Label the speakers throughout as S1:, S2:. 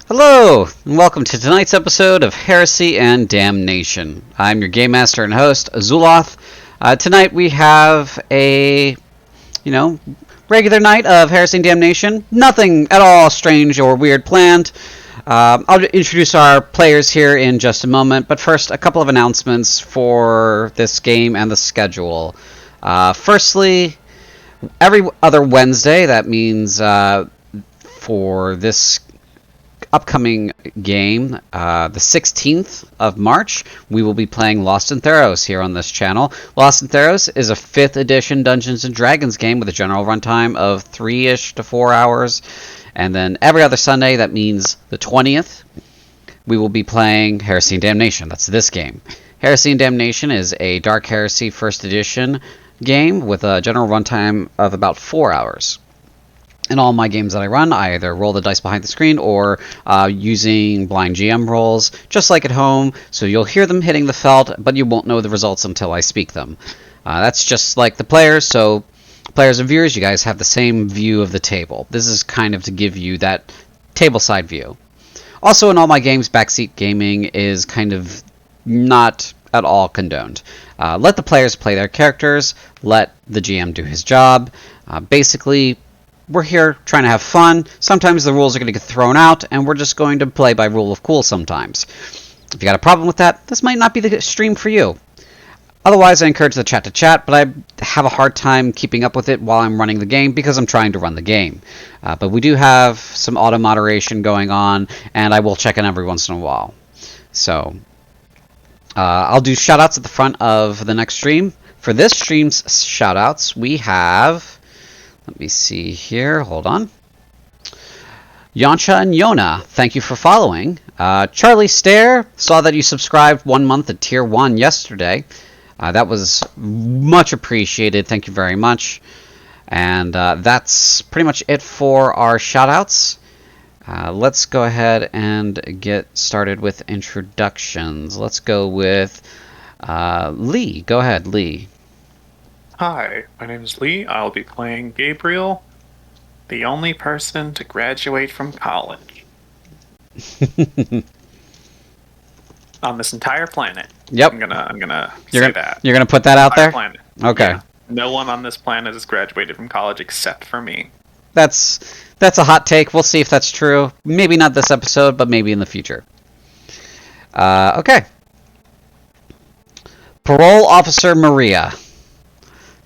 S1: Hello, and welcome to tonight's episode of Heresy and Damnation. I'm your Game Master and host, Azuloth. Tonight we have a, regular night of Heresy and Damnation. Nothing at all strange or weird planned. I'll introduce our players here in just a moment, but first, a couple of announcements for this game and the schedule. Firstly, every other Wednesday, that means for this upcoming game, the 16th of March, we will be playing Lost in Theros here on this channel. Lost in Theros is a 5th edition Dungeons & Dragons game with a general runtime of 3-ish to 4 hours. And then every other Sunday, that means the 20th, we will be playing Heresy and Damnation. That's this game. Heresy and Damnation is a Dark Heresy 1st edition game with a general runtime of about 4 hours. In all my games that I run, I either roll the dice behind the screen or using blind GM rolls, just like at home, so you'll hear them hitting the felt, but you won't know the results until I speak them. That's just like the players, so players and viewers, you guys have the same view of the table. This is kind of to give you that tableside view. Also, in all my games, backseat gaming is kind of not at all condoned. Let the players play their characters, let the GM do his job. Basically, we're here trying to have fun. Sometimes the rules are going to get thrown out, and we're just going to play by rule of cool sometimes. If you got a problem with that, this might not be the stream for you. Otherwise, I encourage the chat to chat, but I have a hard time keeping up with it while I'm running the game because I'm trying to run the game. But we do have some auto-moderation going on, and I will check in every once in a while. So, I'll do shoutouts at the front of the next stream. For this stream's shoutouts, we have... Let me see here. Hold on. Yonsha and Yona, thank you for following. Charlie Stare, saw that you subscribed 1 month at Tier 1 yesterday. That was much appreciated. Thank you very much. And that's pretty much it for our shoutouts. Let's go ahead and get started with introductions. Let's go with Lee. Go ahead, Lee.
S2: Hi, my name is Lee. I'll be playing Gabriel, the only person to graduate from college. On this entire planet.
S1: Yep.
S2: I'm gonna say that.
S1: You're gonna put that out there?
S2: Planet.
S1: Okay.
S2: Yeah. No one on this planet has graduated from college except for me.
S1: That's a hot take. We'll see if that's true. Maybe not this episode, but maybe in the future. Okay. Parole Officer Maria.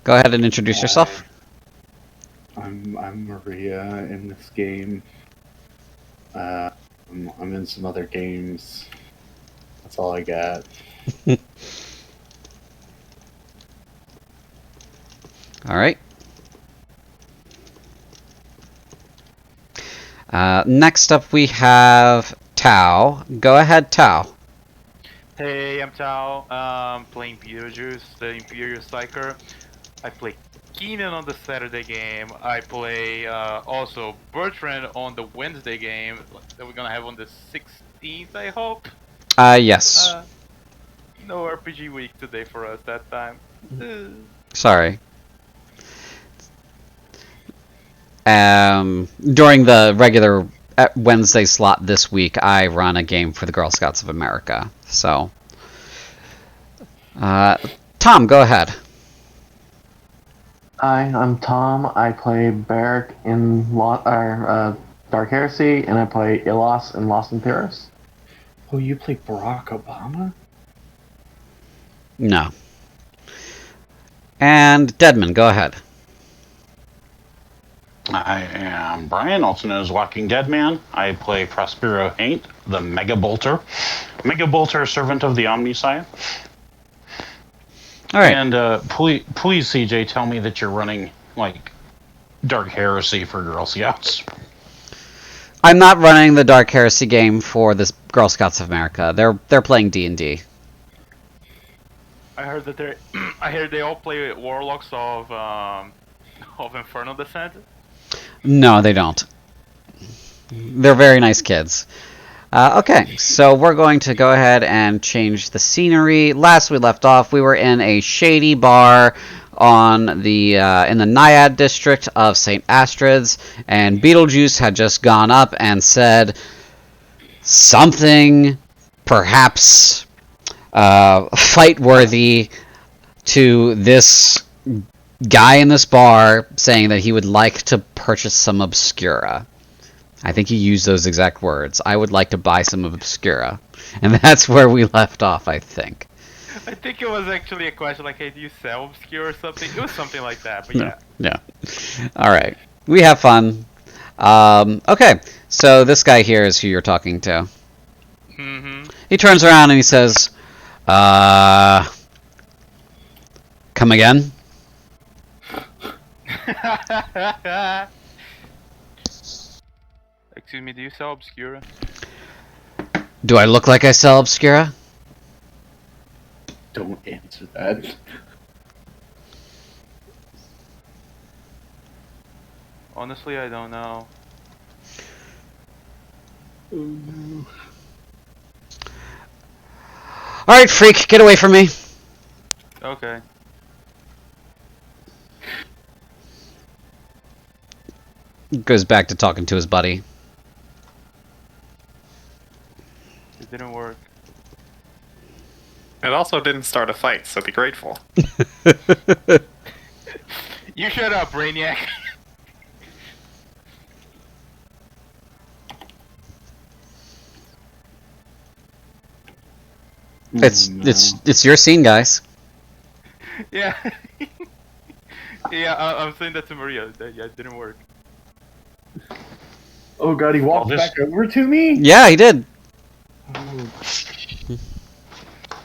S1: Go ahead and introduce yourself.
S3: I'm Maria in this game. I'm in some other games. That's all I got.
S1: All right. Next up we have Tao. Go ahead, Tao.
S4: Hey, I'm Tao. Playing Beetlejuice, the Imperial Psyker. I play Keenan on the Saturday game. I play also Bertrand on the Wednesday game that we're gonna have on the 16th, I hope.
S1: Yes.
S4: No RPG week today for us that time.
S1: Sorry. During the regular Wednesday slot this week, I run a game for the Girl Scouts of America. So, Tom, go ahead.
S5: Hi, I'm Tom. I play Barrack in Dark Heresy, and I play Ilos in Lost in Theros.
S3: Oh, you play Barack Obama?
S1: No. And Deadman, go ahead.
S6: I am Brian, also known as Walking Dead Man. I play Prospero Ain't, the Mega Bolter. Mega Bolter, servant of the Omniscient.
S1: All right.
S6: And please, CJ, tell me that you're running, like, Dark Heresy for Girl Scouts.
S1: I'm not running the Dark Heresy game for this Girl Scouts of America. They're playing D&D.
S4: I heard that I heard they all play Warlocks of Infernal Descent.
S1: No, they don't. They're very nice kids. Okay, so we're going to go ahead and change the scenery. Last we left off, we were in a shady bar on the in the Naiad district of St. Astrid's, and Beetlejuice had just gone up and said something, perhaps fight-worthy, to this guy in this bar, saying that he would like to purchase some Obscura. I think he used those exact words. I would like to buy some of Obscura. And that's where we left off, I think.
S4: I think it was actually a question like, hey, do you sell Obscure or something? It was something like that, but yeah.
S1: Yeah. Alright. We have fun. Okay, so this guy here is who you're talking to.
S4: Mm-hmm.
S1: He turns around and he says, come again?
S4: Excuse me, do you sell Obscura?
S1: Do I look like I sell Obscura?
S3: Don't answer that.
S4: Honestly, I don't know.
S3: Oh no.
S1: Alright, freak, get away from me.
S4: Okay.
S1: Goes back to talking to his buddy.
S4: It didn't work.
S2: It also didn't start a fight, so be grateful.
S4: You shut up, Brainiac.
S1: It's your scene, guys.
S4: Yeah. Yeah, I'm saying that to Maria. Yeah, it didn't work.
S3: Oh god, he walked
S6: Well, this-
S3: back over to me?
S1: Yeah, he did.
S3: Oh,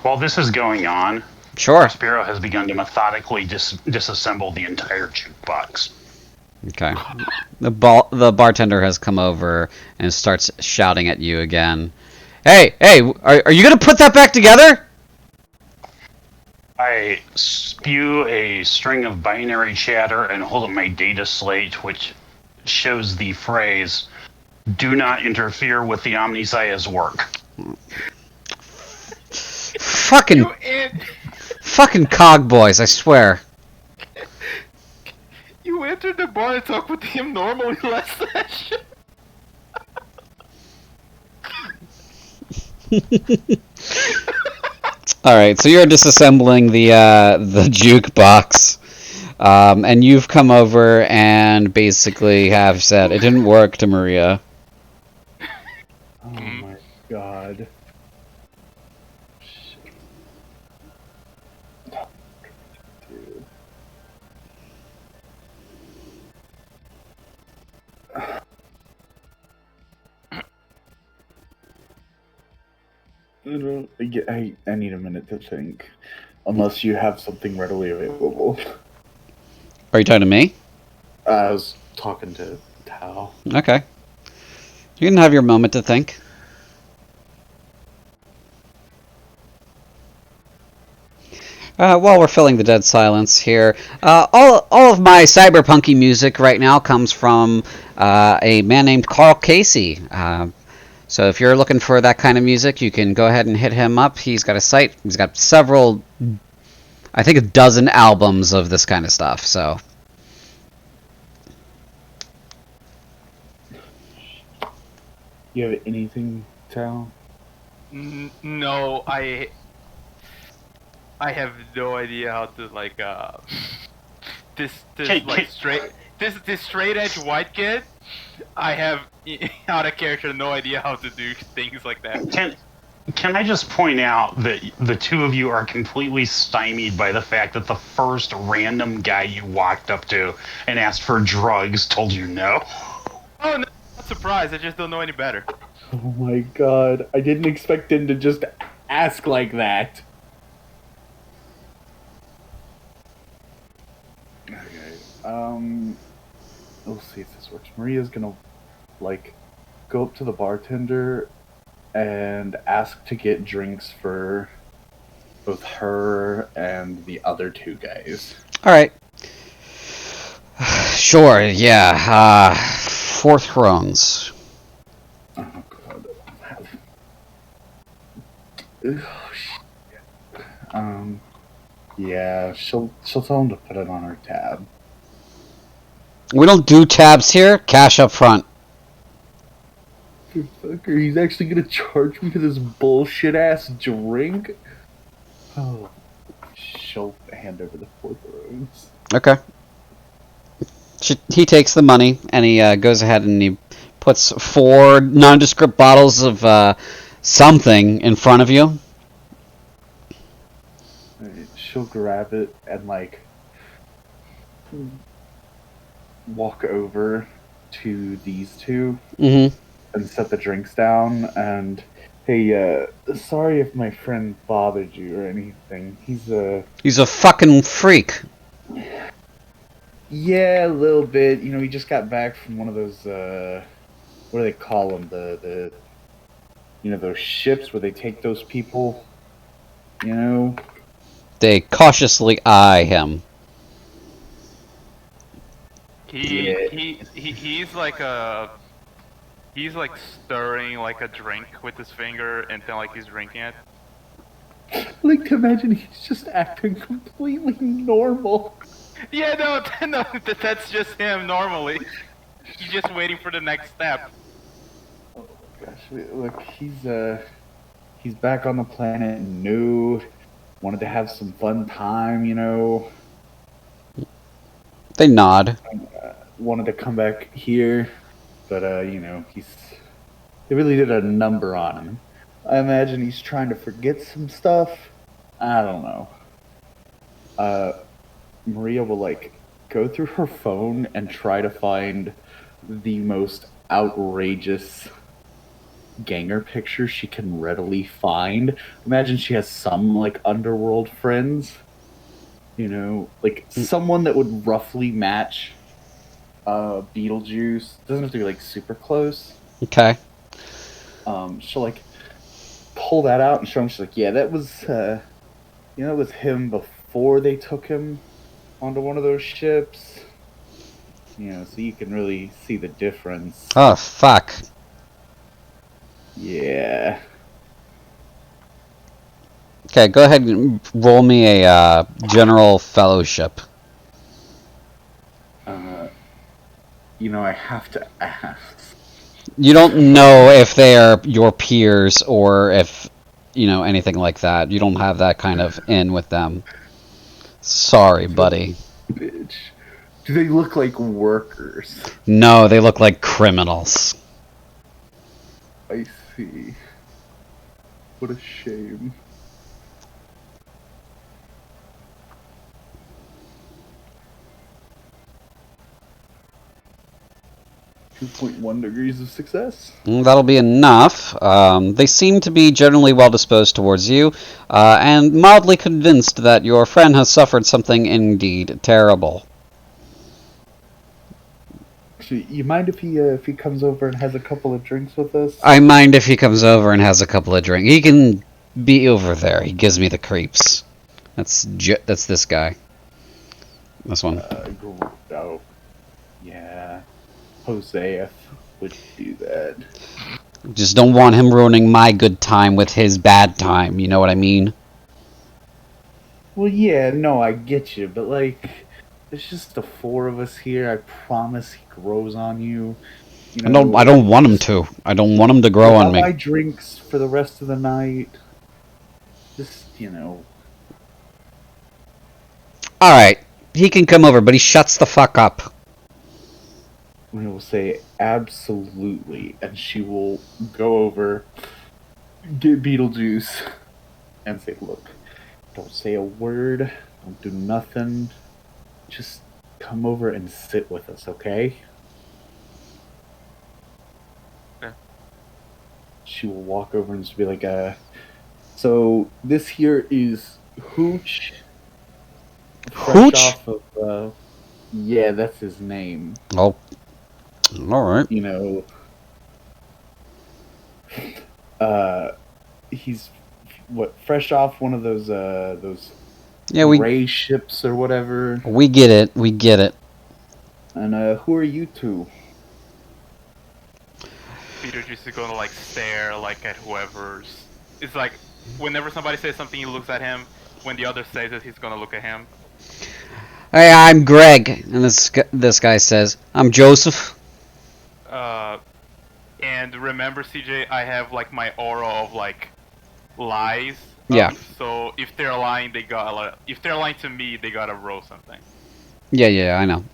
S6: While this is going on,
S1: Sure.
S6: Spiro has begun to methodically disassemble the entire jukebox.
S1: Okay. The bartender has come over and starts shouting at you again. Hey, are you gonna put that back together?
S6: I spew a string of binary chatter and hold up my data slate, which shows the phrase, "Do not interfere with the Omnisaya's work."
S1: Fucking cog boys, I swear.
S4: You entered the bar and talked with him normally last session.
S1: Alright, so you're disassembling the jukebox. And you've come over and basically have said it didn't work to Maria.
S3: oh my god. I need a minute to think. Unless you have something readily available.
S1: Are you talking to me?
S3: I was talking to Tao.
S1: Okay. You can have your moment to think. While we're filling the dead silence here, all of my cyberpunky music right now comes from a man named Karl Casey. So if you're looking for that kind of music, you can go ahead and hit him up. He's got a site. He's got several, I think a dozen albums of this kind of stuff. So.
S3: You have anything, Tao?
S4: No, I have no idea how to like this straight edge white kid. I have out of character, no idea how to do things like that.
S6: Can I just point out that the two of you are completely stymied by the fact that the first random guy you walked up to and asked for drugs told you no?
S4: Oh no, not surprised. I just don't know any better.
S3: Oh my god, I didn't expect him to just ask like that. Okay, we'll see if this works. Maria's gonna, like, go up to the bartender and ask to get drinks for both her and the other two guys.
S1: Alright. Sure, yeah. 4 thrones.
S3: Oh god. Oh, shit. Yeah, she'll tell him to put it on her tab.
S1: We don't do tabs here. Cash up front.
S3: Fucker, he's actually gonna charge me for this bullshit ass drink? Oh, she'll hand over the 4 thrones.
S1: Okay. He takes the money and he goes ahead and he puts 4 nondescript bottles of something in front of you.
S3: She'll grab it and like walk over to these two
S1: Mm-hmm.
S3: and set the drinks down and hey, sorry if my friend bothered you or anything.
S1: He's a fucking freak.
S3: Yeah, a little bit. You know, he just got back from one of those what do they call them? The you know, those ships where they take those people, you know?
S1: They cautiously eye him.
S4: He's like stirring like a drink with his finger and then like he's drinking it.
S3: Like to imagine he's just acting completely normal.
S4: Yeah, no, that's just him normally. He's just waiting for the next step.
S3: Oh gosh, look, he's back on the planet new. Wanted to have some fun time, you know.
S1: They nod.
S3: Wanted to come back here, but you know, they really did a number on him. I imagine he's trying to forget some stuff. I don't know. Maria will like go through her phone and try to find the most outrageous ganger picture she can readily find. Imagine she has some like underworld friends, you know, like someone that would roughly match Beetlejuice. Doesn't have to be like super close.
S1: Okay.
S3: She'll like pull that out and show him. She's like, yeah, that was you know, it was him before they took him onto one of those ships. You know, so you can really see the difference.
S1: Oh, fuck.
S3: Yeah.
S1: Okay, go ahead and roll me a general fellowship.
S3: You know, I have to ask.
S1: You don't know if they are your peers or if, you know, anything like that. You don't have that kind of in with them. Sorry, buddy.
S3: Bitch. Do they look like workers?
S1: No, they look like criminals.
S3: I see. What a shame. .1 degrees of success.
S1: That'll be enough. They seem to be generally well disposed towards you, and mildly convinced that your friend has suffered something indeed terrible.
S3: Actually, you mind if he comes over and has a couple of drinks with us?
S1: I mind if he comes over and has a couple of drinks. He can be over there. He gives me the creeps. That's this guy. This one.
S3: Oh, yeah. Hosea would do that.
S1: Just don't want him ruining my good time with his bad time. You know what I mean?
S3: Well, yeah, no, I get you, but like, it's just the 4 of us here. I promise he grows on you. You know,
S1: I don't want him to. I don't want him to grow on me.
S3: Buy drinks for the rest of the night. Just, you know.
S1: Alright, he can come over, but he shuts the fuck up.
S3: We will say absolutely, and she will go over, get Beetlejuice, and say, look, don't say a word, don't do nothing, just come over and sit with us, okay?
S4: Okay.
S3: She will walk over and just be like, so this here is Hooch.
S1: Hooch?
S3: Fresh off of, yeah, that's his name.
S1: Oh. Alright.
S3: You know, he's fresh off one of those
S1: Yeah,
S3: gray ships or whatever.
S1: we get it. We get it.
S3: And who are you two?
S4: Beetlejuice is gonna like stare like at whoever's. It's like whenever somebody says something, he looks at him. When the other says it, he's gonna look at him.
S1: Hey, I'm Greg, and this guy says, I'm Joseph.
S4: And remember, CJ, I have like my aura of like lies.
S1: Yeah.
S4: So if they're lying, if they're lying to me, they gotta roll something.
S1: Yeah, I know.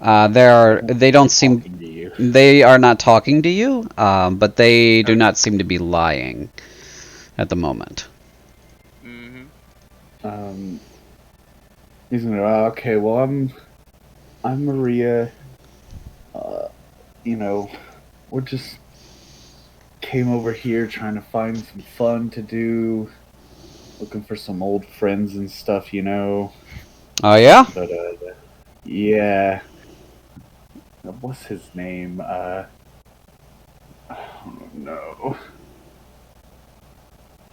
S1: They don't seem,
S3: Talking to you.
S1: they are not talking to you, but they do not seem to be lying at the moment.
S4: Mm-hmm.
S3: He's gonna. Okay, well, I'm Maria. You know, we're just came over here trying to find some fun to do, looking for some old friends and stuff, you know.
S1: Oh, yeah?
S3: But yeah. What's his name? Oh no.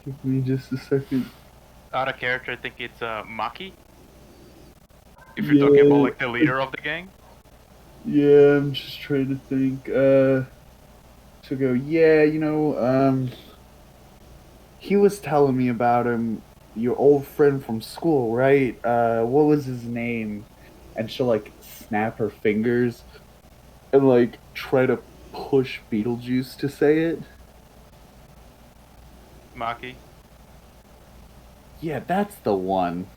S3: Give me just a second.
S4: Out of character, I think it's Maki. If you're talking about like the leader of the gang.
S3: Yeah, I'm just trying to think. To go, yeah, you know, he was telling me about him, your old friend from school, right? What was his name? And she'll, like, snap her fingers and, like, try to push Beetlejuice to say it.
S4: Maki.
S3: Yeah, that's the one.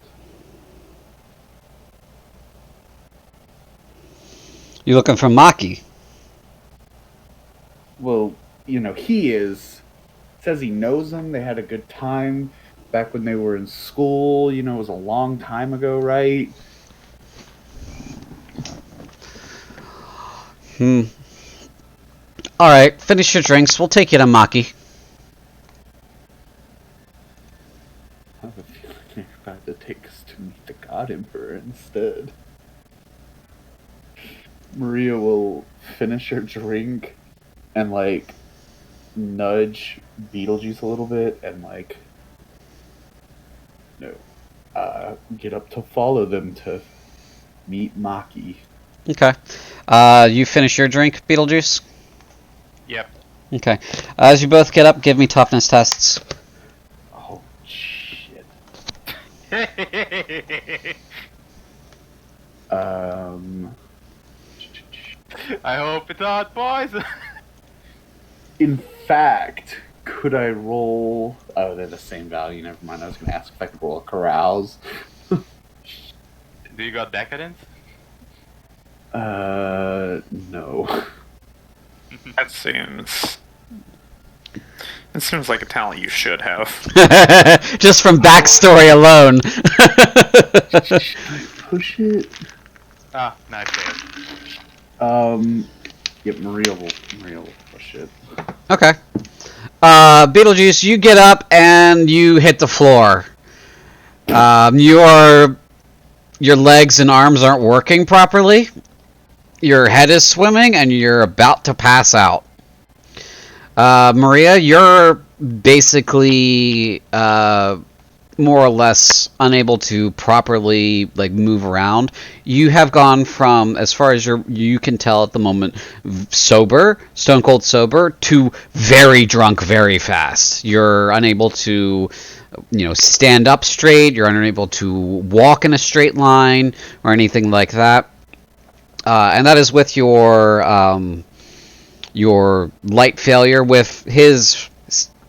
S1: You looking for Maki?
S3: Well, you know, he is. Says he knows him. They had a good time back when they were in school. You know, it was a long time ago, right?
S1: Alright, finish your drinks. We'll take you to Maki.
S3: I have a feeling they're about to take us to meet the God Emperor instead. Maria will finish her drink and, like, nudge Beetlejuice a little bit and, like, get up to follow them to meet Maki.
S1: Okay. You finish your drink, Beetlejuice?
S4: Yep.
S1: Okay. As you both get up, give me toughness tests.
S3: Oh, shit.
S4: I hope it's not poison.
S3: In fact, could I roll... Oh, they're the same value, never mind. I was going to ask if I could roll a carouse.
S4: Do you got decadence?
S3: No.
S2: That seems. It seems like a talent you should have.
S1: Just from backstory alone.
S3: Should I push it?
S4: Ah, nice. Fail.
S3: Yep, Maria will push it.
S1: Okay. Beetlejuice, you get up and you hit the floor. Your legs and arms aren't working properly. Your head is swimming and you're about to pass out. Maria, you're basically more or less unable to properly move around. You have gone from, as far as you can tell at the moment, sober, stone cold sober, to very drunk very fast. You're unable to stand up straight. You're unable to walk in a straight line or anything like that. And that is with your light failure. With his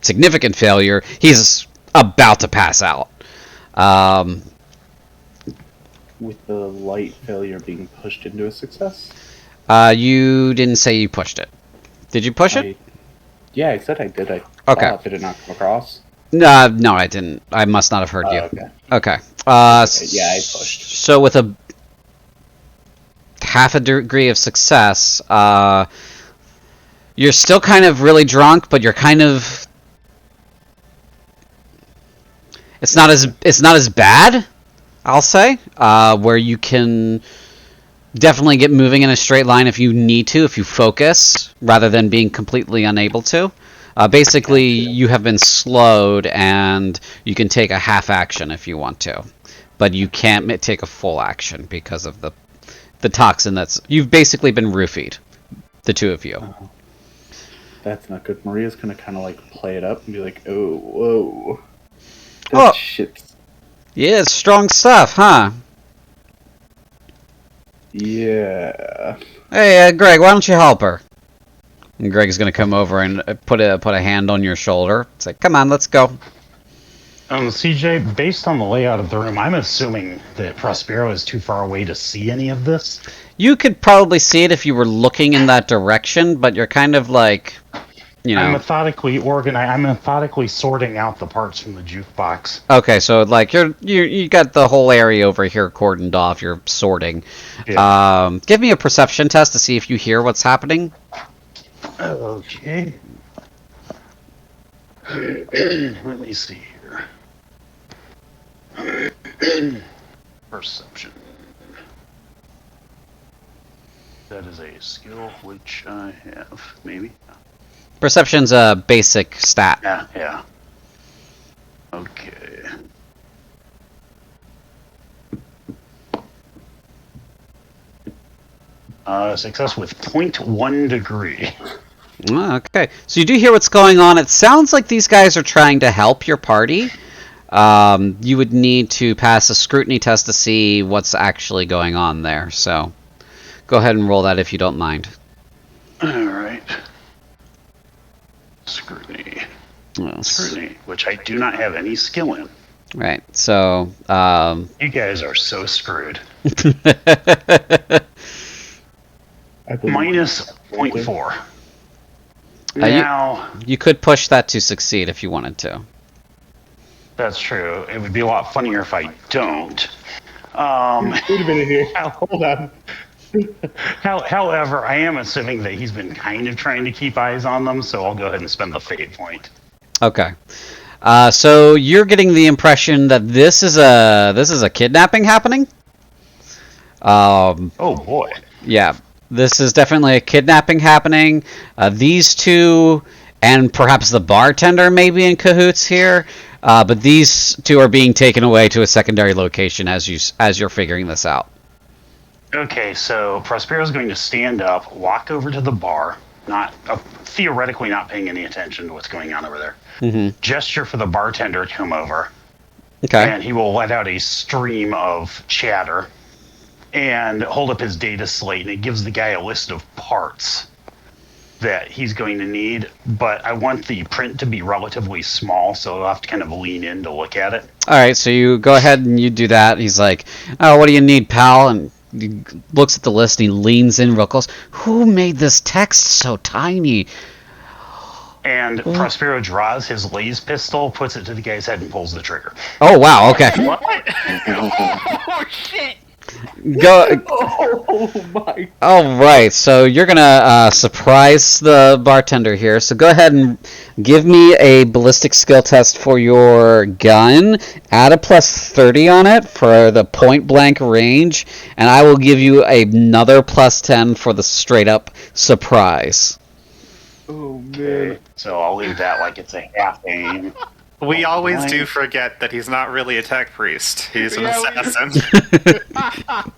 S1: significant failure, he's about to pass out.
S3: With the light failure being pushed into a success?
S1: You didn't say you pushed it. Did you push it?
S3: Yeah, I said I did.
S1: Okay.
S3: Did it not come across?
S1: No, I didn't. I must not have heard you.
S3: Okay.
S1: Okay.
S3: Yeah, I pushed.
S1: So with a half a degree of success, you're still kind of really drunk, but you're kind of... It's not as bad, I'll say, where you can definitely get moving in a straight line if you need to, if you focus, rather than being completely unable to. Basically, you have been slowed, and you can take a half action if you want to, but you can't take a full action because of the toxin that's... You've basically been roofied, the two of you.
S3: That's not good. Maria's gonna kind of like play it up and be like, "Oh, whoa,
S1: Oh.
S3: that shit."
S1: Yeah, it's strong stuff, huh?
S3: Yeah.
S1: Hey, Greg, why don't you help her? And Greg's gonna come over and put a hand on your shoulder. Say, come on, let's go.
S6: CJ, based on the layout of the room, I'm assuming that Prospero is too far away to see any of this.
S1: You could probably see it if you were looking in that direction, but you're kind of like, you
S6: I'm
S1: know.
S6: methodically organized. I'm methodically sorting out the parts from the jukebox.
S1: Okay, so like you got the whole area over here cordoned off. You're sorting.
S6: Yeah.
S1: Give me a perception test to see if you hear what's happening.
S6: Okay. Let me see here. Perception. That is a skill which I have, maybe.
S1: Perception's a basic stat.
S6: Yeah. Okay. Success with 0.1 degree.
S1: Okay, so you do hear what's going on. It sounds like these guys are trying to help your party. You would need to pass a scrutiny test to see what's actually going on there. So go ahead and roll that if you don't mind.
S6: Alright. Scrutiny.
S1: Well,
S6: Scrutiny, which I do not have any skill in.
S1: right, so...
S6: You guys are so screwed. Minus 0.4. Now...
S1: You could push that to succeed if you wanted to.
S6: That's true. It would be a lot funnier if I don't.
S3: Wait a minute here. Hold on.
S6: However, I am assuming that he's been kind of trying to keep eyes on them, so I'll go ahead and spend the fate point.
S1: Okay. So you're getting the impression that this is a kidnapping happening?
S6: Oh boy.
S1: Yeah. This is definitely a kidnapping happening. These two and perhaps the bartender may be in cahoots here, but these two are being taken away to a secondary location as you're figuring this out.
S6: Okay, so Prospero's going to stand up, walk over to the bar, theoretically not paying any attention to what's going on over there.
S1: Mm-hmm.
S6: Gesture for the bartender to come over.
S1: Okay.
S6: And he will let out a stream of chatter and hold up his data slate, and it gives the guy a list of parts that he's going to need, but I want the print to be relatively small, so I'll have to kind of lean in to look at it.
S1: Alright, so you go ahead and you do that. He's like, oh, what do you need, pal? And he looks at the list and he leans in real close. Who made this text so tiny?
S6: And Prospero draws his laser pistol, puts it to the guy's head, and pulls the trigger.
S1: Oh, wow, okay.
S4: What? Oh shit!
S1: Go.
S3: Oh my!
S1: All right, so you're gonna surprise the bartender here. So go ahead and give me a ballistic skill test for your gun. Add a plus 30 on it for the point blank range, and I will give you another plus 10 for the straight up surprise.
S3: Oh man!
S6: Okay, so I'll leave that like it's a half aim.
S2: We always do forget that he's not really a tech priest. He's an assassin.
S3: Oh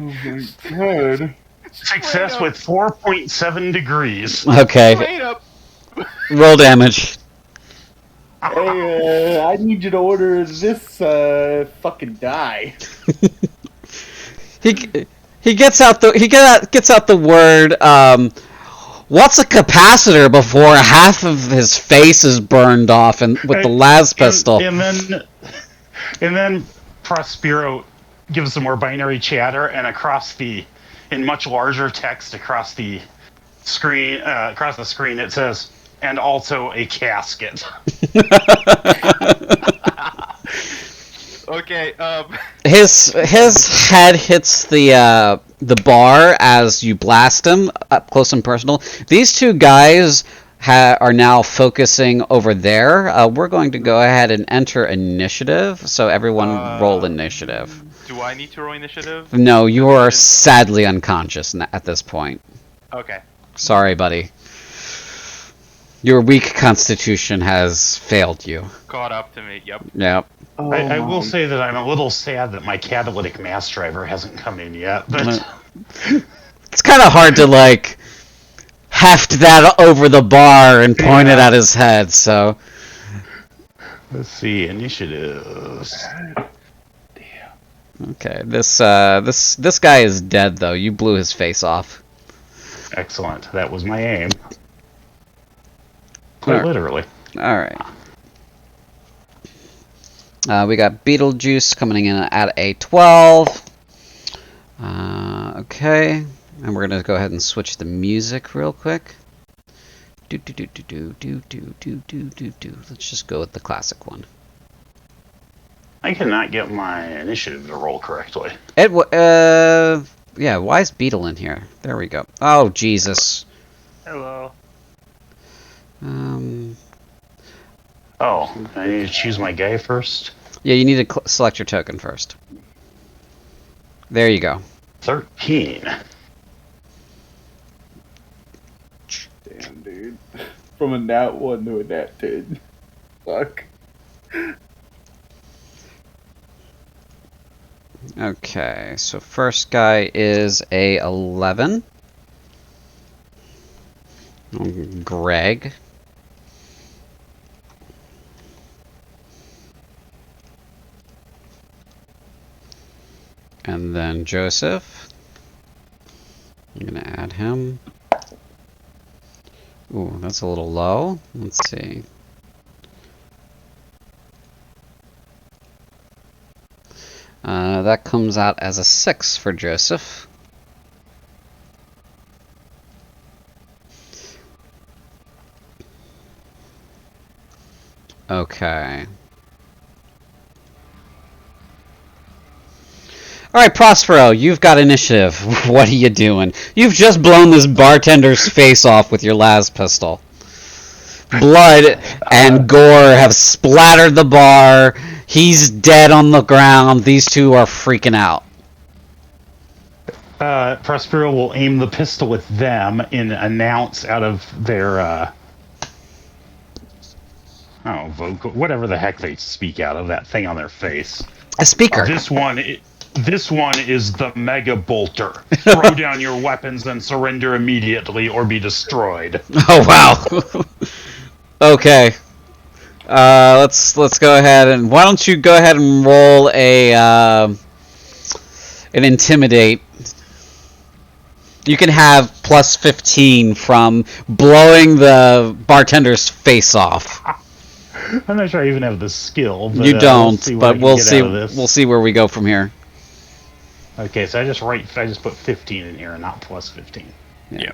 S3: my god!
S6: Success with 4.7 degrees.
S1: Okay,
S4: Straight up.
S1: roll damage.
S3: Hey, I need you to order this fucking die.
S1: He gets out the word. What's a capacitor before half of his face is burned off and with the las pistol?
S6: And then Prospero gives some more binary chatter, and in much larger text across the screen, it says, "And also a casket."
S4: Okay.
S1: His head hits the bar as you blast him up close and personal. These two guys are now focusing over there. We're going to go ahead and enter initiative. So everyone roll initiative.
S4: Do I need to roll initiative?
S1: No, you are sadly unconscious at this point.
S4: Okay.
S1: Sorry, buddy. Your weak constitution has failed you.
S4: Caught up to me. Yep.
S1: Yep.
S6: I will say that I'm a little sad that my catalytic mass driver hasn't come in yet. But
S1: It's kind of hard to heft that over the bar and point it at his head. So
S6: Let's see, initiatives.
S1: okay, this guy is dead though. You blew his face off.
S6: Excellent. That was my aim. Quite literally.
S1: All right. We got Beetlejuice coming in at a 12. Okay, and we're gonna go ahead and switch the music real quick. Let's just go with the classic one.
S6: I cannot get my initiative to roll correctly.
S1: Yeah. Why is Beetle in here? There we go. Oh Jesus.
S4: Hello.
S6: Oh, I need to choose my guy first.
S1: Yeah, you need to select your token first. There you go.
S6: 13.
S3: Damn, dude. From a nat 1 to a nat 10. Fuck.
S1: Okay, so first guy is a 11. Greg. And then Joseph. I'm gonna add him. Ooh, that's a little low. Let's see. That comes out as a 6 for Joseph. Okay. Alright, Prospero, you've got initiative. What are you doing? You've just blown this bartender's face off with your las pistol. Blood and gore have splattered the bar. He's dead on the ground. These two are freaking out.
S6: Prospero will aim the pistol at them and announce out of their, vocal, whatever the heck they speak out of, that thing on their face.
S1: A speaker.
S6: This one is the Mega Bolter. Throw down your weapons and surrender immediately or be destroyed.
S1: Oh, wow. Okay. Let's go ahead and why don't you go ahead and roll an intimidate. You can have plus 15 from blowing the bartender's face off.
S6: I'm not sure I even have the skill. But,
S1: you don't,
S6: we'll see.
S1: We'll see where we go from here.
S6: Okay, so I just put 15 in here and not plus 15.
S3: Yeah.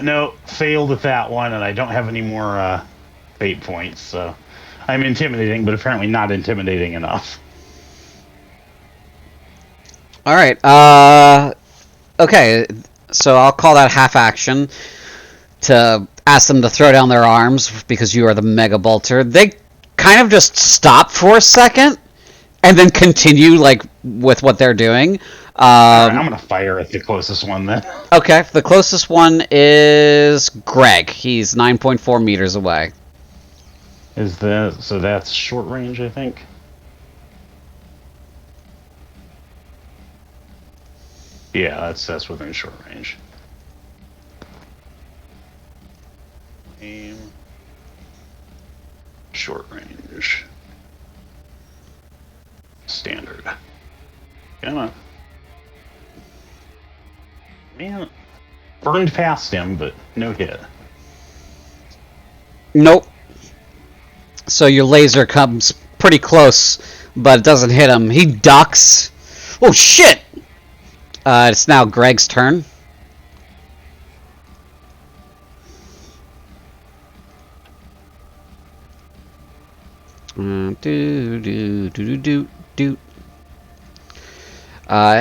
S6: No, failed at that one, and I don't have any more fate points, so I'm intimidating, but apparently not intimidating enough.
S1: Alright, okay, so I'll call that half action to ask them to throw down their arms because you are the Mega Bolter. They kind of just stop for a second and then continue like with what they're doing.
S6: Right, I'm gonna fire at the closest one then.
S1: Okay, the closest one is Greg. He's 9.4 meters away.
S6: So that's short range, I think. Yeah, that's within short range. Aim. Short range. Standard. Come on. Man, burned past him, but no hit.
S1: Nope. So your laser comes pretty close, but it doesn't hit him. He ducks. Oh shit! It's now Greg's turn.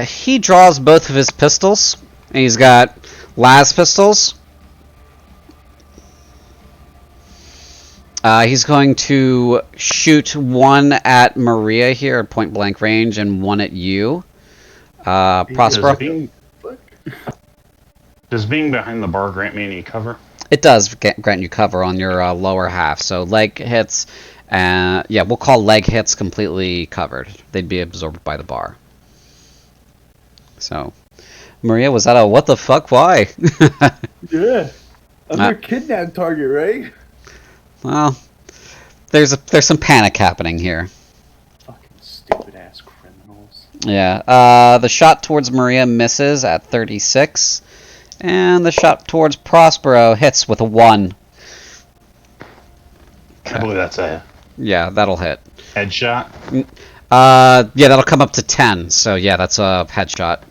S1: He draws both of his pistols. And he's got las pistols. He's going to shoot one at Maria here at point blank range and one at you. Prospero.
S6: Does being behind the bar grant me any cover?
S1: It does grant you cover on your lower half. So leg hits, yeah, we'll call leg hits completely covered. They'd be absorbed by the bar. So, Maria, was that a what the fuck? Why?
S3: Yeah. I'm your kidnap target, right?
S1: Well, there's some panic happening here.
S3: Fucking stupid ass criminals.
S1: Yeah. The shot towards Maria misses at 36, and the shot towards Prospero hits with a 1.
S6: I believe that's a
S1: Yeah, that'll hit.
S6: headshot.
S1: Yeah, that'll come up to 10. So yeah, that's a headshot.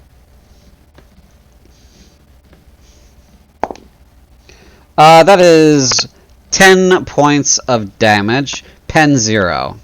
S1: That is 10 points of damage. Pen 0.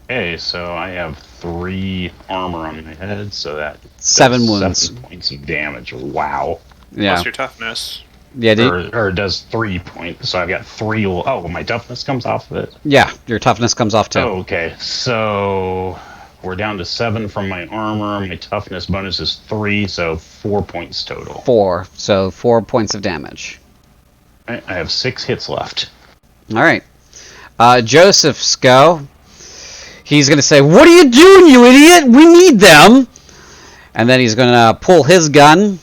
S6: Okay, so I have 3 armor on my head, so that
S1: 7
S6: does
S1: wounds.
S6: 7 points of damage. Wow.
S1: Yeah.
S2: Plus your toughness.
S1: Yeah,
S6: Or it does 3 points, so I've got 3. Oh, my toughness comes off of it.
S1: yeah, your toughness comes off too.
S6: Oh, okay, so we're down to 7 from my armor. My toughness bonus is 3, so 4 points total.
S1: 4, so 4 points of damage.
S6: I have 6 hits left.
S1: Alright. Joseph's go. He's going to say, "What are you doing, you idiot? We need them!" And then he's going to pull his gun.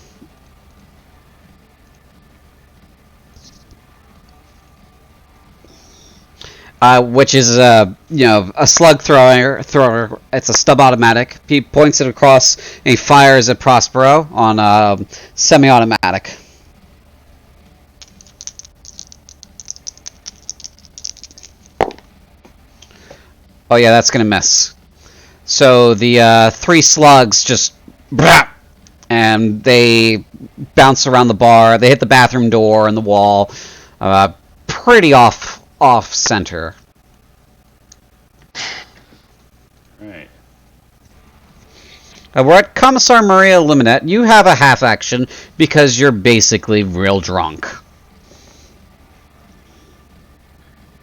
S1: Which is a slug thrower. It's a stub automatic. He points it across and he fires at Prospero on semi-automatic. Oh yeah, that's gonna miss. So the 3 slugs just and they bounce around the bar. They hit the bathroom door and the wall. Pretty off center.
S6: Alright.
S1: We're at Commissar Maria Limonette. You have a half action because you're basically real drunk.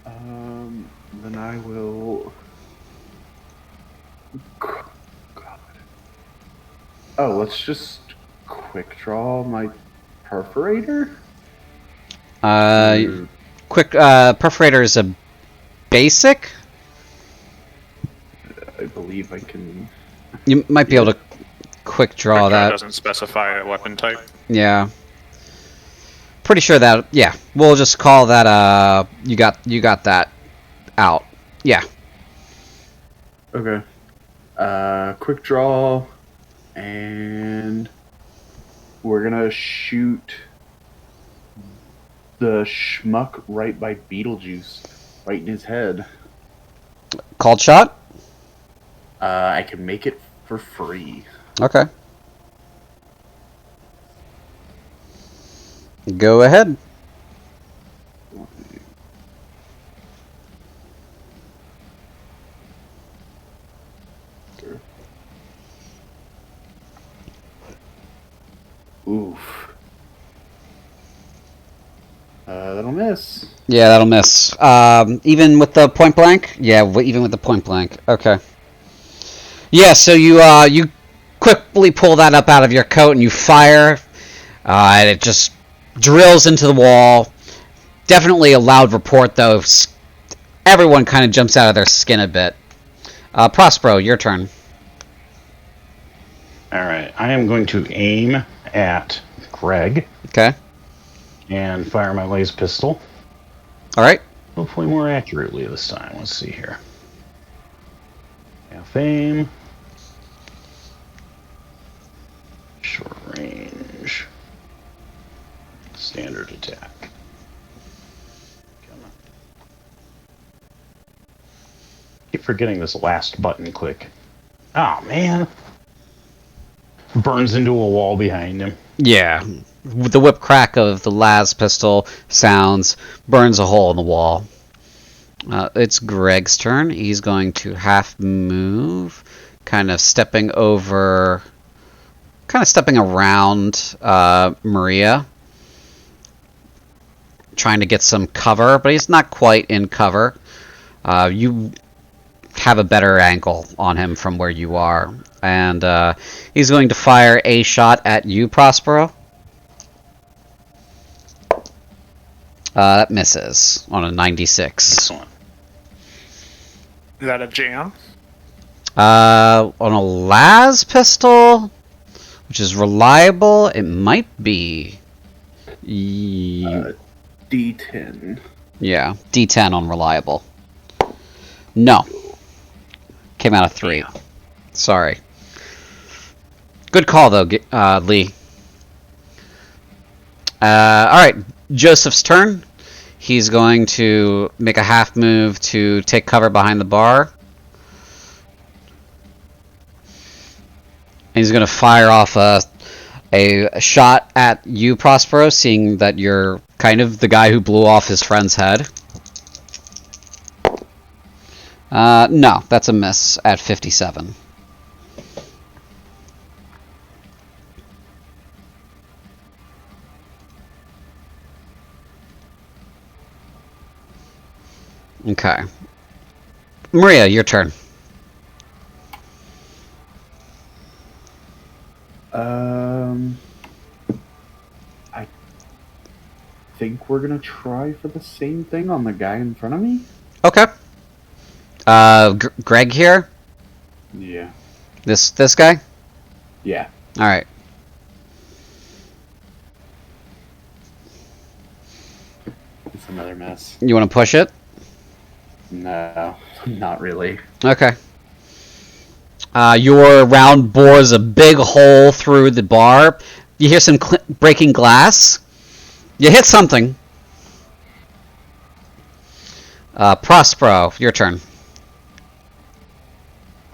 S3: Then I will. God. Oh, let's just quick draw my perforator.
S1: Quick perforator is a basic.
S3: I believe I can.
S1: You might be able to quick draw that.
S2: Doesn't specify a weapon type.
S1: Yeah. Pretty sure that. Yeah, we'll just call that. You got that out. Yeah.
S3: Okay. Quick draw, and we're gonna shoot the schmuck right by Beetlejuice, right in his head.
S1: Called shot.
S3: I can make it for free.
S1: Okay. Go ahead.
S3: Oof. That'll miss.
S1: Yeah, that'll miss. Even with the point blank? Yeah, even with the point blank. Okay. Yeah, so you quickly pull that up out of your coat and you fire, and it just drills into the wall. Definitely a loud report, though. Everyone kind of jumps out of their skin a bit. Prospero, your turn.
S6: Alright, I am going to aim at Greg
S1: Okay.
S6: and fire my laser pistol.
S1: Alright.
S6: Hopefully more accurately this time. Let's see here. Half aim. Short range. Standard attack. Come on. Keep forgetting this last button click. Oh man. Burns into a wall behind him.
S1: Yeah. The whip crack of the las pistol sounds, burns a hole in the wall. It's Greg's turn. He's going to half move, kind of stepping around Maria, trying to get some cover, but he's not quite in cover. You have a better angle on him from where you are, and he's going to fire a shot at you, Prospero. That misses on a 96.
S6: Excellent.
S2: Is that a jam?
S1: On a las pistol, which is reliable. It might be.
S3: D10.
S1: Yeah, D10 on reliable. No. Came out of 3.
S6: Yeah.
S1: Sorry. Good call, though, Lee. Alright, Joseph's turn. He's going to make a half move to take cover behind the bar. And he's going to fire off a shot at you, Prospero, seeing that you're kind of the guy who blew off his friend's head. No, that's a miss at 57. Okay. Maria, your turn.
S3: I think we're gonna try for the same thing on the guy in front of me.
S1: Okay. Greg here?
S3: Yeah.
S1: This guy?
S3: Yeah.
S1: Alright.
S3: It's another mess.
S1: You want to push it?
S3: No, not really.
S1: Okay. Your round bores a big hole through the bar. You hear some breaking glass. You hit something. Prospero, your turn.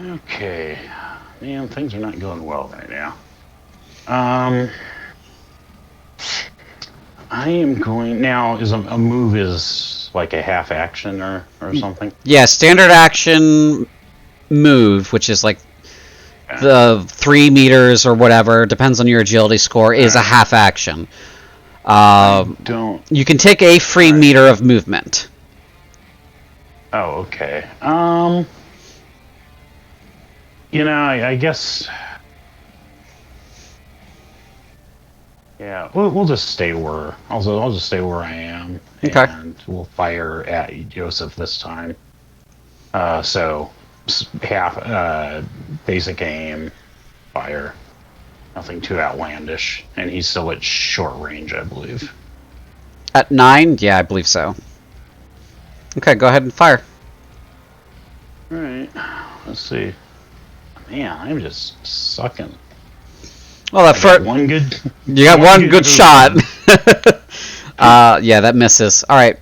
S6: Okay. Man, things are not going well right now. I am going now. Is a move is like a half action or something?
S1: Yeah, standard action move, which is like the 3 meters or whatever, depends on your agility score, is a half action.
S6: Don't.
S1: You can take a free meter of movement.
S6: Oh, okay. You know, I guess. Yeah, we'll just stay where I'll just stay where I am,
S1: Okay.
S6: and we'll fire at Joseph this time. So half basic aim, fire, nothing too outlandish, and he's still at short range, I believe.
S1: At 9? Yeah, I believe so. Okay, go ahead and fire.
S6: All right, let's see. Man, I'm just sucking.
S1: Well, that first
S6: One good.
S1: you got one good shot. Yeah, that misses. All right.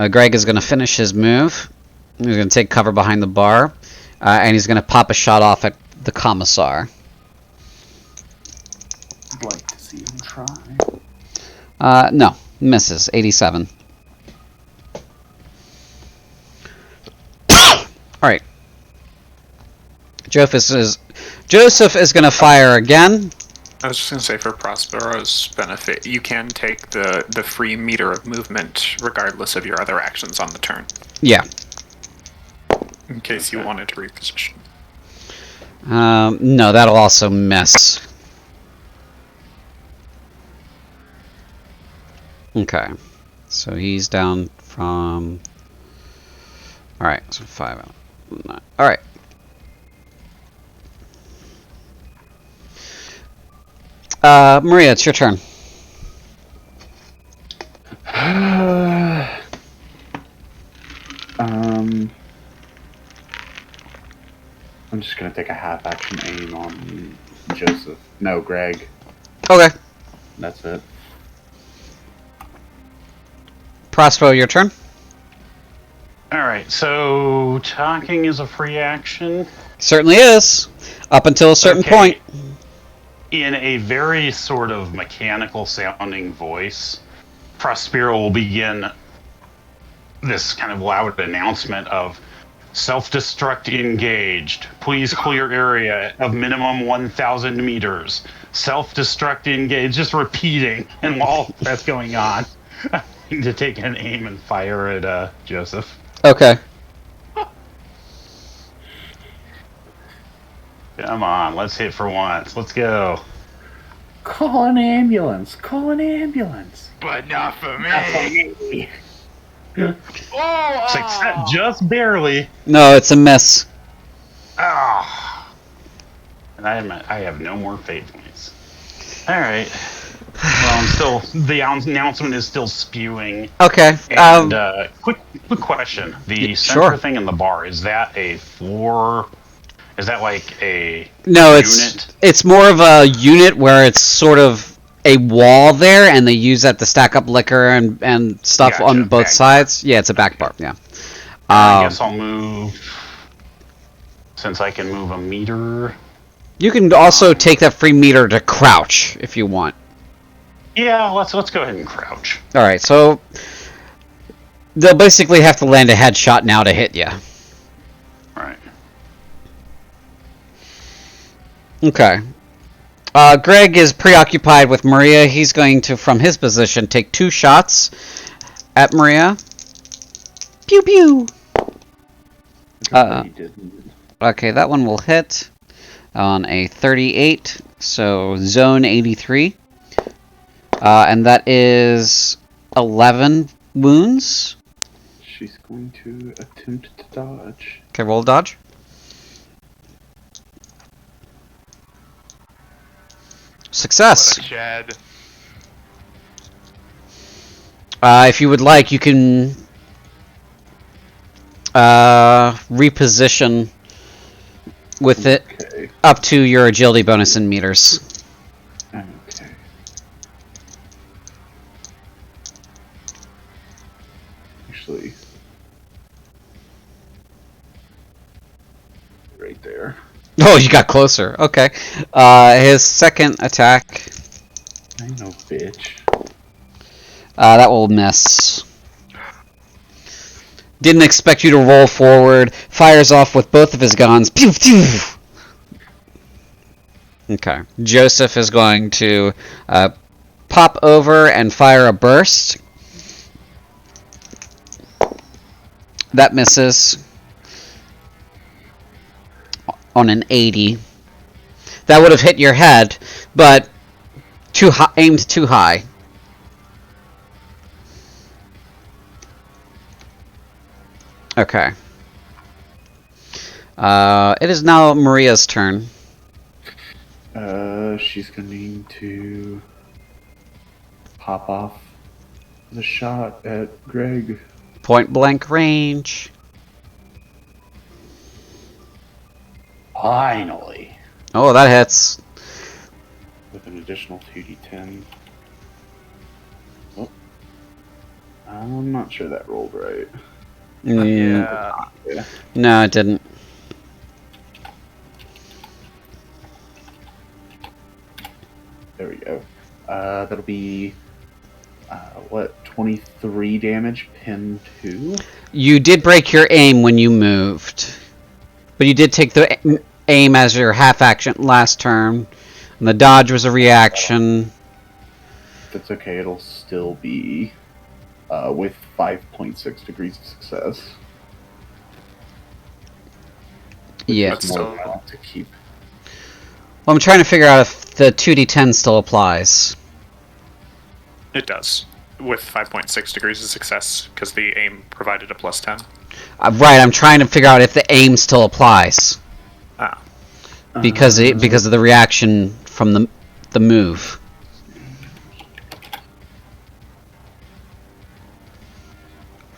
S1: Greg is going to finish his move. He's going to take cover behind the bar, and he's going to pop a shot off at the commissar.
S3: I'd like to see him try.
S1: No, misses. 87. All right. Joseph is going to fire again.
S2: I was just going to say, for Prospero's benefit, you can take the free meter of movement regardless of your other actions on the turn,
S1: Yeah.
S2: in case you wanted to reposition.
S1: No, that'll also miss. Okay. So he's down from... Alright, so 5 out. Alright. Maria, it's your turn.
S3: I'm just gonna take a half action aim on Joseph. No, Greg.
S1: Okay.
S3: That's it.
S1: Prospero, your turn.
S6: All right, so talking is a free action.
S1: Certainly is. Up until a certain
S6: Okay.
S1: point.
S6: In a very sort of mechanical sounding voice, Prospero will begin this kind of loud announcement of self-destruct engaged. Please clear area of minimum 1,000 meters. Self-destruct engaged. Just repeating. And while that's going on, I need to take an aim and fire at Joseph.
S1: Okay.
S6: Come on, let's hit for once. Let's go.
S3: Call an ambulance. Call an ambulance.
S4: But not for me. Oh!
S6: Success, just barely.
S1: No, it's a miss.
S6: Ah. And I have no more fate points. All right. Well, the announcement is still spewing.
S1: Okay.
S6: And quick question: the center
S1: sure.
S6: thing in the bar, is that a floor? Is that like a
S1: No,
S6: unit?
S1: it's more of a unit where it's sort of a wall there, and they use that to stack up liquor and stuff on
S6: Gotcha,
S1: both
S6: back
S1: sides. Yeah, it's a back bar. Yeah.
S6: I guess I'll move, since I can move a meter.
S1: You can also take that free meter to crouch if you want.
S6: Yeah, let's go ahead and crouch.
S1: All right, so they'll basically have to land a headshot now to hit you.
S6: Right.
S1: Okay. Greg is preoccupied with Maria. He's going to, from his position, take 2 shots at Maria. Pew pew.
S3: He didn't.
S1: Okay, that one will hit on a 38, so zone 83. And that is 11 wounds.
S3: She's going to attempt to dodge.
S1: Okay, roll dodge. Success.
S4: What a Chad.
S1: If you would like, you can reposition with it up to your agility bonus in meters.
S3: Okay. Actually, right there.
S1: Oh, you got closer. Okay. His second attack.
S3: I know, bitch.
S1: That will miss. Didn't expect you to roll forward. Fires off with both of his guns. Pew, pew. Okay. Joseph is going to pop over and fire a burst. That misses. On an 80. That would have hit your head, but aimed too high. Okay. It is now Maria's turn.
S3: She's going to pop off the shot at Greg.
S1: Point blank range.
S6: Finally.
S1: Oh, that hits.
S3: With an additional 2d10. Oh. I'm not sure that rolled right.
S1: Mm,
S3: Yeah.
S1: no, it didn't.
S3: There we go. That'll be, 23 damage, pin 2?
S1: You did break your aim when you moved. But you did take the aim as your half action last turn. And the dodge was a reaction.
S3: That's okay, it'll still be, with 5.6 degrees of success.
S1: Yeah.
S2: That's still-
S3: More I want to keep.
S1: Well, I'm trying to figure out if the 2d10 still applies.
S2: It does, with 5.6 degrees of success, because the aim provided a plus 10.
S1: Right, I'm trying to figure out if the aim still applies.
S2: Ah.
S1: Because of the reaction from the move.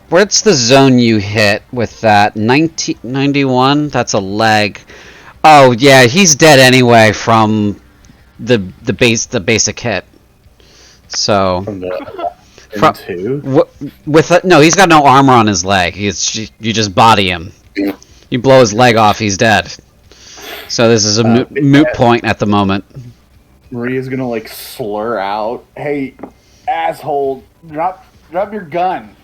S1: What's the zone you hit with that? 91? That's a leg. Oh yeah, he's dead anyway from the basic hit. So
S3: From the
S1: From-
S3: pin 2?
S1: no, he's got no armor on his leg. You just body him. You blow his leg off, he's dead. So this is a moot point at the moment.
S3: Maria's gonna, like, slur out, "Hey, asshole, drop your gun."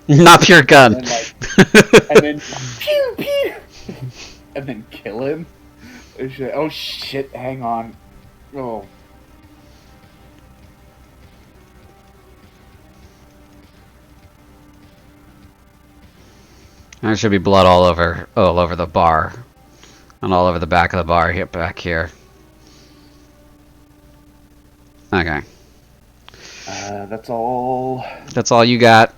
S1: Not your gun.
S3: And then pew pew, and then kill him. Oh shit! Hang on. Oh.
S1: There should be blood all over the bar, and all over the back of the bar here, back here. Okay,
S3: That's all.
S1: that's all you got.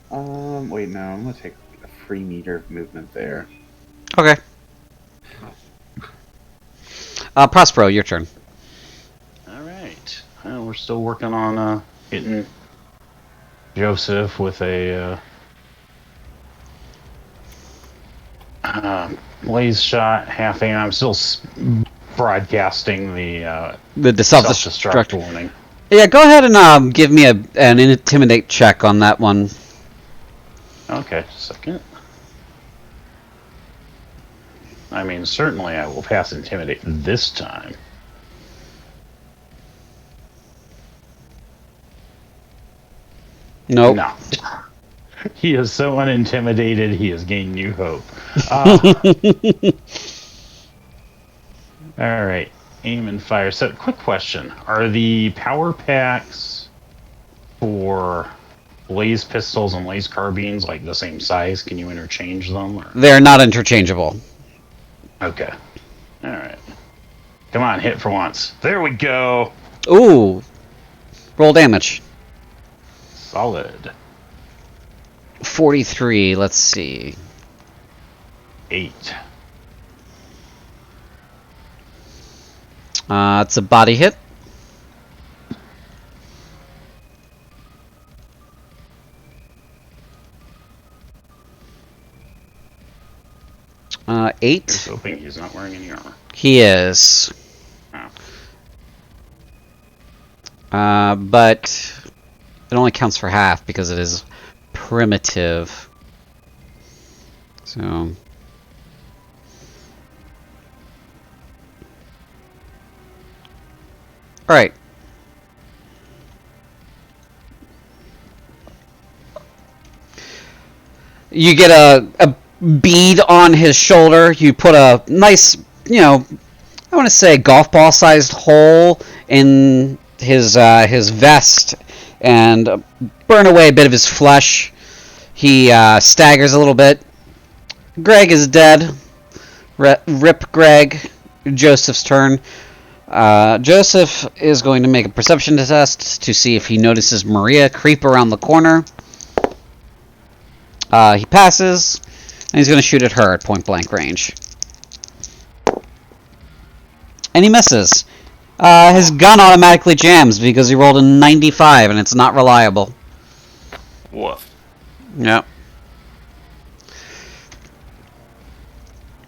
S3: Wait, no, I'm gonna take a free meter of movement there.
S1: Okay. Prospero, your turn.
S6: All right. Well, we're still working on hitting Joseph with a blaze shot, half aim. I'm still broadcasting the
S1: The
S6: self-destruct warning.
S1: Yeah, go ahead and give me an intimidate check on that one.
S6: Okay, just a second. I mean, certainly I will pass intimidate this time.
S1: Nope.
S6: No. He is so unintimidated, he has gained new hope. Alright, aim and fire. So, quick question. Are the power packs for laser pistols and laser carbines like the same size? Can you interchange them? Or?
S1: They're not interchangeable.
S6: Okay. Alright. Come on, hit for once. There we go!
S1: Ooh. Roll damage.
S6: Solid.
S1: 43, let's see.
S6: 8.
S1: It's a body hit.
S6: I
S1: 8.
S6: was hoping he's not wearing any armor.
S1: He is.
S6: Oh.
S1: But it only counts for half because it is primitive. So. Alright. You get a bead on his shoulder. You put a nice, I want to say golf ball sized hole in his vest and burn away a bit of his flesh. He staggers a little bit. Greg is dead. Rip Greg. Joseph's turn. Joseph is going to make a perception test to see if he notices Maria creep around the corner. He passes, and he's going to shoot at her at point blank range. And he misses. His gun automatically jams because he rolled a 95 and it's not reliable.
S2: Woof.
S1: Yep.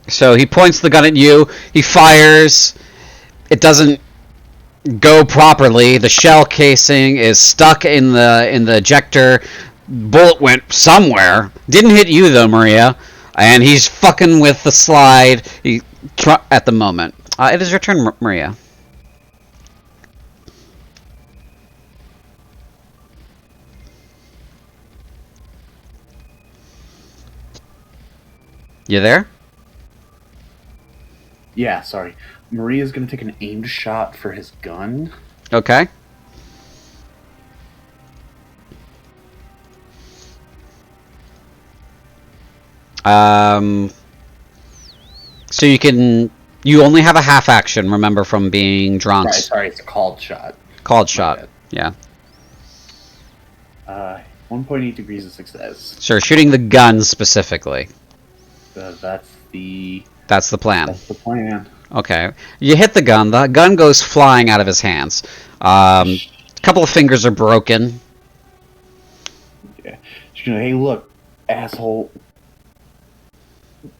S1: So he points the gun at you, he fires, it doesn't go properly, the shell casing is stuck in the ejector, bullet went somewhere, didn't hit you though, Maria, and he's fucking with the slide at the moment. It is your turn, Maria. You there?
S3: Yeah, sorry. Maria's gonna take an aimed shot for his gun.
S1: Okay. So you only have a half action, remember, from being drunk.
S3: Sorry, it's a called shot.
S1: Called shot, yeah.
S3: 1.8 degrees of success.
S1: Sure, shooting the gun specifically.
S3: That's the
S1: plan.
S3: That's the plan.
S1: Okay. You hit the gun goes flying out of his hands. A couple of fingers are broken.
S3: Yeah. She's gonna, hey, look, asshole.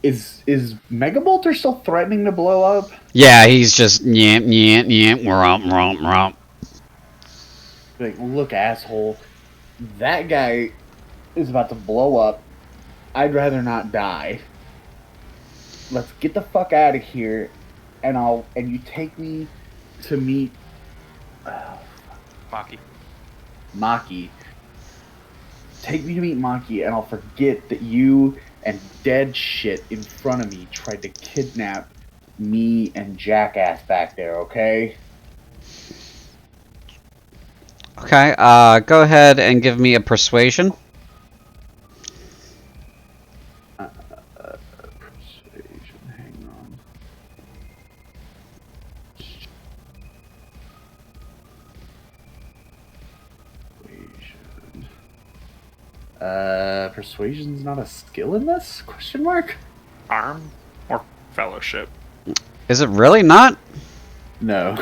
S3: Is Megabolter still threatening to blow up?
S1: Yeah, he's just romp.
S3: Like, look, asshole. That guy is about to blow up. I'd rather not die. Let's get the fuck out of here, and you take me to meet Maki. Take me to meet Maki, and I'll forget that you and dead shit in front of me tried to kidnap me and Jackass back there, okay?
S1: Okay, go ahead and give me a persuasion.
S3: Persuasion, hang on. Persuasion's not a skill in this? Question mark?
S2: Arm or fellowship?
S1: Is it really not?
S3: No.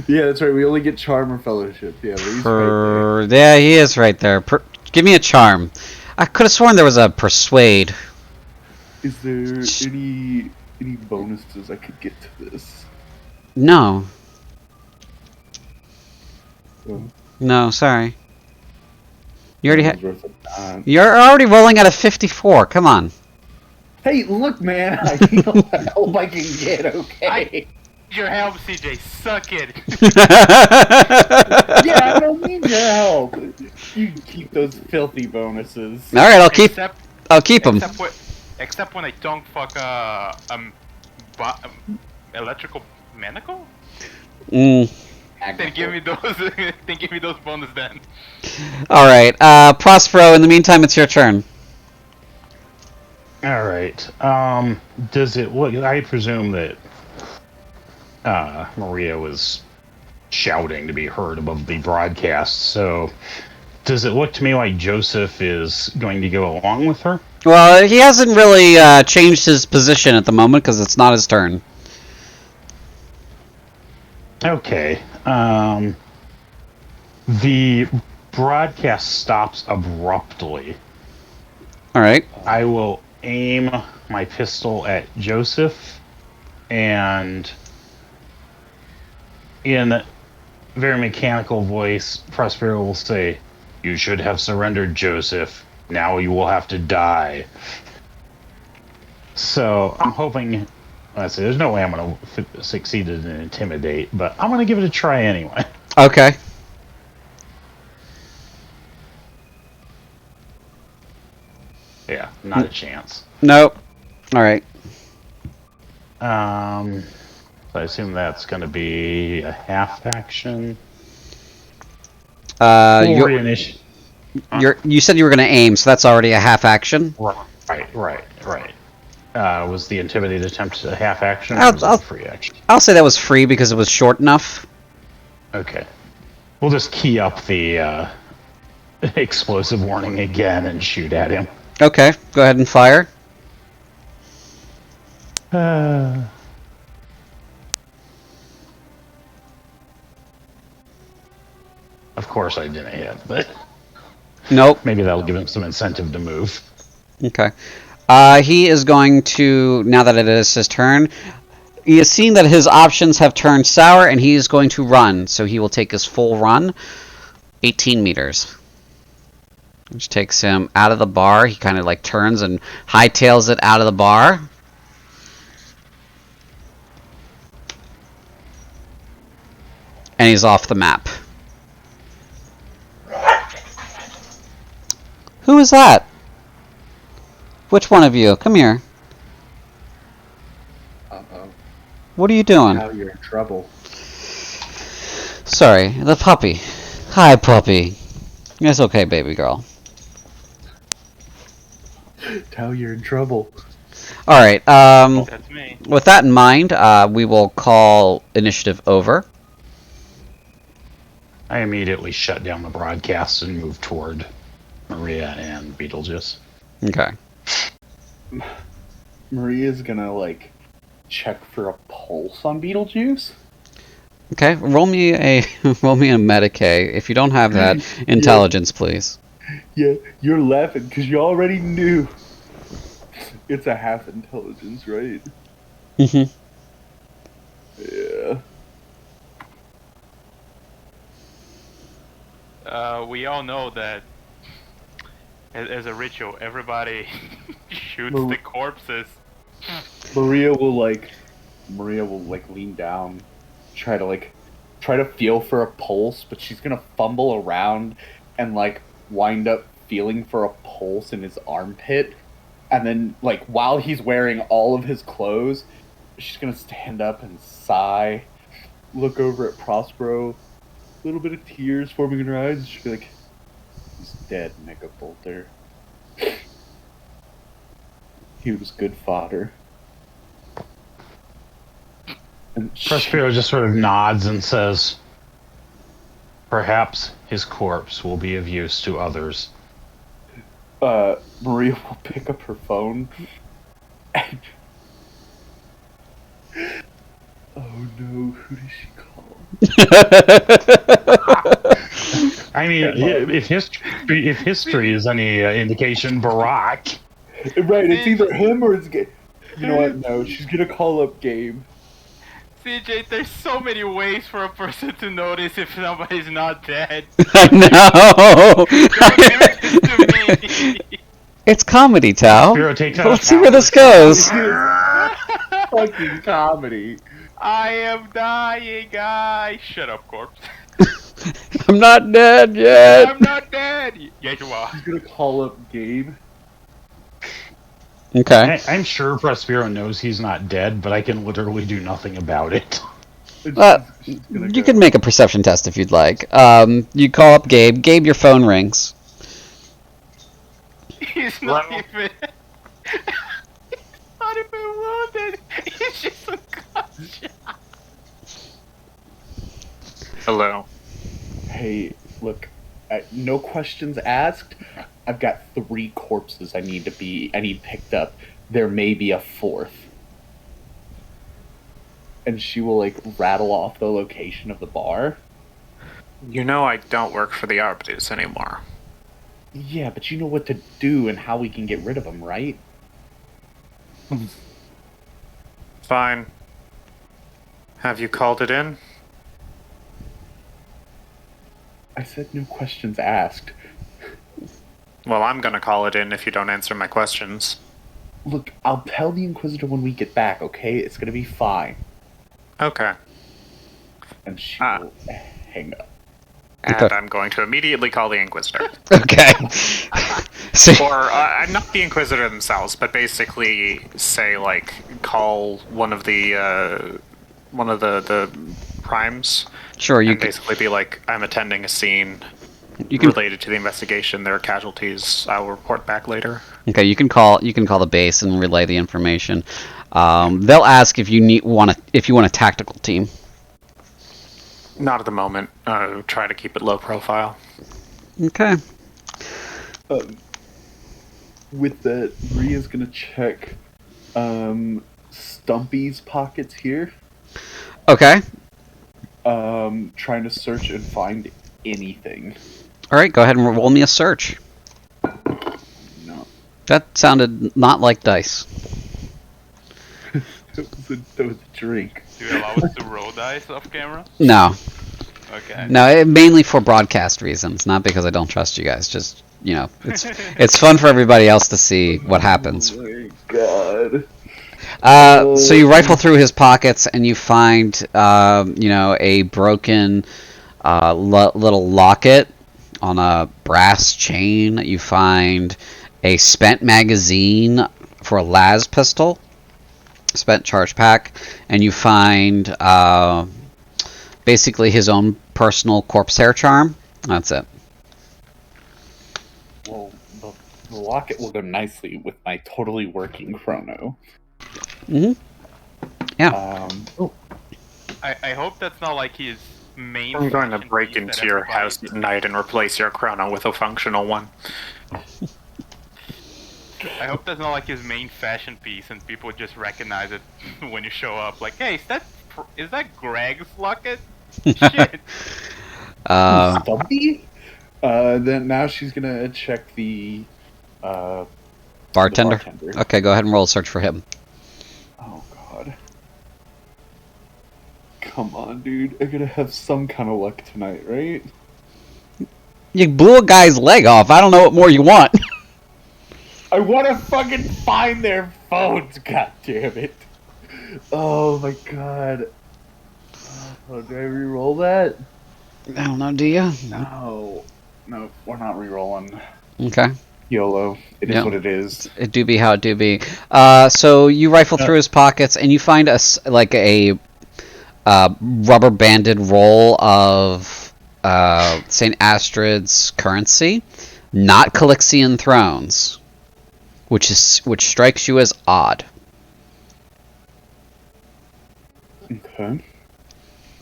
S3: Yeah, that's right. We only get charm or fellowship. Yeah, Lee's right there.
S1: Yeah, he is right there. Give me a charm. I could have sworn there was a persuade.
S3: Is there any bonuses I could get to this?
S1: No.
S3: Oh,
S1: No, sorry. You already
S3: that was worth a dime.
S1: You're already rolling at a 54. Come on.
S3: Hey, look, man! I need all the help I can get. Okay.
S4: Your help, CJ. Suck it.
S3: Yeah, I don't need your help. You can keep those filthy bonuses.
S1: All right, I'll keep them.
S4: Except when I don't fuck electrical manacle. Then give me those. Then give me those bonus then.
S1: All right, Prospero. In the meantime, it's your turn.
S6: All right. Does it look? I presume that Maria was shouting to be heard above the broadcast. So, does it look to me like Joseph is going to go along with her?
S1: Well, he hasn't really changed his position at the moment because it's not his turn.
S6: Okay. The broadcast stops abruptly.
S1: All right.
S6: I will aim my pistol at Joseph, and in a very mechanical voice, Prospero will say, "You should have surrendered, Joseph. Now you will have to die." So I'm hoping. Let's see. There's no way I'm going to succeed in intimidate, but I'm going to give it a try anyway.
S1: Okay.
S6: Yeah, not a chance.
S1: Nope. All right.
S6: So I assume that's going to be a half action.
S1: You said you were going to aim, so that's already a half action.
S6: Right. Was the intimidate attempt a half action?
S1: I'll-
S6: Or was it
S1: I'll-
S6: a free action?
S1: I'll say that was free because it was short enough.
S6: Okay. We'll just key up the explosive warning again and shoot at him.
S1: Okay, go ahead and fire.
S6: Of course I didn't hit, but
S1: Nope.
S6: maybe that'll give him some incentive to move.
S1: Okay. He is going to, now that it is his turn, he has seen that his options have turned sour, and he is going to run. So he will take his full run, 18 meters. Which takes him out of the bar. He kind of like turns and hightails it out of the bar. And he's off the map. Who is that? Which one of you? Come here.
S3: Uh-oh.
S1: What are you doing?
S3: Now you're in trouble.
S1: Sorry, the puppy. Hi, puppy. It's okay, baby girl.
S3: Tao, you're in trouble.
S1: Alright,
S4: That's me.
S1: with that in mind, we will call initiative over.
S6: I immediately shut down the broadcast and moved toward Maria and Beetlejuice.
S1: Okay.
S3: Maria's gonna, check for a pulse on Beetlejuice.
S1: Okay, roll me a Medicaid. If you don't have that, intelligence, please.
S3: Yeah, you're laughing because you already knew. It's a half intelligence, right?
S1: Mm-hmm.
S3: Yeah.
S4: We all know that as a ritual, everybody shoots
S3: Well-
S4: the corpses.
S3: Maria will lean down, try to feel for a pulse, but she's gonna fumble around and wind up feeling for a pulse in his armpit, and then while he's wearing all of his clothes, she's gonna stand up and sigh, look over at Prospero, a little bit of tears forming in her eyes, and she'll be like, "He's dead, Mega Bolter. He was good fodder." And
S6: Prospero just sort of nods and says, "Perhaps his corpse will be of use to others."
S3: Maria will pick up her phone Oh no, who does she call?
S6: I mean, if history is any indication, Barack.
S3: Right, it's either him or it's Gabe. You know what? No, she's gonna call up Gabe.
S4: CJ, there's so many ways for a person to notice if somebody's not dead.
S1: I know.
S4: Don't give it to me.
S1: It's comedy, Tao.
S6: Spiro takes out
S1: Let's
S6: a
S1: see where this
S6: tablet.
S1: goes.
S3: Fucking comedy.
S4: I am dying, guys. Shut up, corpse.
S1: I'm not dead yet.
S4: I'm not dead. Yeah, you are.
S3: She's gonna call up Gabe.
S1: Okay.
S6: I'm sure Prospero knows he's not dead, but I can literally do nothing about it.
S3: And she's gonna
S1: You
S3: go,
S1: can make a perception test if you'd like. You call up Gabe. Gabe, your phone rings.
S4: He's not even. He's not even wounded. He's just unconscious.
S2: Hello.
S3: Hey, look, no questions asked. I've got 3 corpses I need picked up. There may be a 4th. And she will, like, rattle off the location of the bar.
S2: You know I don't work for the Arbiters anymore.
S3: Yeah, but you know what to do and how we can get rid of them, right?
S2: Fine. Have you called it in?
S3: I said no questions asked.
S2: Well, I'm gonna call it in if you don't answer my questions.
S3: Look, I'll tell the Inquisitor when we get back, okay? It's gonna be fine.
S2: Okay.
S3: And she
S2: Ah.
S3: will hang up.
S2: And
S1: Okay.
S2: I'm going to immediately call the Inquisitor.
S1: Okay. So,
S2: Or, not the Inquisitor themselves, but basically say, like, call one of the primes.
S1: sure, you
S2: And
S1: can.
S2: basically be like, I'm attending a scene
S1: You can.
S2: related to the investigation. There are casualties. I will report back later.
S1: Okay, you can call the base and relay the information. They'll ask if you want a tactical team.
S2: Not at the moment. Try to keep it low profile.
S1: Okay.
S3: With that, Maria's gonna check Stumpy's pockets here.
S1: Okay.
S3: Trying to search and find anything.
S1: All right. Go ahead and roll me a search.
S3: No.
S1: That sounded not like dice.
S3: That was a drink.
S4: Do you allow us to roll dice off camera?
S1: No.
S4: Okay.
S1: No. Mainly for broadcast reasons, not because I don't trust you guys. Just it's fun for everybody else to see what happens.
S3: Oh my god.
S1: So you rifle through his pockets and you find, a broken little locket on a brass chain. You find a spent magazine for a las pistol, spent charge pack, and you find basically his own personal corpse hair charm. That's it.
S3: Well, the locket will go nicely with my totally working chrono.
S1: Mm-hmm. Yeah.
S4: I hope that's not like his main.
S2: I'm going to
S4: fashion
S2: break
S4: piece that
S2: into your
S4: everybody-
S2: house tonight and replace your chrono with a functional one.
S4: I hope that's not like his main fashion piece, and people just recognize it when you show up. Like, hey, is that Greg's locket? Shit.
S3: Stumpy? Then now she's gonna check the
S1: Bartender.
S3: the bartender.
S1: Okay, go ahead and roll a search for him.
S3: Oh god. Come on, dude. I'm gonna have some kind of luck tonight, right?
S1: You blew a guy's leg off. I don't know what more you want.
S3: I wanna fucking find their phones, god damn it. Oh my god. Oh, do I re-roll that?
S1: I don't know, do you?
S3: No. No, we're not re-rolling.
S1: Okay.
S3: YOLO. It is
S1: Yeah.
S3: what it is.
S1: It do be how it do be. So you rifle through his pockets and you find a rubber banded roll of St. Astrid's currency, not Calixian thrones, which strikes you as odd
S3: Okay.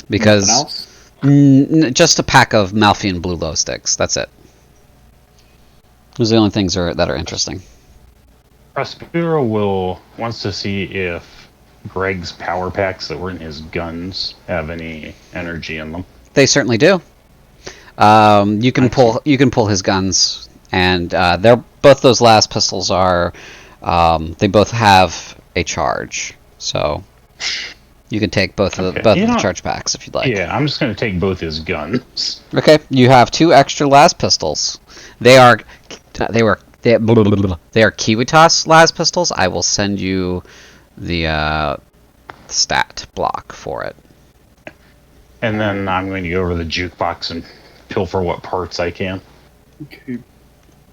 S1: because
S3: Nothing else?
S1: just a pack of Malfian blue glow sticks. That's it. Those are the only things that are interesting.
S6: Prospero wants to see if Greg's power packs that were in his guns have any energy in them?
S1: They certainly do. You can pull his guns, and they're both those last pistols are. They both have a charge, so you can take both of the charge packs if you'd like.
S6: Yeah, I'm just going to take both his guns.
S1: Okay, you have 2 extra las pistols. They are Kiwitas las pistols. I will send you the stat block for it.
S6: And then I'm going to go over to the jukebox and pilfer what parts I can.
S3: Okay.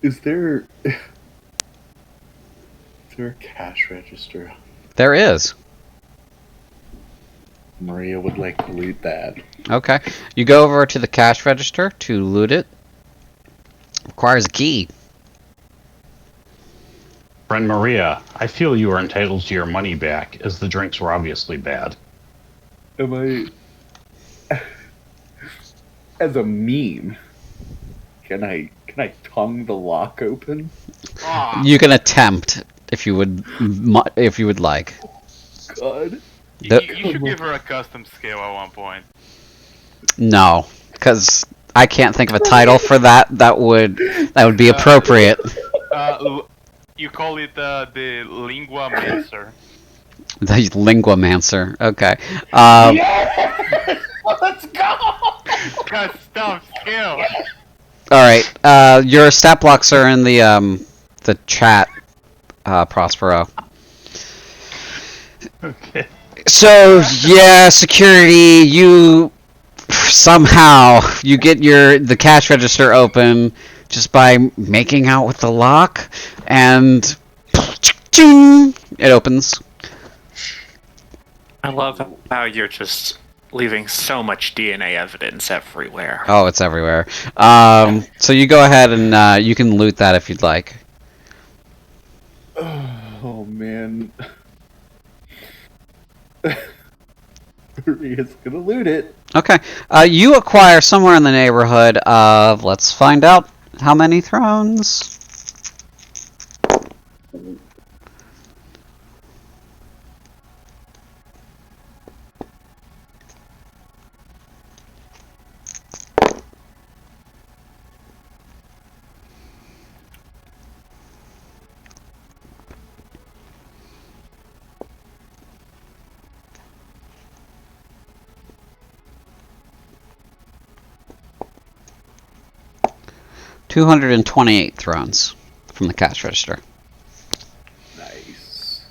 S3: Is there a cash register?
S1: There is.
S3: Maria would like to loot that.
S1: Okay. You go over to the cash register to loot it. Requires a key.
S6: Friend Maria, I feel you are entitled to your money back, as the drinks were obviously bad.
S3: Am I... As a meme, can I tongue the lock open?
S1: You can attempt if you would like.
S3: God.
S4: You should give her a custom skill at one point.
S1: No, because I can't think of a title for that. That would be appropriate.
S4: You call it the Lingua Mancer.
S1: The Linguamancer. Okay.
S3: Yeah! Let's go!
S4: Custom skill.
S1: All right. Your stat blocks are in the chat, Prospero.
S6: Okay.
S1: So yeah, security. You somehow get the cash register open just by making out with the lock, and it opens.
S2: I love how you're just leaving so much DNA evidence everywhere.
S1: Oh, it's everywhere. So you go ahead and you can loot that if you'd like.
S3: Oh man. Maria's gonna loot it.
S1: Okay. You acquire somewhere in the neighborhood of, let's find out how many thrones. $228 thrones from the cash register.
S3: Nice.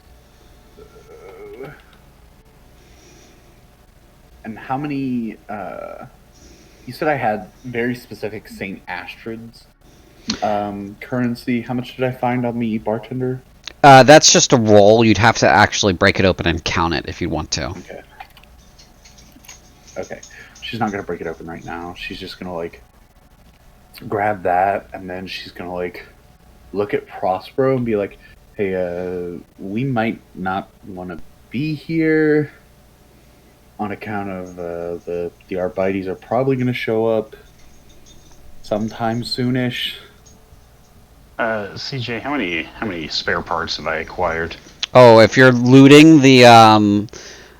S3: And how many, you said I had very specific St. Astrids currency. How much did I find on the bartender?
S1: That's just a roll. You'd have to actually break it open and count it if you want to.
S3: Okay. Okay. She's not going to break it open right now. She's just going to, like, grab that, and then she's going to, like, look at Prospero and be like, hey, we might not want to be here on account of the Arbites are probably going to show up sometime soonish.
S6: CJ, how many spare parts have I acquired?
S1: Oh, if you're looting the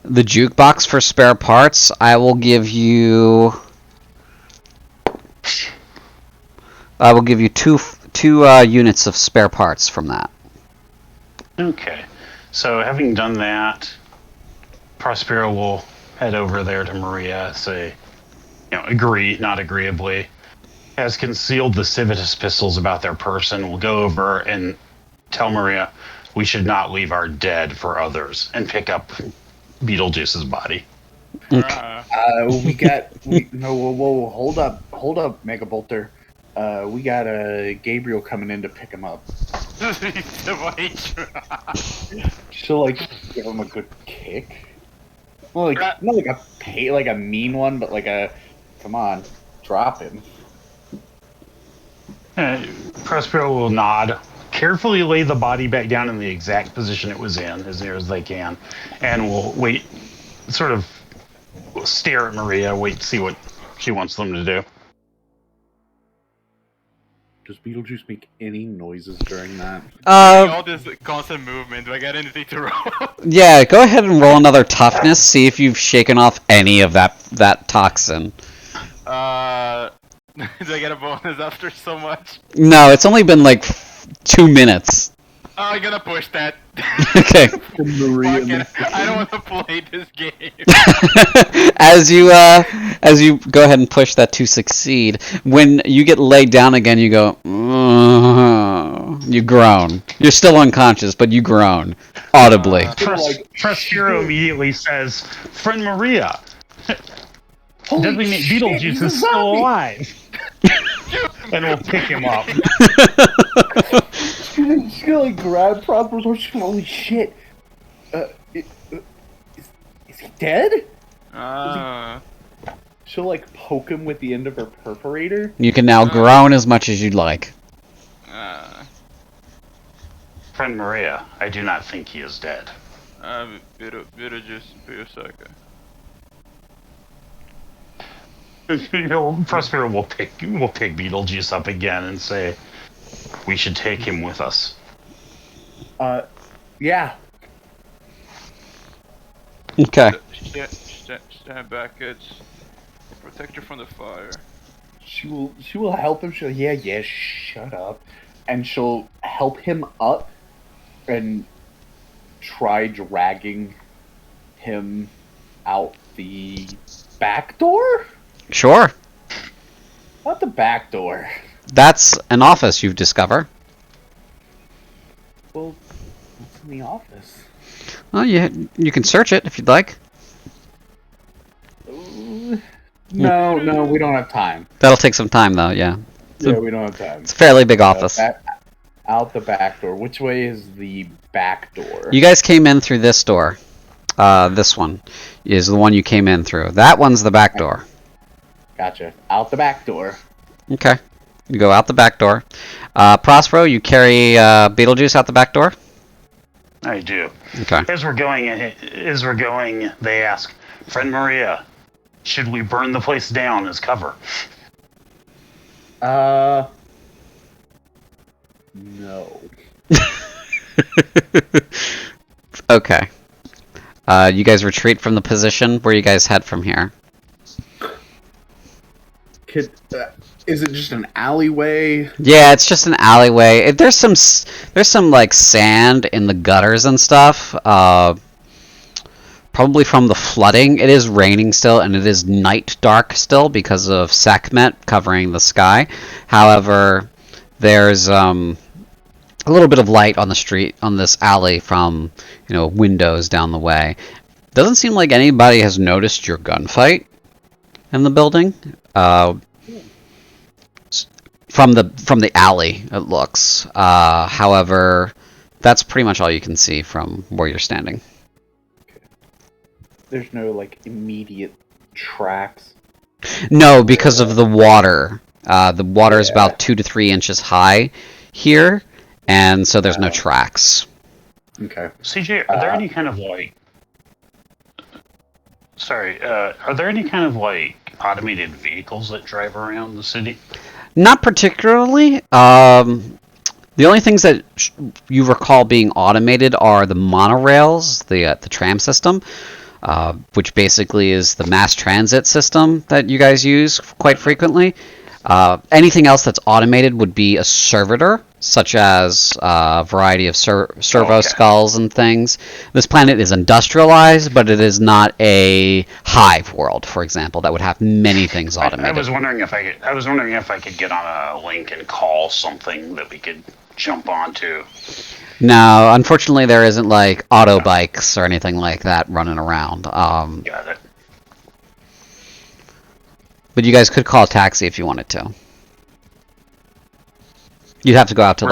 S1: jukebox for spare parts, I will give you two units of spare parts from that.
S6: Okay. So having done that, Prospero will head over there to Maria, say, agree, not agreeably. Has concealed the Civitas pistols about their person. We'll go over and tell Maria we should not leave our dead for others and pick up Beetlejuice's body.
S1: Okay.
S3: Whoa, hold up, Mega Bolter. We got Gabriel coming in to pick him up. She'll like give him a good kick. Well, like not like a mean one, but like a come on, drop him.
S6: Prospero will nod, carefully lay the body back down in the exact position it was in, as near as they can, and will wait, sort of stare at Maria, wait to see what she wants them to do.
S3: Does Beetlejuice make any noises during that?
S4: All this constant movement. Do I got anything to roll?
S1: Yeah, go ahead and roll another toughness. See if you've shaken off any of that toxin.
S4: Do I get a bonus after so much?
S1: No, it's only been like 2 minutes.
S4: Oh, I'm gonna push that.
S1: Okay.
S4: Fuck it. I don't want to play this game.
S1: As you go ahead and push that to succeed, when you get laid down again, you go. You groan. You're still unconscious, but you groan audibly.
S6: Prospero immediately says, "Friend Maria, designate Beetlejuice is still alive," and we'll pick him up.
S3: She's gonna like grab Prospero's horse. She's gonna, holy shit! Is he dead? She'll like poke him with the end of her perforator.
S1: You can now groan as much as you'd like.
S6: Friend Maria, I do not think he is dead.
S4: Beetlejuice,
S6: Prospero will pick Beetlejuice up again and say, "We should take him with us."
S3: Yeah.
S1: Okay.
S4: Stand back, it's protect you from the fire.
S3: She will help him. She'll yeah, shut up, and she'll help him up, and try dragging him out the back door.
S1: Sure.
S3: Not the back door.
S1: That's an office you've discovered.
S3: Well, what's in the office?
S1: Well, you can search it if you'd like.
S3: No, we don't have time.
S1: That'll take some time, though. Yeah.
S3: Yeah, we don't have time.
S1: It's a fairly big office.
S3: Out the back door. Which way is the back door?
S1: You guys came in through this door. This one is the one you came in through. That one's the back door.
S3: Gotcha. Out the back door.
S1: Okay. You go out the back door. Prospero, you carry Beetlejuice out the back door?
S6: I do.
S1: Okay.
S6: As we're going, they ask, "Friend Maria, should we burn the place down as cover?"
S3: No.
S1: Okay. You guys retreat from the position. Where you guys head from here?
S3: Is it just an alleyway?
S1: Yeah, it's just an alleyway. There's some like sand in the gutters and stuff. Probably from the flooding. It is raining still, and it is night dark still because of Sekhmet covering the sky. However, there's a little bit of light on the street, on this alley from, windows down the way. Doesn't seem like anybody has noticed your gunfight in the building. From the alley, it looks. However, that's pretty much all you can see from where you're standing.
S3: There's no immediate tracks.
S1: No, because of the water. The water is about 2 to 3 inches high here, and so there's no tracks.
S3: Okay.
S6: CJ, are there any kind of are there any kind of automated vehicles that drive around the city?
S1: Not particularly. The only things that you recall being automated are the monorails, the tram system, which basically is the mass transit system that you guys use quite frequently. Anything else that's automated would be a servitor, such as a variety of servo skulls and things. This planet is industrialized, but it is not a hive world, for example, that would have many things automated.
S6: I was wondering if I could get on a link and call something that we could jump onto.
S1: No, unfortunately, there isn't auto bikes or anything like that running around.
S6: Got it.
S1: But you guys could call a taxi if you wanted to. You'd have to go out to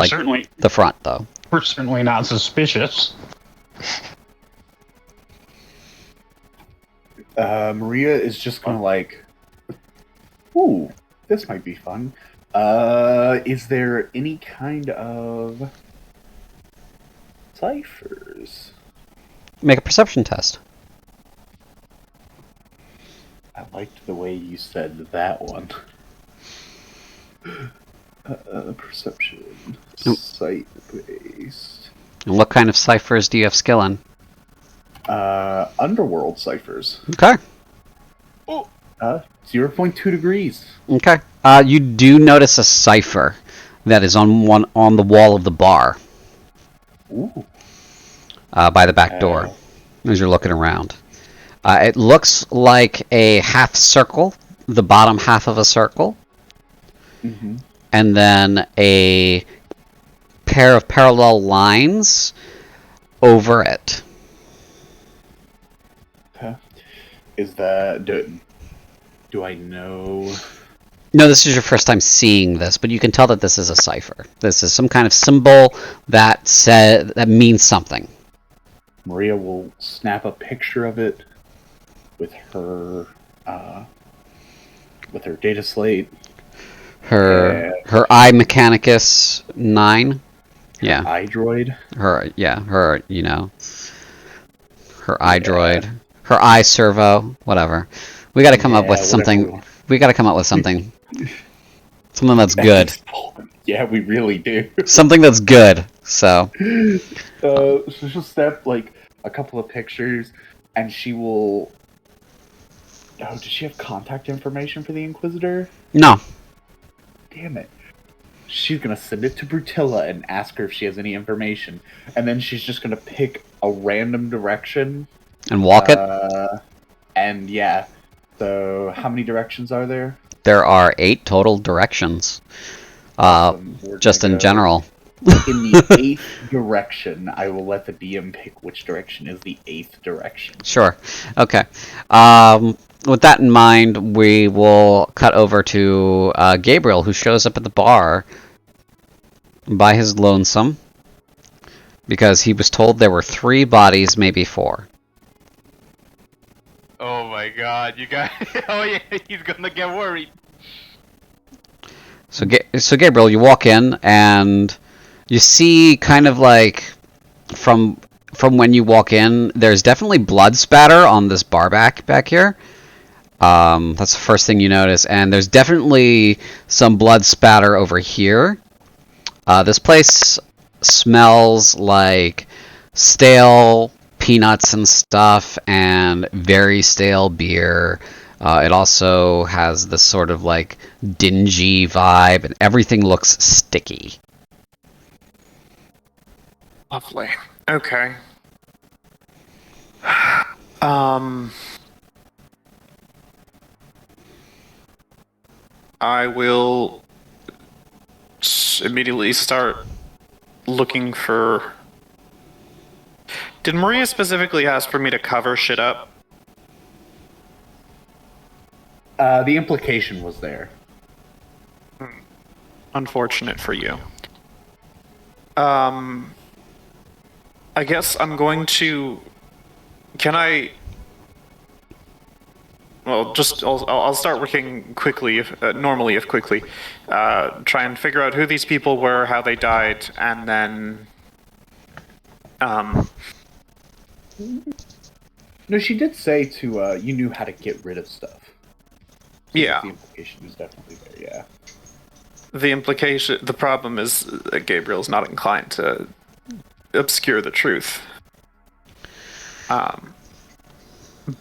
S1: the front, though.
S6: We're certainly not suspicious.
S3: Maria is just gonna ooh, this might be fun. Is there any kind of ciphers?
S1: Make a perception test.
S3: I liked the way you said that one. Perception.
S1: Nope.
S3: Sight-based.
S1: And what kind of ciphers do you have skill in?
S3: Underworld ciphers.
S1: Okay.
S3: 0.2 degrees.
S1: Okay. You do notice a cipher that is on the wall of the bar.
S3: Ooh.
S1: By the back door, as you're looking around. It looks like a half circle, the bottom half of a circle, and then a pair of parallel lines over it.
S3: Okay. Is that... Do I know...
S1: No, this is your first time seeing this, but you can tell that this is a cipher. This is some kind of symbol that means something.
S3: Maria will snap a picture of it with her data slate.
S1: Her eye Mechanicus 9. Yeah.
S3: iDroid.
S1: Her iDroid. Her eye servo, whatever. We got to come up with something. We got to come up with something. Something that's good.
S3: Yeah, we really do.
S1: Something that's good. So
S3: she'll snap like a couple of pictures, and she will. Oh, does she have contact information for the Inquisitor?
S1: No.
S3: Damn it. She's gonna send it to Brutilla and ask her if she has any information, and then she's just gonna pick a random direction
S1: And walk it.
S3: And yeah. So how many directions are there?
S1: There are 8 total directions. Just in general.
S3: In the 8th direction, I will let the DM pick which direction is the 8th direction.
S1: Sure. Okay. With that in mind, we will cut over to Gabriel, who shows up at the bar by his lonesome because he was told there were 3 bodies, maybe 4.
S4: Oh my god, you guys! Oh yeah, he's gonna get worried.
S1: So Gabriel, you walk in and you see kind of like from when you walk in, there's definitely blood spatter on this bar back here. That's the first thing you notice, and there's definitely some blood spatter over here. This place smells like stale peanuts and stuff, and very stale beer. It also has this sort of like dingy vibe, and everything looks sticky.
S2: Lovely. Okay. I will immediately start looking for... Did Maria specifically ask for me to cover shit up?
S3: The implication was there.
S2: Unfortunate for you. I guess I'm going to... Can I... Well, I'll start working quickly, normally if quickly. Try and figure out who these people were, how they died, and then...
S3: No, she did say to, you knew how to get rid of stuff. So
S2: yeah.
S3: The implication is definitely there, yeah.
S2: The problem is that Gabriel's not inclined to obscure the truth.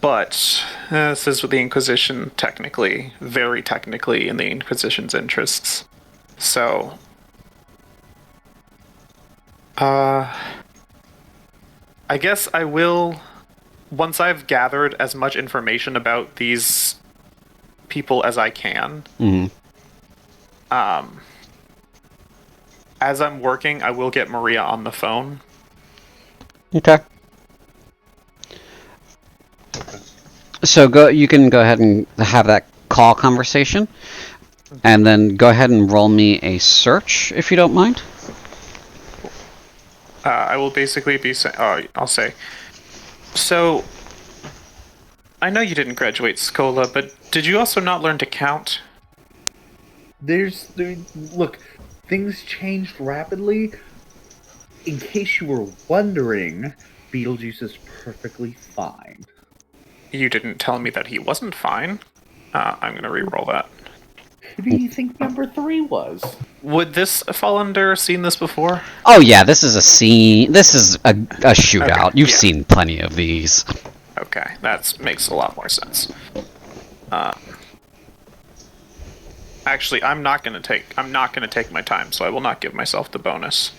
S2: But this is with the Inquisition, technically, very technically, in the Inquisition's interests. So, I guess I will, once I've gathered as much information about these people as I can, as I'm working, I will get Maria on the phone.
S1: Okay. So you can go ahead and have that call conversation, and then go ahead and roll me a search, if you don't mind.
S2: I will basically be I'll say, so, I know you didn't graduate Scola, but did you also not learn to count?
S3: Look, things changed rapidly. In case you were wondering, Beetlejuice is perfectly fine.
S2: You didn't tell me that he wasn't fine. I'm gonna re-roll that.
S3: Who do you think number 3 was?
S2: Would this fall under seen this before?
S1: Oh yeah, this is a scene. This is a shootout.
S2: Okay,
S1: You've
S2: yeah.
S1: seen plenty of these.
S2: Okay, that makes a lot more sense. Actually, I'm not gonna take my time, so I will not give myself the bonus.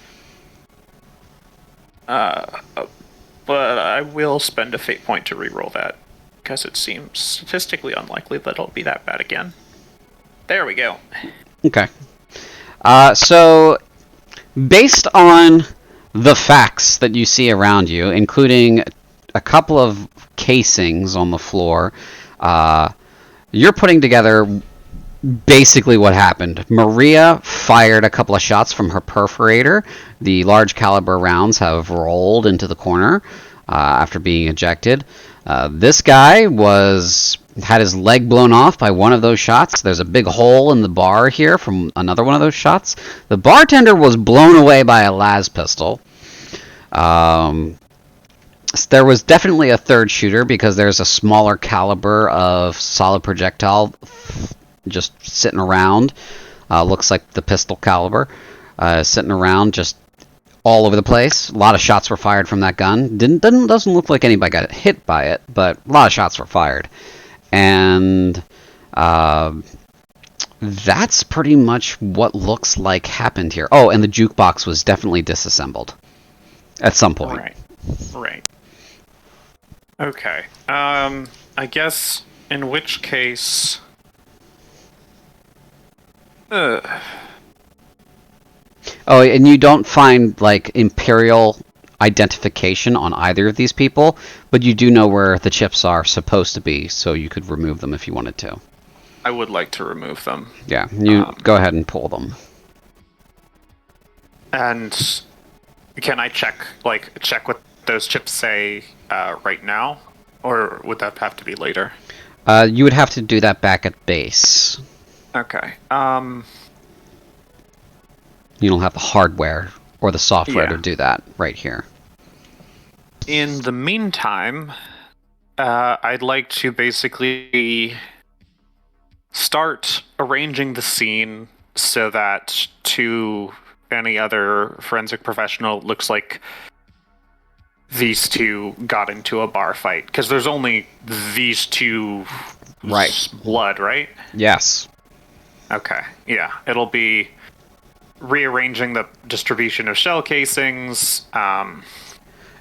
S2: But I will spend a fate point to reroll that, because it seems statistically unlikely that it'll be that bad again. There we go.
S1: Okay. So, based on the facts that you see around you, including a couple of casings on the floor, you're putting together basically what happened. Maria fired a couple of shots from her perforator. The large caliber rounds have rolled into the corner after being ejected. This guy had his leg blown off by one of those shots. There's a big hole in the bar here from another one of those shots. The bartender was blown away by a las pistol. There was definitely a third shooter because there's a smaller caliber of solid projectile just sitting around. Looks like the pistol caliber sitting around just all over the place. A lot of shots were fired from that gun. Doesn't look like anybody got hit by it, but a lot of shots were fired. And that's pretty much what looks like happened here. Oh, and the jukebox was definitely disassembled at some point.
S2: Right. Okay. I guess in which case.
S1: Oh, and you don't find like Imperial identification on either of these people, but you do know where the chips are supposed to be, so you could remove them if you wanted to.
S2: I would like to remove them.
S1: Yeah, you go ahead and pull them.
S2: And can I check what those chips say right now, or would that have to be later?
S1: You would have to do that back at base.
S2: Okay.
S1: You don't have the hardware or the software
S2: Yeah.
S1: to do that right here.
S2: In the meantime, I'd like to basically start arranging the scene so that to any other forensic professional, it looks like these two got into a bar fight. Because there's only these two
S1: Right.
S2: blood, right?
S1: Yes.
S2: Okay, yeah. It'll be rearranging the distribution of shell casings.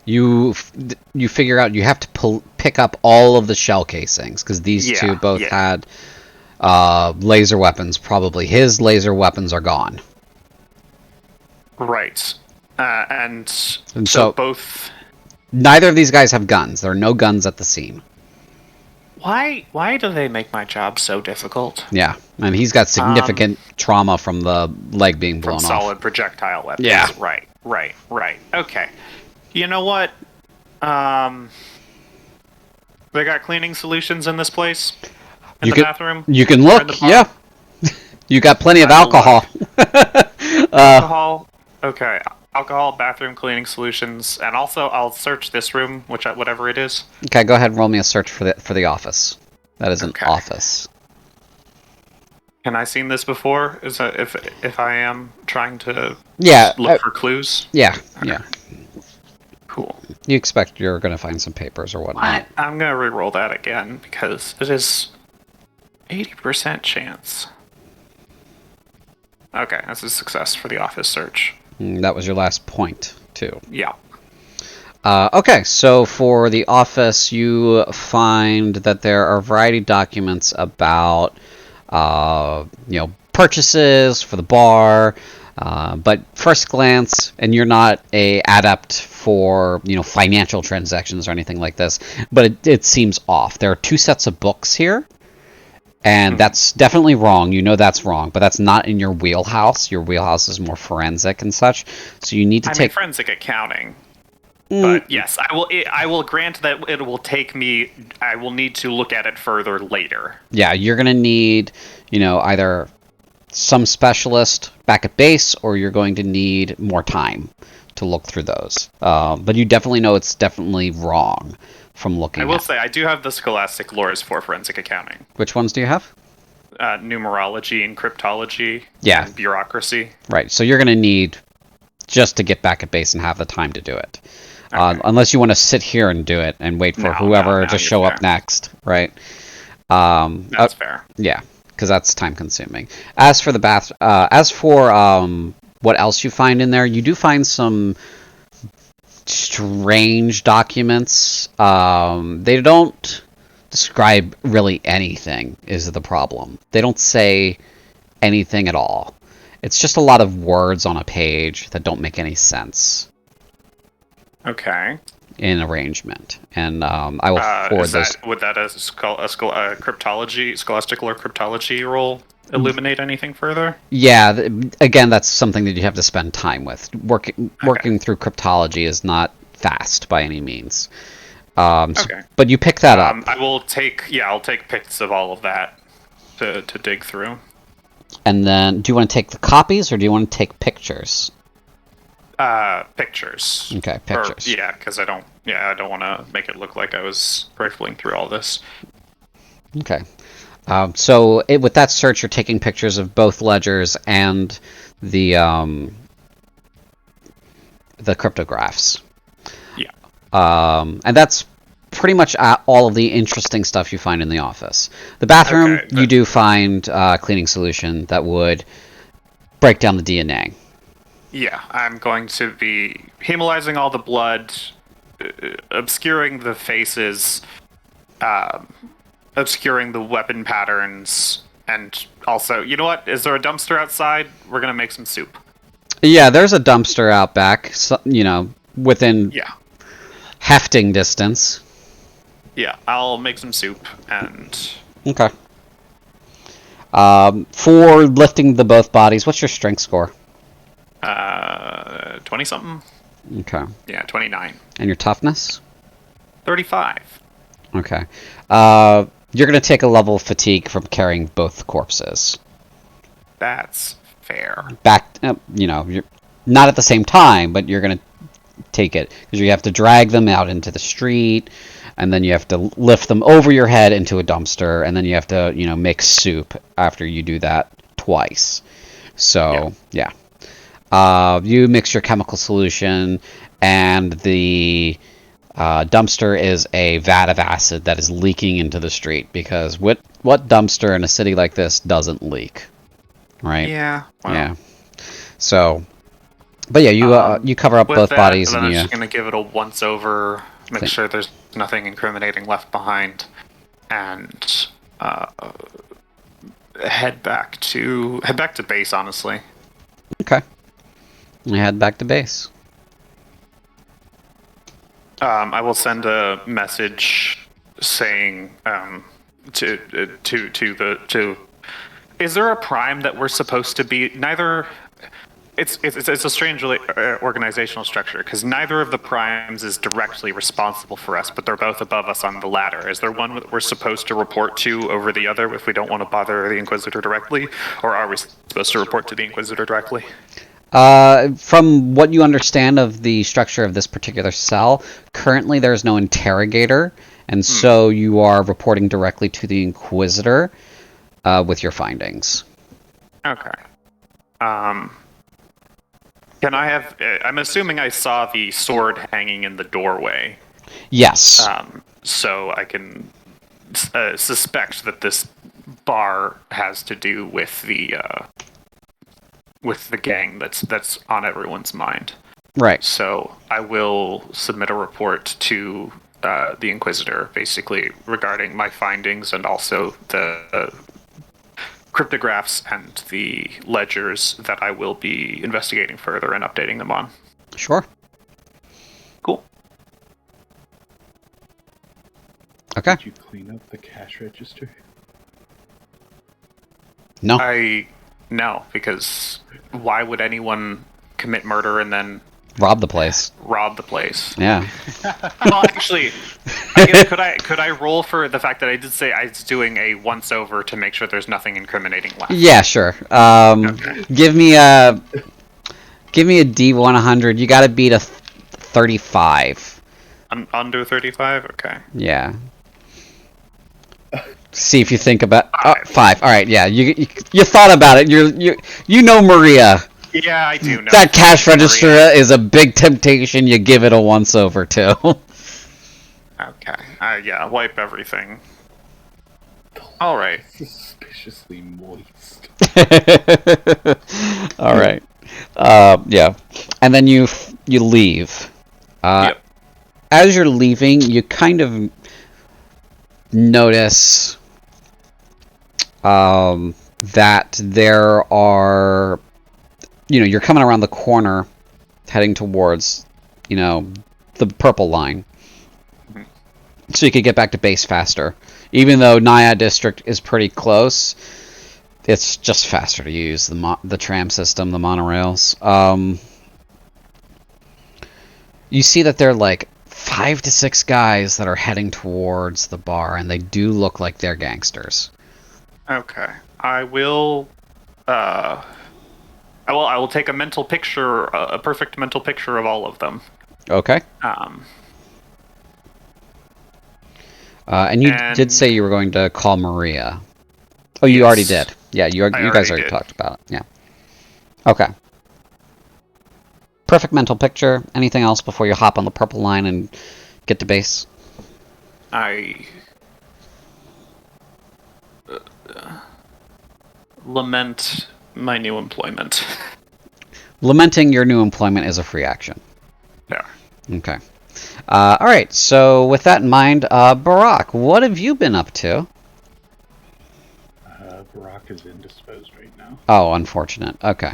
S1: You figure out you have to pick up all of the shell casings because these two both had laser weapons. Probably his laser weapons are gone.
S2: Right. And
S1: so
S2: both.
S1: Neither of these guys have guns. There are no guns at the scene.
S2: Why do they make my job so difficult?
S1: Yeah, and he's got significant trauma from the leg being blown
S2: from
S1: off.
S2: solid projectile weapons.
S1: Yeah.
S2: Right. Okay. You know what? They got cleaning solutions in this place? In the bathroom?
S1: You can
S2: Or in the
S1: look,
S2: bar?
S1: yeah. You got plenty of alcohol.
S2: Alcohol. Okay. Alcohol, bathroom cleaning solutions, and also I'll search this room, whatever it is.
S1: Okay, go ahead and roll me a search for the office. That is an office.
S2: Can I seen this before? Is that if I am trying to look for clues?
S1: Yeah.
S2: Cool.
S1: You expect you're going to find some papers or whatnot.
S2: I'm gonna re-roll that again because it is 80% chance. Okay, that's a success for the office search.
S1: That was your last point, too.
S2: Yeah.
S1: Okay, so for the office, you find that there are a variety of documents about, purchases for the bar. But first glance, and you're not a adept for financial transactions or anything like this, but it seems off. There are two sets of books here. And that's definitely wrong. You know that's wrong, but that's not in your wheelhouse. Your wheelhouse is more forensic and such. So you need to take
S2: forensic accounting. But yes, I will grant that it will take me. I will need to look at it further later.
S1: Yeah, you're gonna need, either some specialist back at base, or you're going to need more time to look through those. But you definitely know it's definitely wrong. From looking
S2: I will say, I do have the Scholastic Lores for forensic accounting.
S1: Which ones do you have?
S2: numerology and cryptology
S1: Yeah.
S2: and bureaucracy.
S1: Right. So you're going to need just to get back at base and have the time to do it.
S2: Okay.
S1: Unless you want to sit here and do it and wait for
S2: No,
S1: whoever
S2: no,
S1: to
S2: you're
S1: show up
S2: fair.
S1: next, right?
S2: That's fair.
S1: Yeah, because that's time consuming. As for what else you find in there, you do find some strange documents. They don't describe really anything, is the problem. They don't say anything at all. It's just a lot of words on a page that don't make any sense
S2: Okay.
S1: in arrangement. And I will forward those.
S2: Would that a cryptology, scholastical or cryptology role illuminate anything further?
S1: Yeah, again, that's something that you have to spend time with. Working through cryptology is not fast by any means.
S2: Okay.
S1: But you pick that up.
S2: I'll take pics of all of that to dig through.
S1: And then, do you want to take the copies or do you want to take pictures?
S2: Pictures.
S1: Okay, pictures.
S2: Because I don't want to make it look like I was rifling through all this.
S1: Okay. So with that search, you're taking pictures of both ledgers and the cryptographs.
S2: Yeah.
S1: And that's pretty much all of the interesting stuff you find in the office. The bathroom, you do find a cleaning solution that would break down the DNA.
S2: Yeah, I'm going to be hemolyzing all the blood, obscuring the faces, obscuring the weapon patterns, and also, you know what? Is there a dumpster outside? We're going to make some soup.
S1: Yeah, there's a dumpster out back, so, within hefting distance.
S2: Yeah, I'll make some soup and...
S1: Okay. For lifting the both bodies, what's your strength score?
S2: 20-something?
S1: Okay.
S2: Yeah, 29.
S1: And your toughness?
S2: 35.
S1: Okay. You're going to take a level of fatigue from carrying both corpses.
S2: That's fair.
S1: You're not at the same time, but you're going to take it. Because you have to drag them out into the street, and then you have to lift them over your head into a dumpster, and then you have to, make soup after you do that twice. So, yeah. You mix your chemical solution, and the dumpster is a vat of acid that is leaking into the street, because what dumpster in a city like this doesn't leak, right?
S2: Yeah. Well,
S1: yeah. So, but yeah, you cover up both bodies,
S2: then
S1: and
S2: I'm
S1: you
S2: just gonna give it a once over, make sure there's nothing incriminating left behind, and head back to base. Honestly.
S1: okay. You head back to base.
S2: I will send a message saying to is there a prime that we're supposed to be? Neither. It's a strange organizational structure because neither of the primes is directly responsible for us, but they're both above us on the ladder. Is there one that we're supposed to report to over the other if we don't want to bother the Inquisitor directly, or are we supposed to report to the Inquisitor directly?
S1: From what you understand of the structure of this particular cell, currently there is no interrogator, and so you are reporting directly to the Inquisitor with your findings.
S2: Okay. Can I have... I'm assuming I saw the sword hanging in the doorway.
S1: Yes.
S2: So I can suspect that this bar has to do with the gang that's on everyone's mind.
S1: Right.
S2: So I will submit a report to the Inquisitor, basically, regarding my findings and also the cryptographs and the ledgers that I will be investigating further and updating them on.
S1: Sure.
S2: Cool.
S1: Okay.
S3: Did you clean up the cash register?
S1: No.
S2: No, because why would anyone commit murder and then
S1: Rob the place.
S2: rob the place?
S1: Yeah.
S2: Well, actually, I guess, could I roll for the fact that I did say I was doing a once over to make sure there's nothing incriminating left?
S1: Yeah, sure.
S2: Okay.
S1: Give me a D100. You got to beat a 35.
S2: Under 35? Okay.
S1: Yeah. See if you think about 5. All right, yeah, you thought about it. You know Maria.
S2: Yeah, I do know.
S1: That cash register
S2: Maria.
S1: is a big temptation. You give it a once over too.
S2: Okay. Yeah, wipe everything. All right.
S3: Suspiciously moist.
S1: All right. Yeah, and then you leave.
S2: Yep.
S1: As you're leaving, you kind of notice that there are, you're coming around the corner, heading towards, the purple line, so you could get back to base faster. Even though Naya District is pretty close, it's just faster to use the tram system, the monorails. You see that there are like 5 to 6 guys that are heading towards the bar, and they do look like they're gangsters.
S2: Okay. I will take a mental picture, a perfect mental picture of all of them.
S1: Okay. And you did say you were going to call Maria. Oh, you already did. Yeah, you guys already talked about it. Yeah. Okay. Perfect mental picture. Anything else before you hop on the purple line and get to base?
S2: I lament my new employment.
S1: Lamenting your new employment is a free action.
S2: Yeah.
S1: Okay. All right. So with that in mind, Barack, what have you been up to?
S3: Barack is indisposed right now.
S1: Oh, unfortunate. Okay.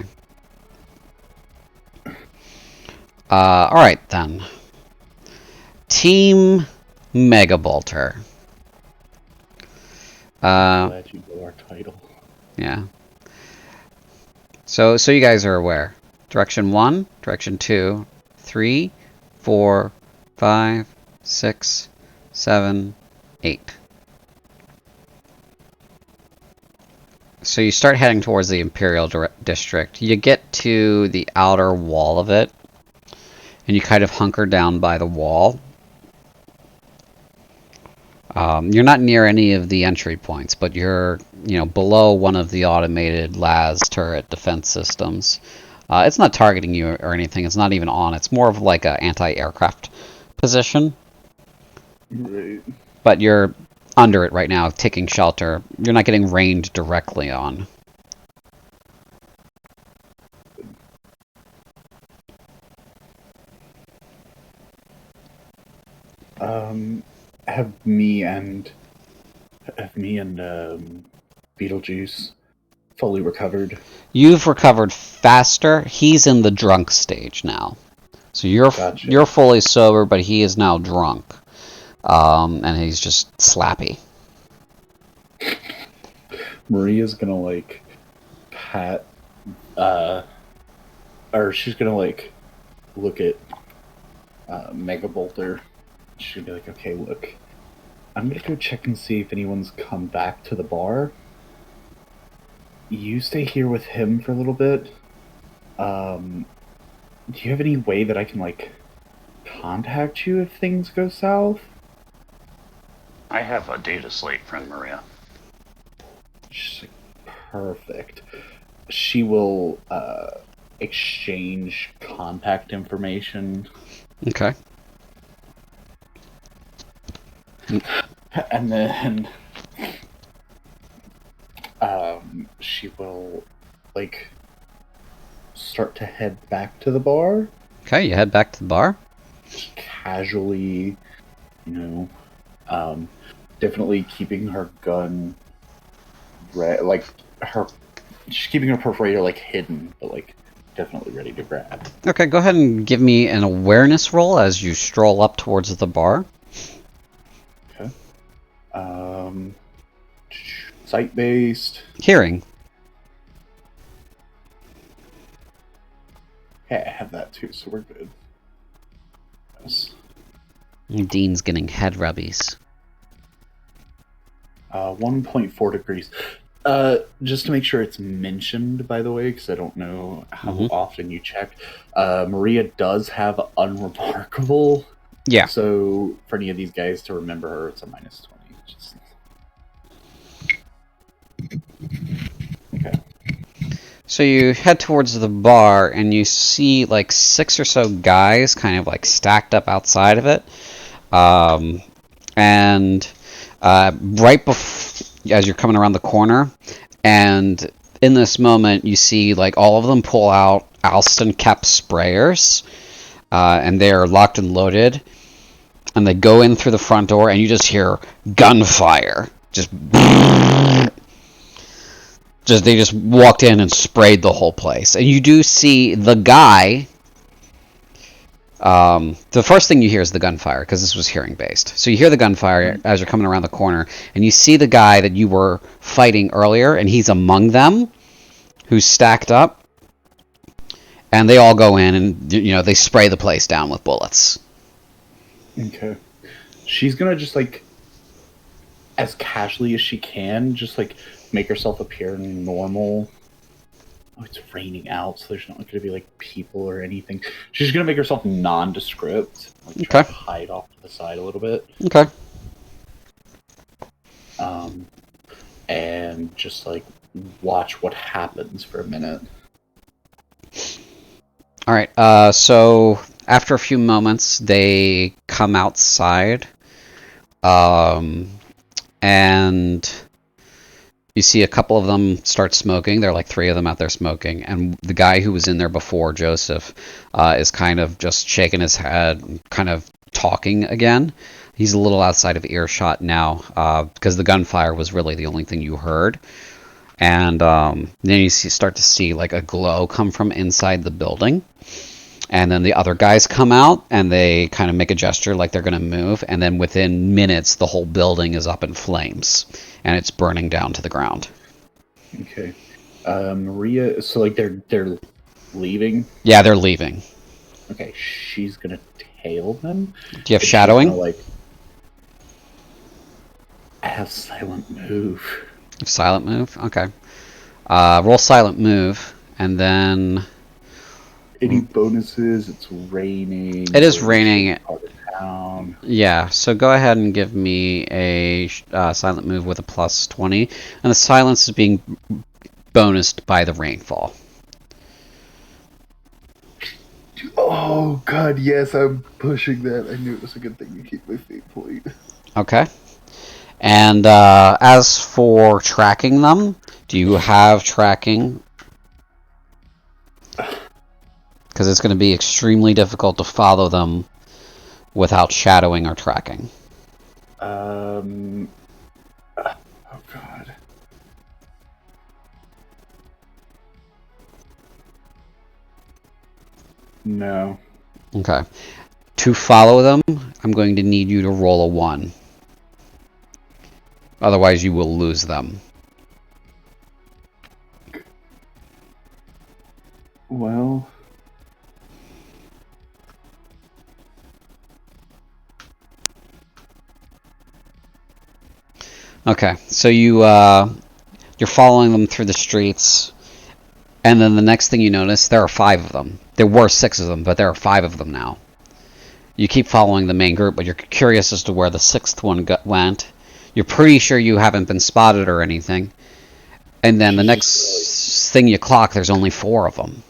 S1: All right then. Team Mega Bolter.
S3: Glad you know our title.
S1: Yeah. So you guys are aware. Direction 1, Direction 2, 3, 4, 5, 6, 7, 8. So you start heading towards the Imperial District. You get to the outer wall of it, and you kind of hunker down by the wall. You're not near any of the entry points, but you're, below one of the automated LAS turret defense systems. It's not targeting you or anything. It's not even on. It's more of like an anti-aircraft position.
S3: Right.
S1: But you're under it right now, taking shelter. You're not getting rained directly on.
S3: Have me and Beetlejuice fully recovered?
S1: You've recovered faster. He's in the drunk stage now. So you're fully sober, but he is now drunk. And he's just slappy.
S3: Maria's gonna pat or she's gonna look at Mega Bolter. She's gonna be like, okay, look, I'm gonna go check and see if anyone's come back to the bar. You stay here with him for a little bit. Do you have any way that I can contact you if things go south?
S6: I have a data slate, friend Maria.
S3: She's like, perfect. She will exchange contact information.
S1: Okay.
S3: And then she will start to head back to the bar.
S1: Okay, you head back to the bar.
S3: Just casually, definitely keeping her gun she's keeping her perforator hidden, but definitely ready to grab.
S1: Okay, go ahead and give me an awareness roll as you stroll up towards the bar.
S3: Okay. Sight-based.
S1: Hearing.
S3: Okay, I have that too, so we're good. Yes.
S1: Dean's getting head rubbies.
S3: 1.4 degrees. Just to make sure it's mentioned, by the way, because I don't know how often you check. Maria does have unremarkable.
S1: Yeah.
S3: So for any of these guys to remember her, it's a -20. Okay.
S1: So you head towards the bar, and you see like 6 or so guys kind of like stacked up outside of it. And right as you're coming around the corner, and in this moment, you see like all of them pull out Alston Cap sprayers, and they are locked and loaded. And they go in through the front door, and you just hear gunfire. They just walked in and sprayed the whole place. And you do see the guy. The first thing you hear is the gunfire, because this was hearing based. So you hear the gunfire as you're coming around the corner, and you see the guy that you were fighting earlier, and he's among them, who's stacked up. And they all go in, and they spray the place down with bullets.
S3: Okay. She's gonna just like, as casually as she can, just like make herself appear normal. Oh, it's raining out, so there's not gonna be like people or anything. She's gonna make herself nondescript. Like, try to hide off to the side a little bit.
S1: Okay.
S3: And just like watch what happens for a minute.
S1: All right. So after a few moments, they come outside, and you see a couple of them start smoking. There are like 3 of them out there smoking, and the guy who was in there before, Joseph, is kind of just shaking his head, and kind of talking again. He's a little outside of earshot now, because the gunfire was really the only thing you heard. And then you start to see like a glow come from inside the building. And then the other guys come out, and they kind of make a gesture like they're going to move. And then within minutes, the whole building is up in flames, and it's burning down to the ground.
S3: Okay. Maria, so like they're leaving?
S1: Yeah, they're leaving.
S3: Okay, she's going to tail them?
S1: Do you have shadowing?
S3: I have silent move.
S1: Silent move? Okay. Roll silent move, and then...
S3: Any bonuses? It's raining.
S1: It is raining.
S3: Part of town.
S1: Yeah, so go ahead and give me a silent move with a plus 20. And the silence is being bonused by the rainfall.
S3: Oh, God, yes, I'm pushing that. I knew it was a good thing to keep my fate point.
S1: Okay. And as for tracking them, do you have tracking? Because it's going to be extremely difficult to follow them without shadowing or tracking.
S3: Oh, God. No.
S1: Okay. To follow them, I'm going to need you to roll a 1. Otherwise, you will lose them.
S3: Well...
S1: Okay, so you're following them through the streets, and then the next thing you notice, there are 5 of them. There were 6 of them, but there are 5 of them now. You keep following the main group, but you're curious as to where the 6th one went. You're pretty sure you haven't been spotted or anything. And then the next thing you clock, there's only 4 of them.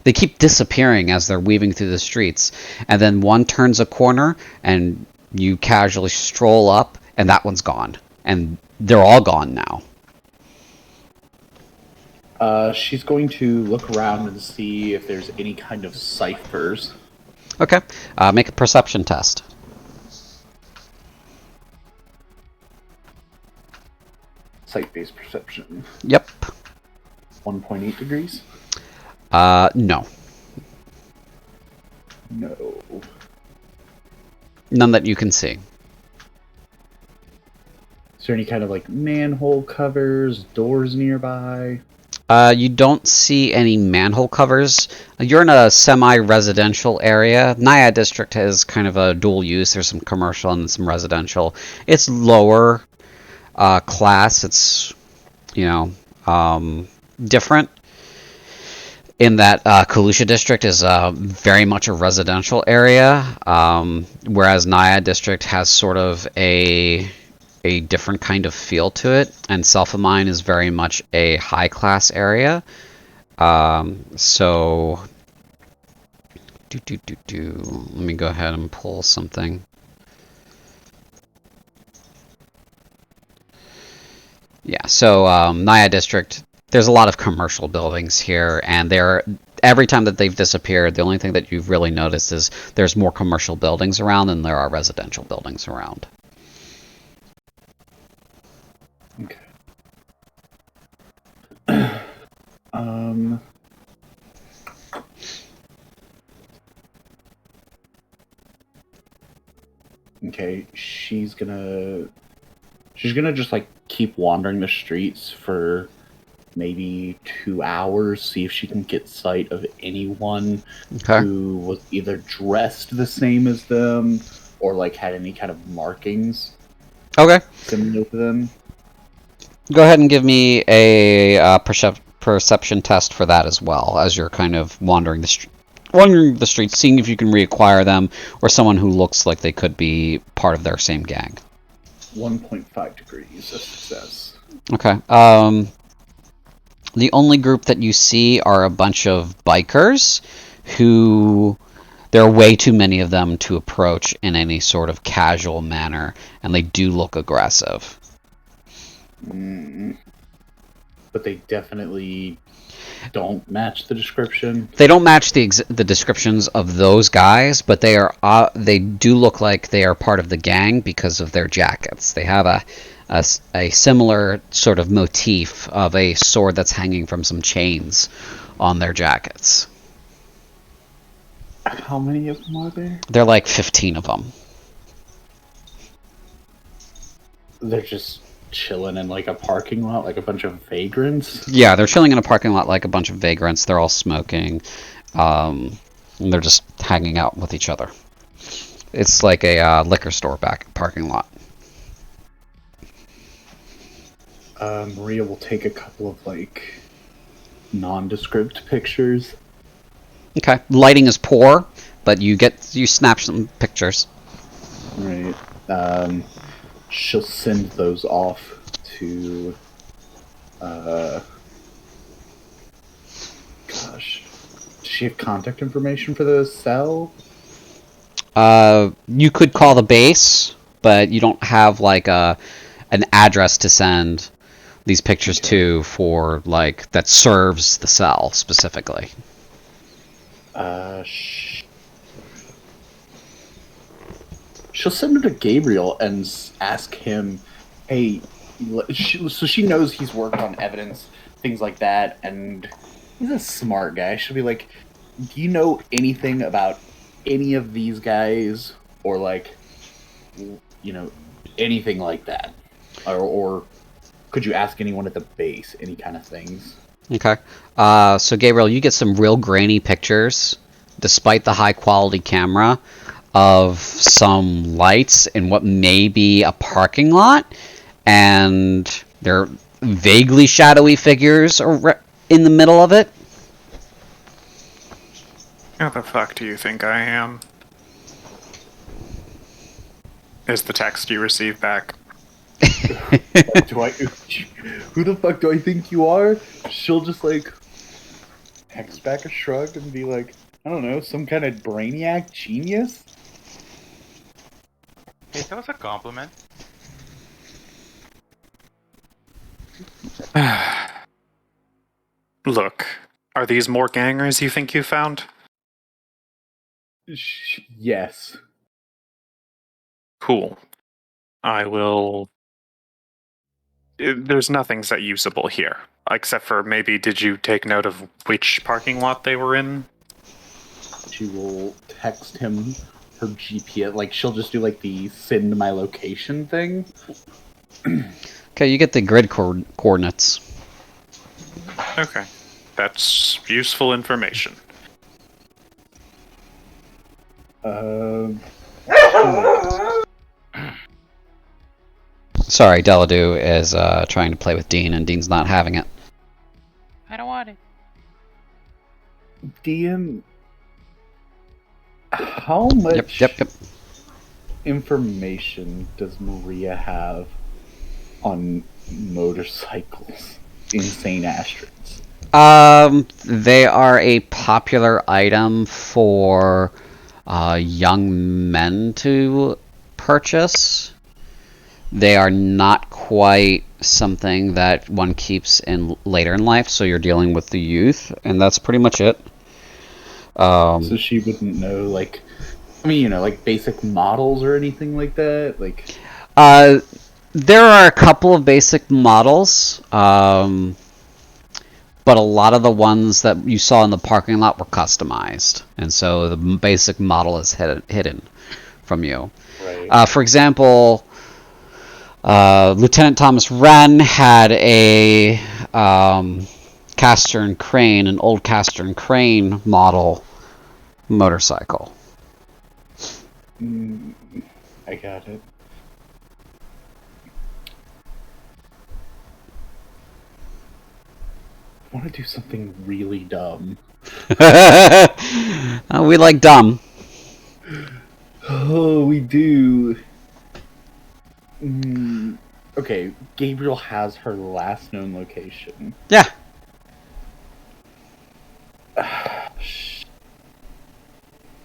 S1: They keep disappearing as they're weaving through the streets. And then one turns a corner, and you casually stroll up, and that one's gone. And they're all gone now.
S3: She's going to look around and see if there's any kind of ciphers.
S1: Okay. Make a perception test.
S3: Sight-based perception.
S1: Yep.
S3: 1.8 degrees?
S1: No.
S3: No.
S1: None that you can see.
S3: Is there any kind of like manhole covers, doors nearby?
S1: You don't see any manhole covers. You're in a semi-residential area. Naya District has kind of a dual use. There's some commercial and some residential. It's lower class. It's, different in that Kalusha District is very much a residential area, whereas Naya District has sort of a a different kind of feel to it, and Self-Mine is very much a high-class area. So, let me go ahead and pull something. Yeah, so Naya District, there's a lot of commercial buildings here, and every time that they've disappeared, the only thing that you've really noticed is there's more commercial buildings around than there are residential buildings around.
S3: Okay. Okay, she's gonna just like keep wandering the streets for maybe 2 hours, see if she can get sight of anyone who was either dressed the same as them or like had any kind of markings similar to them.
S1: Go ahead and give me a perception test for that as well, as you're kind of wandering the streets, seeing if you can reacquire them or someone who looks like they could be part of their same gang.
S3: 1.5 degrees of success.
S1: Okay. The only group that you see are a bunch of bikers who... There are way too many of them to approach in any sort of casual manner, and they do look aggressive.
S3: But they definitely don't match the description.
S1: They don't match the descriptions of those guys, but they do look like they are part of the gang because of their jackets. They have a similar sort of motif of a sword that's hanging from some chains on their jackets.
S3: How many of them are there?
S1: There are like 15 of them.
S3: They're just chilling in like a parking lot like a bunch of vagrants?
S1: Yeah, they're chilling in a parking lot like a bunch of vagrants. They're all smoking. And they're just hanging out with each other. It's like a liquor store parking lot.
S3: Maria will take a couple of like nondescript pictures.
S1: Okay. Lighting is poor, but you snap some pictures.
S3: Right. She'll send those off to gosh. Does she have contact information for the cell?
S1: You could call the base, but you don't have like an address to send these pictures to for like that serves the cell specifically.
S3: She'll send it to Gabriel and ask him, hey, so she knows he's worked on evidence, things like that, and he's a smart guy. She'll be like, do you know anything about any of these guys? Or like, you know, anything like that? Or could you ask anyone at the base, any kind of things?
S1: Okay. So Gabriel, you get some real grainy pictures, despite the high quality camera, of some lights in what may be a parking lot, and they're vaguely shadowy figures in the middle of it.
S2: Who the fuck do you think I am? Is the text you receive back.
S3: Who the fuck do I think you are? She'll just like text back a shrug and be like, I don't know, some kind of brainiac genius?
S4: Hey, that was a compliment.
S2: Look, are these more gangers you think you found?
S3: Yes.
S2: Cool. I will... There's nothing that usable here. Except for maybe did you take note of which parking lot they were in?
S3: She will text him her GPS. Like, she'll just do like the send my location thing.
S1: Okay, you get the grid coordinates.
S2: Okay. That's useful information.
S1: Sorry, Deladue is trying to play with Dean, and Dean's not having it.
S4: I don't want it.
S3: Dean, how much
S1: Yep.
S3: information does Maria have on motorcycles? Insane Asteroids.
S1: They are a popular item for young men to purchase. They are not quite something that one keeps in later in life, so you're dealing with the youth, and that's pretty much it.
S3: So she wouldn't know, like, I mean, like basic models or anything like that? Like,
S1: there are a couple of basic models, but a lot of the ones that you saw in the parking lot were customized, and so the basic model is hidden from you.
S3: right.
S1: For example, Lieutenant Thomas Wren had a Caster and Crane, an old Caster and Crane model motorcycle.
S3: I got it. I want to do something really dumb.
S1: We like dumb.
S3: Oh, we do. Okay, Gabriel has her last known location.
S1: Yeah.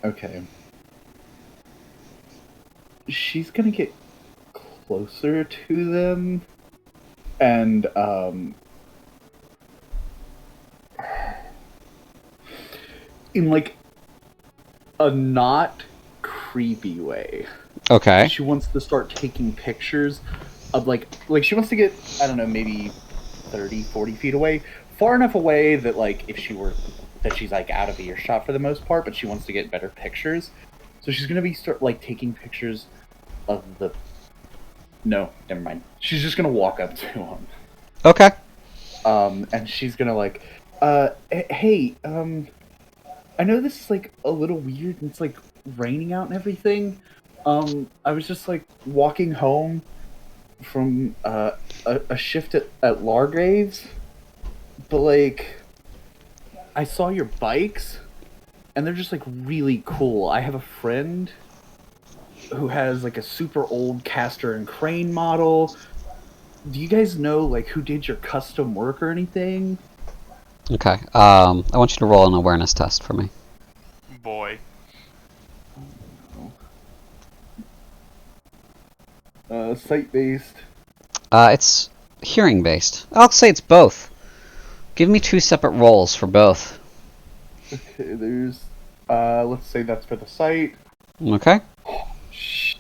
S3: Okay. She's gonna get closer to them, and, in, like, a not creepy way.
S1: Okay.
S3: She wants to start taking pictures of, like she wants to get, I don't know, maybe 30, 40 feet away. Far enough away that, like, if she were, that she's, like, out of earshot for the most part, but she wants to get better pictures. So she's gonna be taking pictures of the... No, never mind. She's just gonna walk up to him.
S1: Okay.
S3: And she's gonna, like, hey, I know this is, like, a little weird, and it's, like, raining out and everything. I was just, like, walking home from, a shift at Largrave's, but, like, I saw your bikes, and they're just, like, really cool. I have a friend who has, like, a super old Caster and Crane model. Do you guys know, like, who did your custom work or anything?
S1: Okay. I want you to roll an awareness test for me.
S4: Boy.
S3: Sight-based.
S1: It's hearing based. I'll say it's both. Give me 2 separate rolls for both.
S3: Okay, there's, let's say that's for the sight.
S1: Okay.
S3: Shit.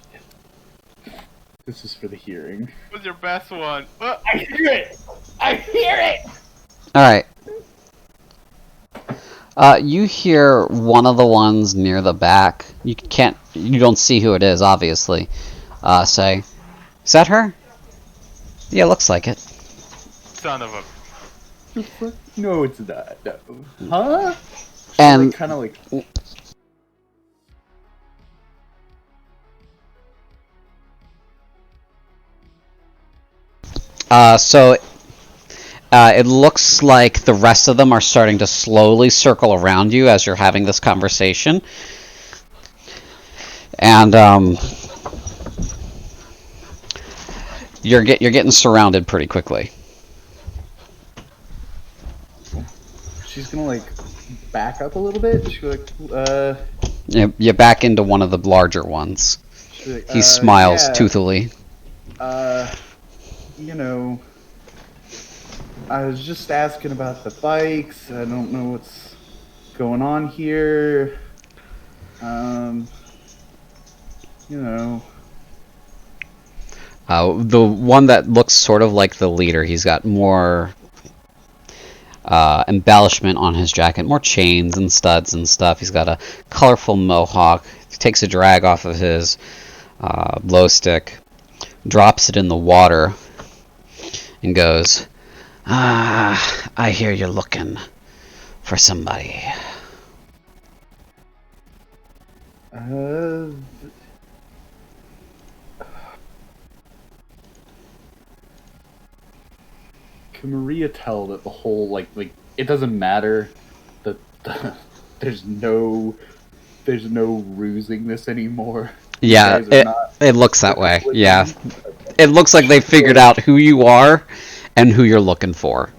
S3: This is for the hearing.
S4: What's your best one?
S3: I hear it! I hear it!
S1: Alright. You hear one of the ones near the back. You don't see who it is, obviously. Say, is that her? Yeah, looks like it.
S4: Son of a...
S3: No, it's not. No. Huh?
S1: And
S3: like, kind of like...
S1: it looks like the rest of them are starting to slowly circle around you as you're having this conversation. And you're getting surrounded pretty quickly.
S3: She's gonna, like, back up a little bit. She's like,
S1: You back into one of the larger ones.
S3: like,
S1: He smiles
S3: yeah,
S1: toothily.
S3: you know, I was just asking about the bikes. I don't know what's going on here. You know.
S1: The one that looks sort of like the leader, he's got more embellishment on his jacket, more chains and studs and stuff. He's got a colorful mohawk. He takes a drag off of his glow stick, drops it in the water, and goes, I hear you're looking for somebody.
S3: Can Maria tell that the whole, like it doesn't matter that there's no rusing this anymore?
S1: Yeah, it looks that way. Yeah.
S3: Okay.
S1: it looks like they figured out who you are and who you're looking for.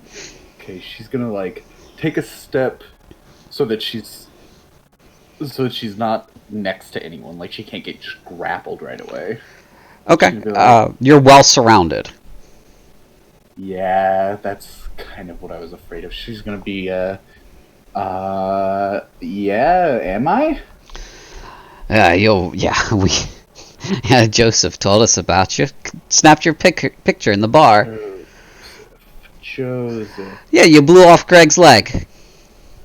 S3: Okay, she's gonna like take a step so that she's not next to anyone. Like she can't get just grappled right away.
S1: Okay.
S3: She's gonna be like,
S1: You're well surrounded.
S3: yeah, that's kind of what I was afraid of. She's gonna be yeah, am I?
S1: Yeah, Joseph told us about you. Snapped your picture in the bar.
S3: Joseph.
S1: Yeah, you blew off Greg's leg.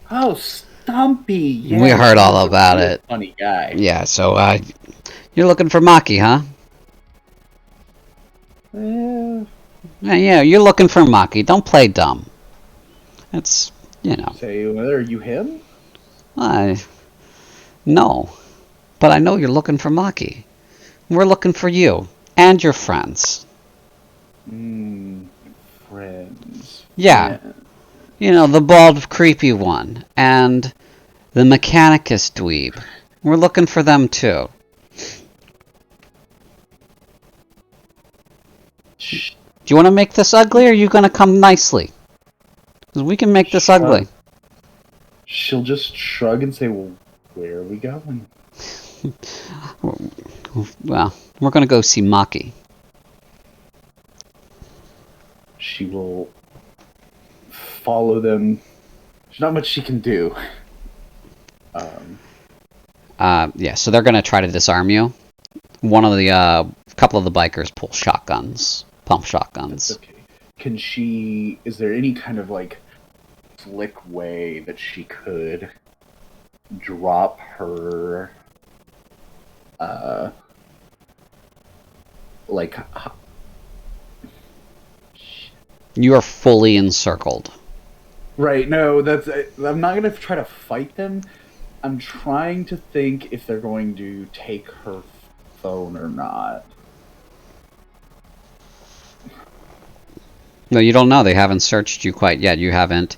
S3: Oh, Stumpy. Yeah,
S1: We heard all
S3: he's a
S1: about
S3: real
S1: it.
S3: Funny guy.
S1: Yeah, so you're looking for Maki, huh? Yeah, you're looking for Maki. Don't play dumb. That's,
S3: Say, are you him?
S1: No. But I know you're looking for Maki. We're looking for you. And your friends.
S3: Friends.
S1: Yeah. The bald, creepy one. And the Mechanicus dweeb. We're looking for them, too. Do you want to make this ugly, or are you going to come nicely? Because we can make this ugly.
S3: She'll just shrug and say, well, where are we going?
S1: Well, we're going to go see Maki.
S3: She will follow them. There's not much she can do.
S1: Yeah, so they're going to try to disarm you. Couple of the bikers pull shotguns. Pump shotguns.
S3: That's okay. Is there any kind of, like, slick way that she could drop her, like...
S1: You are fully encircled.
S3: Right, no, I'm not gonna try to fight them. I'm trying to think if they're going to take her phone or not.
S1: No, you don't know. They haven't searched you quite yet. You haven't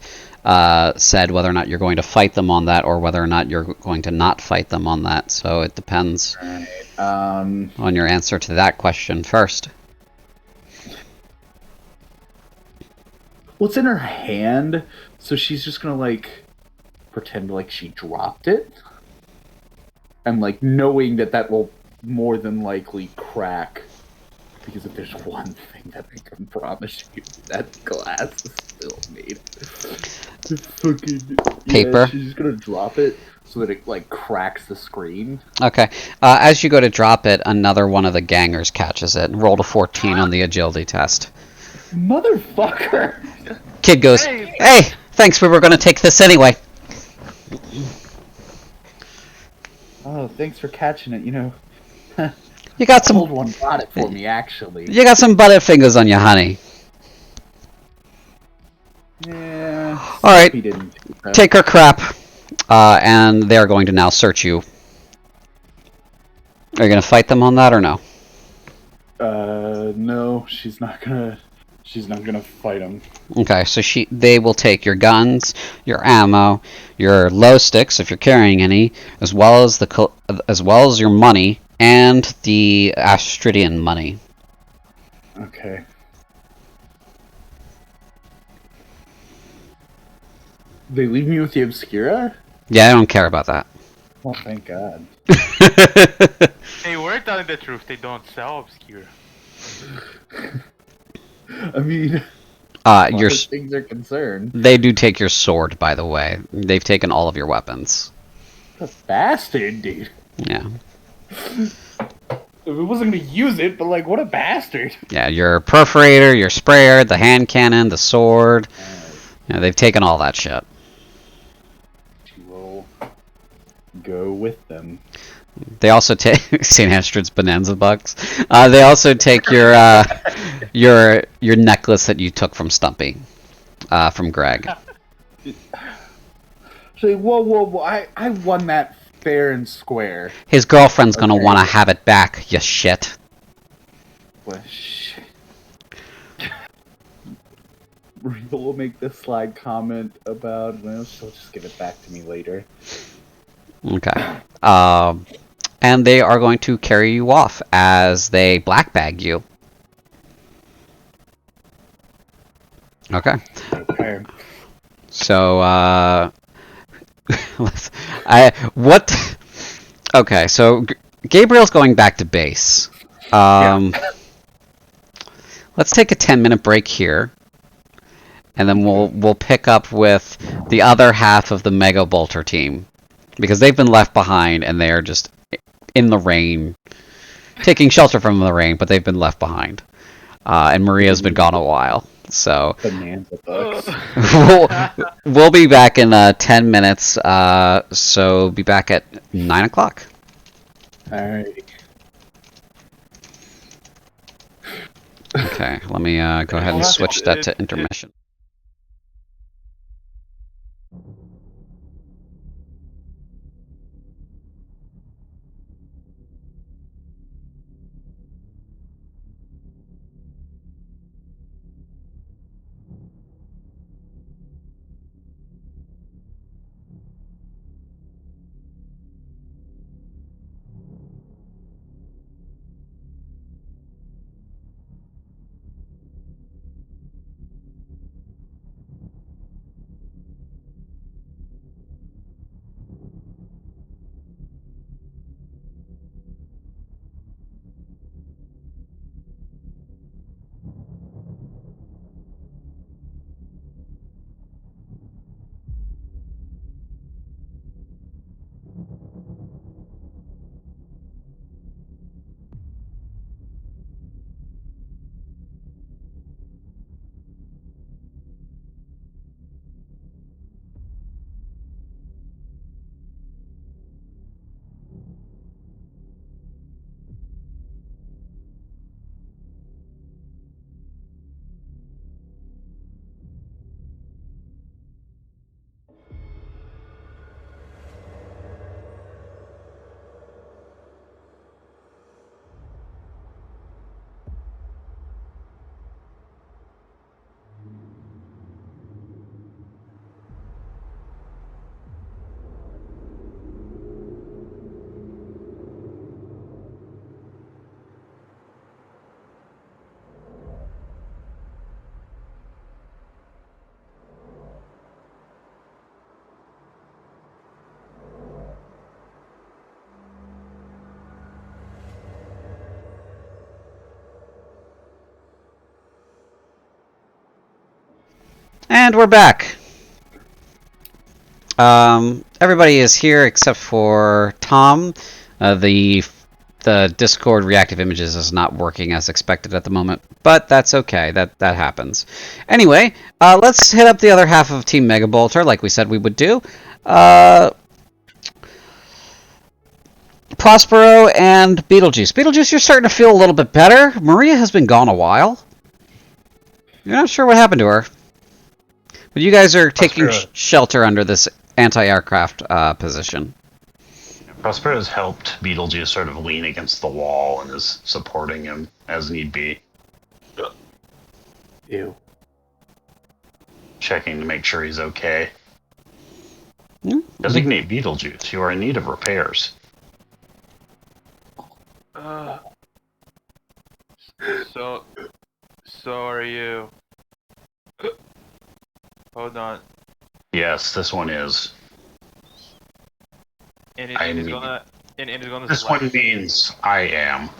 S1: said whether or not you're going to fight them on that, or whether or not you're going to not fight them on that. So it depends on your answer to that question first.
S3: Well, it's in her hand, so she's just gonna, like, pretend like she dropped it. And, like, knowing that will more than likely crack. Because if there's one thing that I can promise you, that glass is still made.
S1: Paper?
S3: Yeah, she's just gonna drop it so that it, like, cracks the screen.
S1: Okay. As you go to drop it, another one of the gangers catches it and rolled a 14 on the agility test.
S3: Motherfucker!
S1: Kid goes, hey, thanks, we were going to take this anyway.
S3: Oh, thanks for catching it,
S1: You got
S3: The
S1: some...
S3: old one got it for me, actually.
S1: You got some butted fingers on you, honey.
S3: Yeah.
S1: Alright,
S3: He didn't.
S1: take her crap, and they're going to now search you. Are you going to fight them on that or no?
S3: No, she's not gonna fight him.
S1: Okay, so they will take your guns, your ammo, your low sticks if you're carrying any, as well as your money and the Astridian money.
S3: Okay. They leave me with the Obscura?
S1: Yeah, I don't care about that.
S3: Well, thank God.
S4: Hey, we're telling the truth. They don't sell Obscura.
S3: I mean,
S1: your
S3: things are concerned.
S1: They do take your sword, by the way. They've taken all of your weapons.
S3: What a bastard, dude.
S1: Yeah.
S3: I wasn't gonna use it, but like, what a bastard.
S1: Yeah, your perforator, your sprayer, the hand cannon, the sword. Yeah, they've taken all that shit.
S3: She will go with them.
S1: They also take St. Astrid's Bonanza bucks. They also take your necklace that you took from Stumpy, from Greg.
S3: Say, whoa! I won that fair and square.
S1: His girlfriend's gonna want to have it back. You shit.
S3: Well, shit. Reba will make this slide comment about. Well, she'll just give it back to me later.
S1: Okay. And they are going to carry you off as they black bag you. Okay.
S3: Okay.
S1: So, what? Okay, so Gabriel's going back to base. Let's take a 10-minute break here, and then we'll pick up with the other half of the Mega Bolter team, because they've been left behind and they are just in the rain, taking shelter from the rain, but they've been left behind. And Maria's been gone a while, so
S3: Bonanza bucks.
S1: we'll be back in 10 minutes. So be back at 9 o'clock.
S3: Alright.
S1: Okay, let me go ahead and switch that to intermission. And we're back. Everybody is here except for Tom. The Discord reactive images is not working as expected at the moment, but that's okay. That happens. Anyway, let's hit up the other half of Team Mega Bolter, like we said we would do. Prospero and Beetlejuice. Beetlejuice, you're starting to feel a little bit better. Maria has been gone a while. You're not sure what happened to her. But you guys are taking shelter under this anti-aircraft position.
S6: Prospero has helped Beetlejuice sort of lean against the wall and is supporting him as need be.
S3: Ew.
S6: Checking to make sure he's okay. Designate Beetlejuice. You are in need of repairs.
S4: So are you. Hold on.
S6: Yes, this one is.
S4: And
S6: I
S4: he's
S6: mean,
S4: gonna. And he's gonna.
S6: This one means I am.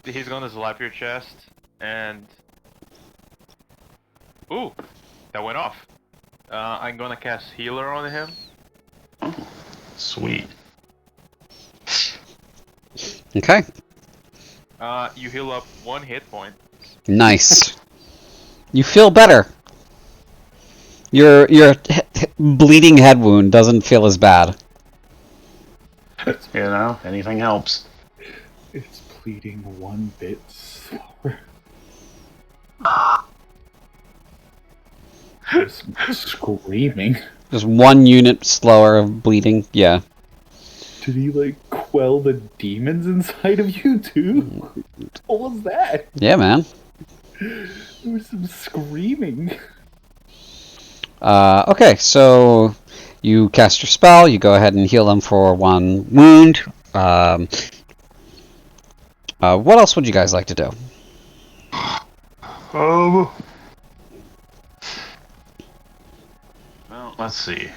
S4: He's gonna slap your chest and. Ooh, that went off. I'm gonna cast Healer on him.
S6: Oh, sweet.
S1: Okay.
S4: You heal up 1 hit point.
S1: Nice. You feel better. Your bleeding head wound doesn't feel as bad.
S6: You know, anything helps.
S3: It's bleeding 1 bit slower. Just screaming.
S1: Just 1 unit slower of bleeding. Yeah.
S3: Did he like quell the demons inside of you too? What was that?
S1: Yeah, man.
S3: There was some screaming.
S1: Okay, so you cast your spell. You go ahead and heal them for 1 wound. What else would you guys like to do?
S6: let's see.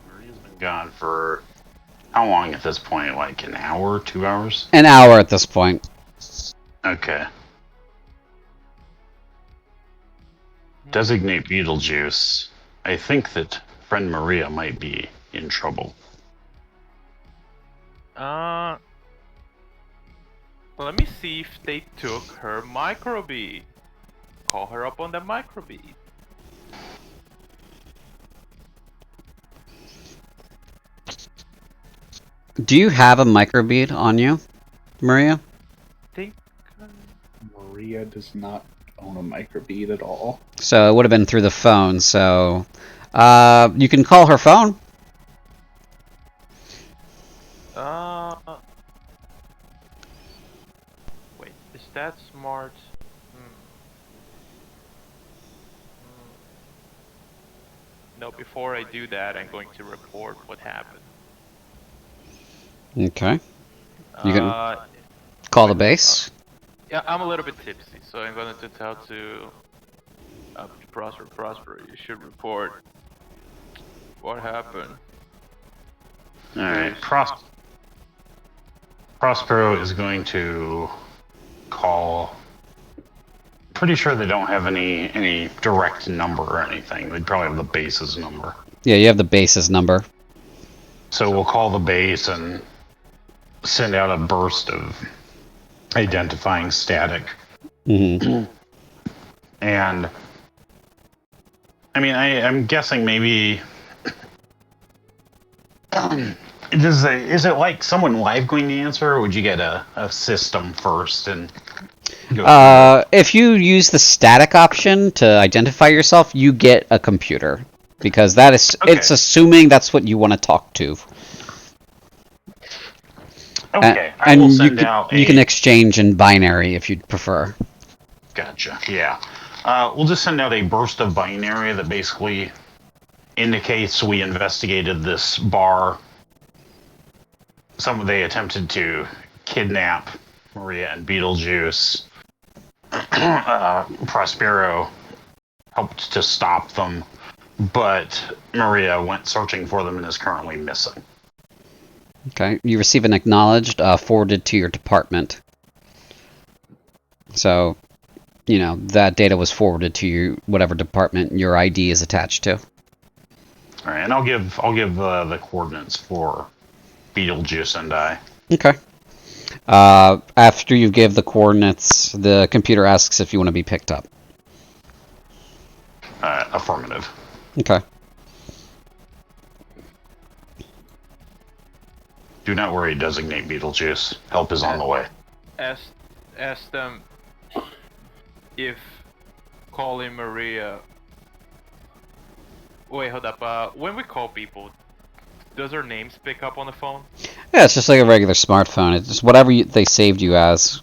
S6: Maria's been gone for how long at this point? Like an hour, 2 hours?
S1: An hour at this point.
S6: Okay. Designate Beetlejuice. I think that friend Maria might be in trouble.
S4: Let me see if they took her microbead. Call her up on the microbead.
S1: Do you have a microbead on you, Maria?
S4: Think.
S3: Maria does not own a microbead at all.
S1: So it would have been through the phone, so... you can call her phone.
S4: Wait, is that smart? No, before I do that, I'm going to report what happened.
S1: Okay. You can call the base.
S4: Yeah, I'm a little bit tipsy, so I'm going to tell to Prosper, you should report what happened.
S6: Alright, Prospero is going to call. Pretty sure they don't have any direct number or anything. They'd probably have the base's number.
S1: Yeah, you have the base's number.
S6: So we'll call the base and send out a burst of identifying static.
S1: Mm-hmm.
S6: And I mean, I'm guessing maybe. Is it like someone live going to answer, or would you get a system first and go
S1: if you use the static option to identify yourself, you get a computer. Because that is,
S6: Okay.
S1: it's assuming that's what you want to talk to.
S6: Okay, I will send out
S1: you can exchange in binary if you'd prefer.
S6: Gotcha, yeah. We'll just send out a burst of binary that basically indicates we investigated this bar. They attempted to kidnap Maria and Beetlejuice. Prospero helped to stop them, but Maria went searching for them and is currently missing.
S1: Okay, you receive an acknowledged, forwarded to your department. So, you know, that data was forwarded to you, whatever department your ID is attached to.
S6: All right, and I'll give the coordinates for Beetlejuice and I.
S1: Okay. After you give the coordinates, the computer asks if you want to be picked up.
S6: Affirmative.
S1: Okay.
S6: Do not worry, designate Beetlejuice. Help is on the way.
S4: Ask them if calling Maria. Wait, hold up. When we call people, does their names pick up on the phone?
S1: Yeah, it's just like a regular smartphone. It's just whatever they saved you as.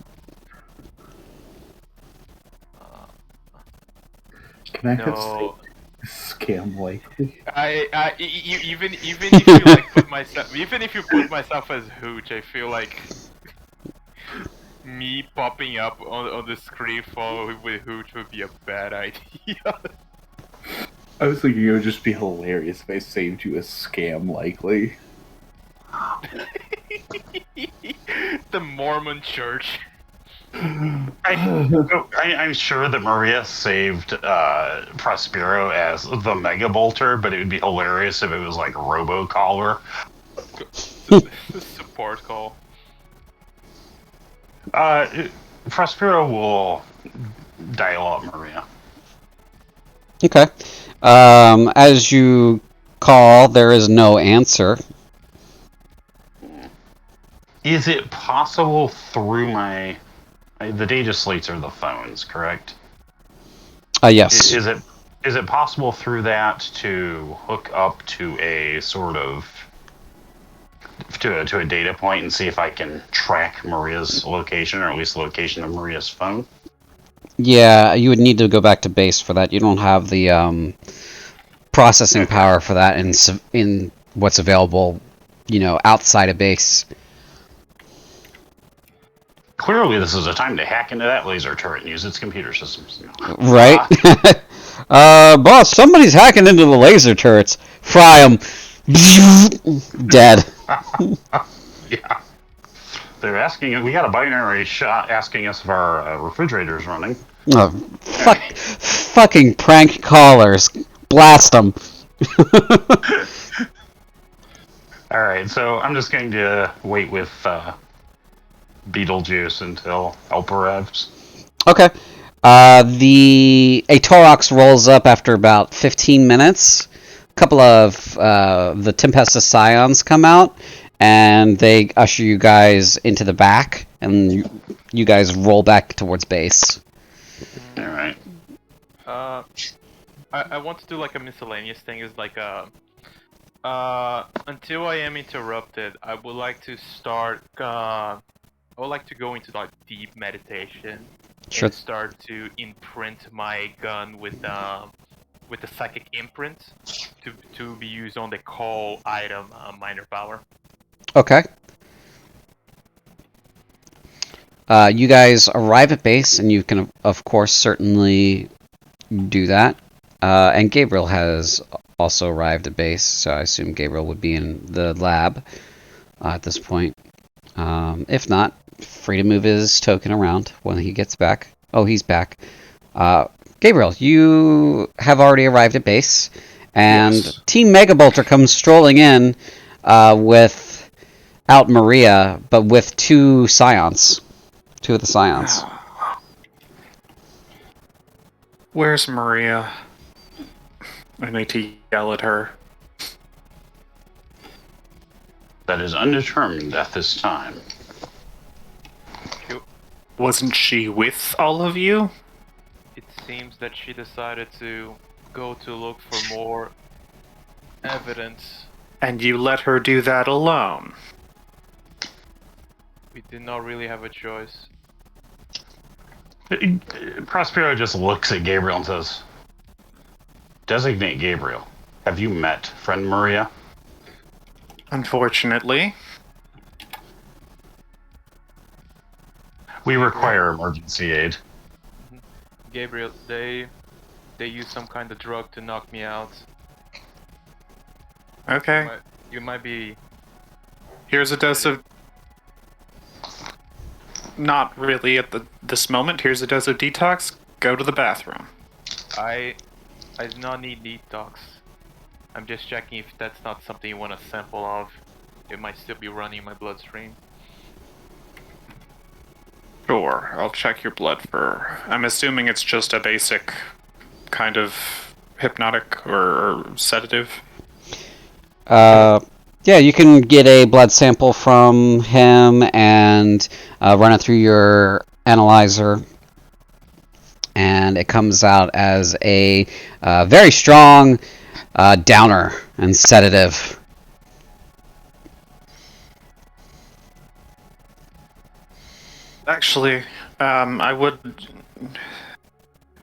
S3: Can I have
S4: No.
S3: scam likely?
S4: Even if you like put myself, even if you put myself as Hooch, I feel like me popping up on the screen phone with Hooch would be a bad idea.
S3: I was thinking it would just be hilarious if I saved you as scam likely.
S4: The Mormon Church.
S6: I'm sure that Maria saved Prospero as the Mega Bolter, but it would be hilarious if it was like Robocaller.
S4: Support call.
S6: Prospero will dial up Maria.
S1: Okay. As you call, there is no answer.
S6: Is it possible through the data slates are the phones, correct?
S1: Yes.
S6: Is it possible through that to hook up to a sort of to a data point and see if I can track Maria's location, or at least the location of Maria's phone?
S1: Yeah, you would need to go back to base for that. You don't have the processing power for that in what's available, you know, outside of base.
S6: Clearly, this is a time to hack into that laser turret and use its computer systems.
S1: Right? Boss, somebody's hacking into the laser turrets. Fry them. Dead.
S6: Yeah. They're asking. We got a binary shot asking us if our refrigerator's running.
S1: Oh, fucking prank callers. Blast them.
S6: All right, so I'm just going to wait with Beetlejuice until help arrives.
S1: Okay. A Torox rolls up after about 15 minutes. A couple of the Tempestus Scions come out, and they usher you guys into the back, and you guys roll back towards base.
S6: All right.
S4: I want to do like a miscellaneous thing. Is like until I am interrupted, I would like to start. I would like to go into like deep meditation.
S1: Sure.
S4: And start to imprint my gun with the psychic imprint to be used on the call item minor power.
S1: Okay. You guys arrive at base, and you can, of course, certainly do that. And Gabriel has also arrived at base, so I assume Gabriel would be in the lab at this point. If not, free to move his token around when he gets back. Oh, he's back. Gabriel, you have already arrived at base, and
S2: Yes.
S1: Team Megabolter comes strolling in without Maria, but with two Scions. Two of the Scions.
S2: Where's Maria? I need to yell at her.
S6: That is undetermined at this time.
S2: Wasn't she with all of you?
S4: It seems that she decided to go to look for more evidence.
S2: And you let her do that alone?
S4: We did not really have a choice.
S6: Prospero just looks at Gabriel and says, "Designate Gabriel. Have you met friend Maria?"
S2: Unfortunately.
S6: We require emergency aid.
S4: Gabriel, they used some kind of drug to knock me out.
S2: Okay.
S4: You might be.
S2: Here's a dose of... Not really at this moment. Here's a dose of detox. Go to the bathroom.
S4: I do not need detox. I'm just checking if that's not something you want a sample of. It might still be running in my bloodstream.
S2: Sure, I'll check your blood for... I'm assuming it's just a basic kind of hypnotic or sedative.
S1: Yeah, you can get a blood sample from him and run it through your analyzer, and it comes out as a very strong downer and sedative.
S2: Actually, I would...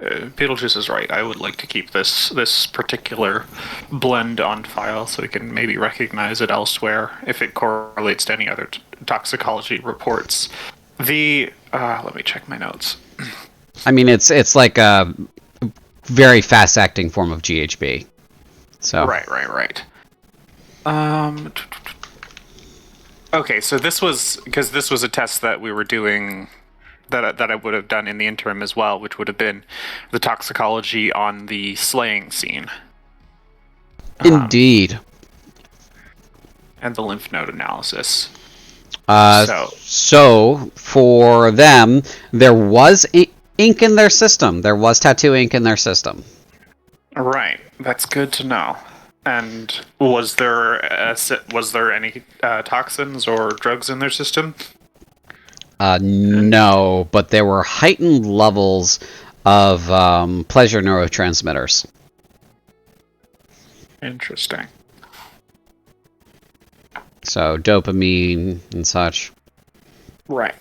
S2: Beetlejuice is right. I would like to keep this particular blend on file so we can maybe recognize it elsewhere if it correlates to any other toxicology reports. Let me check my notes.
S1: I mean, it's like a very fast-acting form of GHB. So
S2: Right. Okay, so this was a test that we were doing that I would have done in the interim as well, which would have been the toxicology on the slaying scene.
S1: Indeed.
S2: And the lymph node analysis.
S1: So for them, there was ink in their system. There was tattoo ink in their system.
S2: Right, that's good to know. And was there any toxins or drugs in their system?
S1: No, but there were heightened levels of pleasure neurotransmitters.
S2: Interesting.
S1: So dopamine and such.
S2: Right.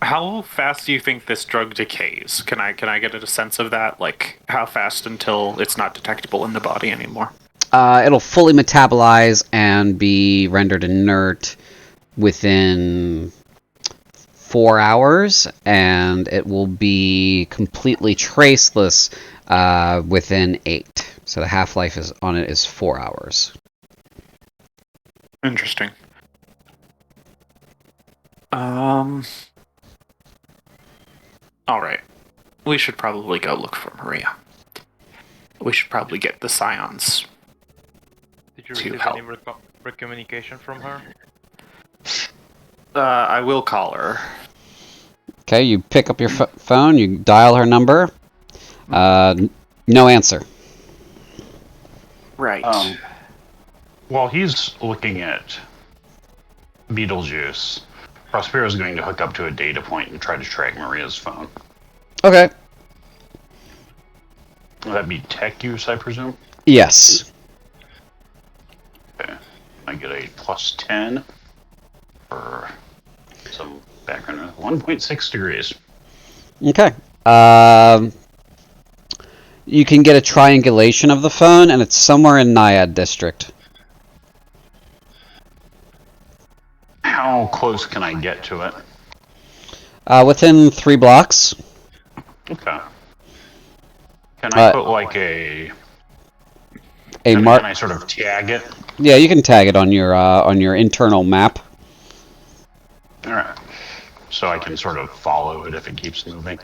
S2: How fast do you think this drug decays? Can I get a sense of that? Like, how fast until it's not detectable in the body anymore?
S1: It'll fully metabolize and be rendered inert within 4 hours, and it will be completely traceless within 8. So the half-life on it is 4 hours.
S2: Interesting. All right. We should probably go look for Maria. We should probably get the Scions.
S4: Did you
S2: To
S4: receive
S2: help.
S4: any communication from her?
S2: I will call her.
S1: Okay, you pick up your phone, you dial her number. No answer.
S2: Right.
S6: While he's looking at Beetlejuice, Prospero is going to hook up to a data point and try to track Maria's phone.
S1: Okay.
S6: Will that be tech use, I presume?
S1: Yes.
S6: Okay. I get a plus 10 for some background. 1.6 degrees.
S1: Okay. You can get a triangulation of the phone, and it's somewhere in Naiad District.
S6: How close can I get to it?
S1: Within 3 blocks.
S6: Okay. Can I put like
S1: A
S6: can
S1: mark.
S6: I sort of tag it?
S1: Yeah, you can tag it on your internal map.
S6: Alright. So I can sort of follow it if it keeps moving.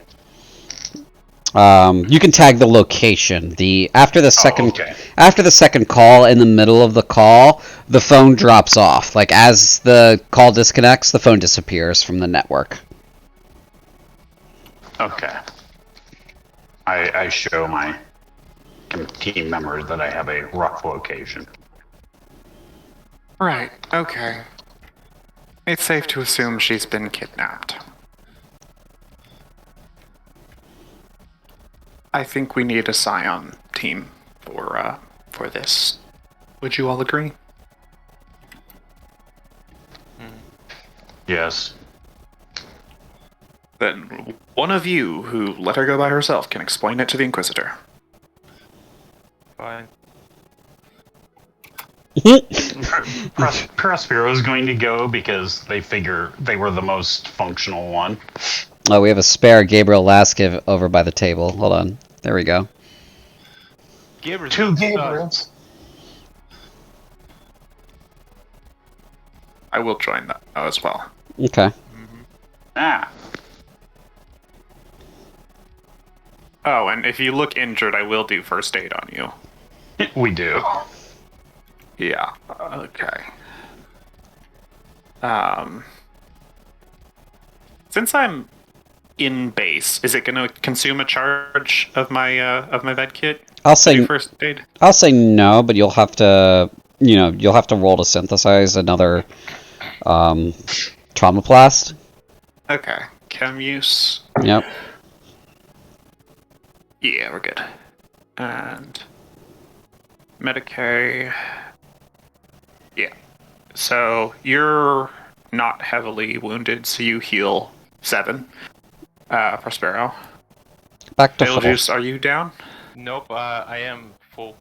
S1: You can tag the location. After the second call, in the middle of the call, the phone drops off. Like as the call disconnects, the phone disappears from the network.
S6: Okay. I show my team members that I have a rough location.
S2: Right. Okay. It's safe to assume she's been kidnapped. I think we need a Scion team for this. Would you all agree?
S6: Yes.
S2: Then one of you who let her go by herself can explain it to the Inquisitor.
S4: Fine.
S6: Prospero is going to go because they figure they were the most functional one.
S1: Oh, we have a spare Gabriel Laskin over by the table. Hold on. There we go.
S4: Gabriel,
S6: 2 Gabriels.
S2: I will join that as well.
S1: Okay.
S6: Ah.
S2: Oh, and if you look injured, I will do first aid on you.
S6: We do.
S2: Yeah. Okay. Since I'm in base, is it going to consume a charge of my med kit?
S1: I'll
S2: To
S1: say
S2: do first aid.
S1: I'll say no, but you'll have to roll to synthesize another trauma blast.
S2: Okay. Chem use.
S1: Yep.
S2: Yeah, we're good. And Medicaid. Yeah. So you're not heavily wounded, so you heal 7. Prospero.
S1: Back to full.
S2: Beetlejuice, are you down?
S4: Nope, I am full.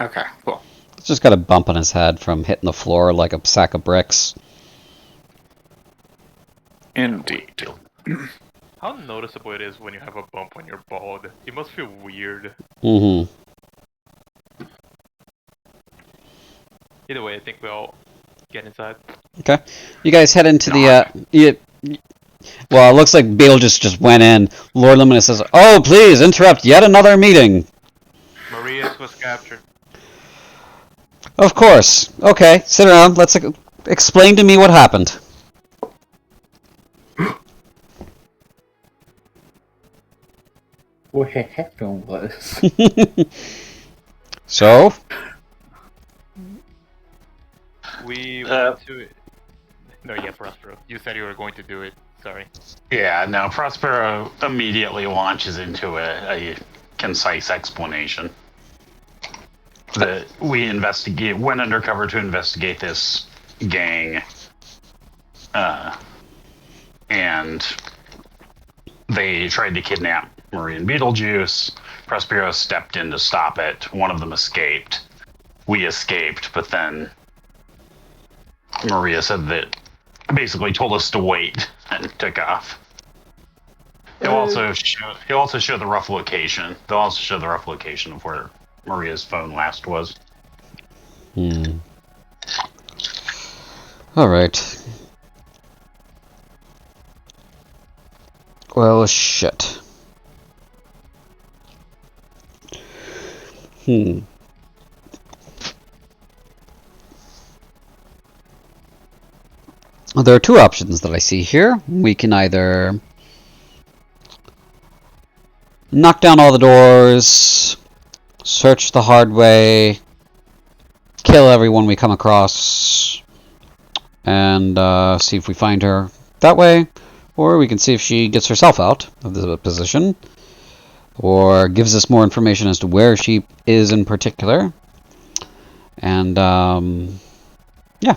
S2: Okay, cool.
S1: He's just got a bump on his head from hitting the floor like a sack of bricks.
S2: Indeed.
S4: How noticeable it is when you have a bump on your bald. It must feel weird.
S1: Mm-hmm.
S4: Either way, I think we all get inside.
S1: Okay. You guys head into the well, it looks like Beetlejuice just went in. Lord Luminous says, "Oh, please interrupt yet another meeting."
S4: Maria's was captured.
S1: Of course. Okay, sit around. Let's explain to me what happened.
S3: What happened was...
S1: So?
S4: We went to it. No, yeah, Prospero. You said you were going to do it. Sorry.
S6: Yeah, no, Prospero immediately launches into a concise explanation. That we went undercover to investigate this gang, and they tried to kidnap Marie and Beetlejuice. Prospero stepped in to stop it. One of them escaped. We escaped, but then Maria said that basically told us to wait and took off. He'll also show the rough location. They'll also show the rough location of where Maria's phone last was.
S1: All right. Well, shit. Well, there are two options that I see here. We can either knock down all the doors, search the hard way, kill everyone we come across, and see if we find her that way, or we can see if she gets herself out of the position, or gives us more information as to where she is in particular, and yeah.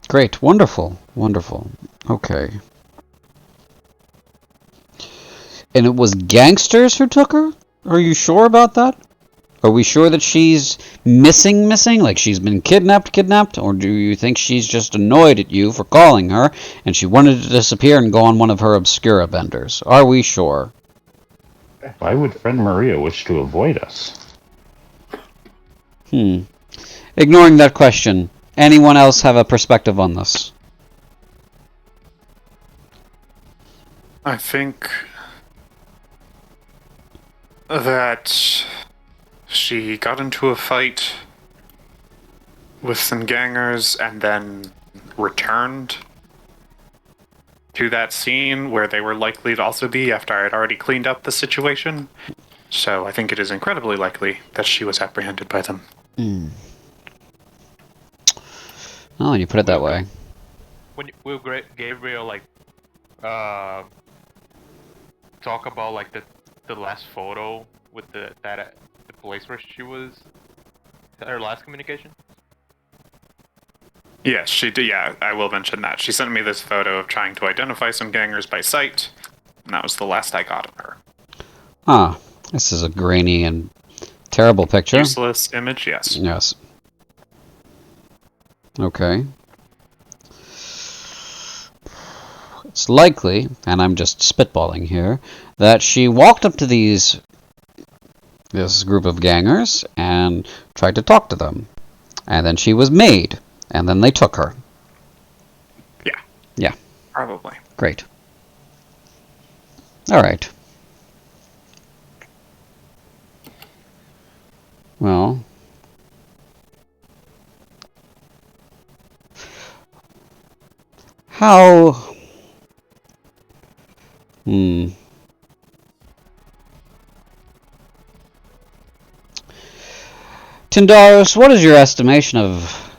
S1: Great, wonderful, wonderful. Okay. And it was gangsters who took her? Are you sure about that? Are we sure that she's missing? Like she's been kidnapped? Or do you think she's just annoyed at you for calling her and she wanted to disappear and go on one of her Obscura benders? Are we sure?
S7: Why would friend Maria wish to avoid us?
S1: Ignoring that question, anyone else have a perspective on this?
S2: I think that she got into a fight with some gangers and then returned to that scene where they were likely to also be after I had already cleaned up the situation. So I think it is incredibly likely that she was apprehended by them.
S1: Oh, you put it that way.
S4: When will Gabriel like talk about like the last photo with the place where she was, her last communication?
S2: Yes, she did. Yeah, I will mention that. She sent me this photo of trying to identify some gangers by sight, and that was the last I got of her.
S1: Ah, this is a grainy and terrible picture.
S2: Useless image, yes.
S1: Yes. Okay. It's likely, and I'm just spitballing here, that she walked up to this group of gangers and tried to talk to them. And then she was made, and then they took her.
S2: Yeah.
S1: Yeah.
S2: Probably.
S1: Great. Alright. Well... How... Tindaros, what is your estimation of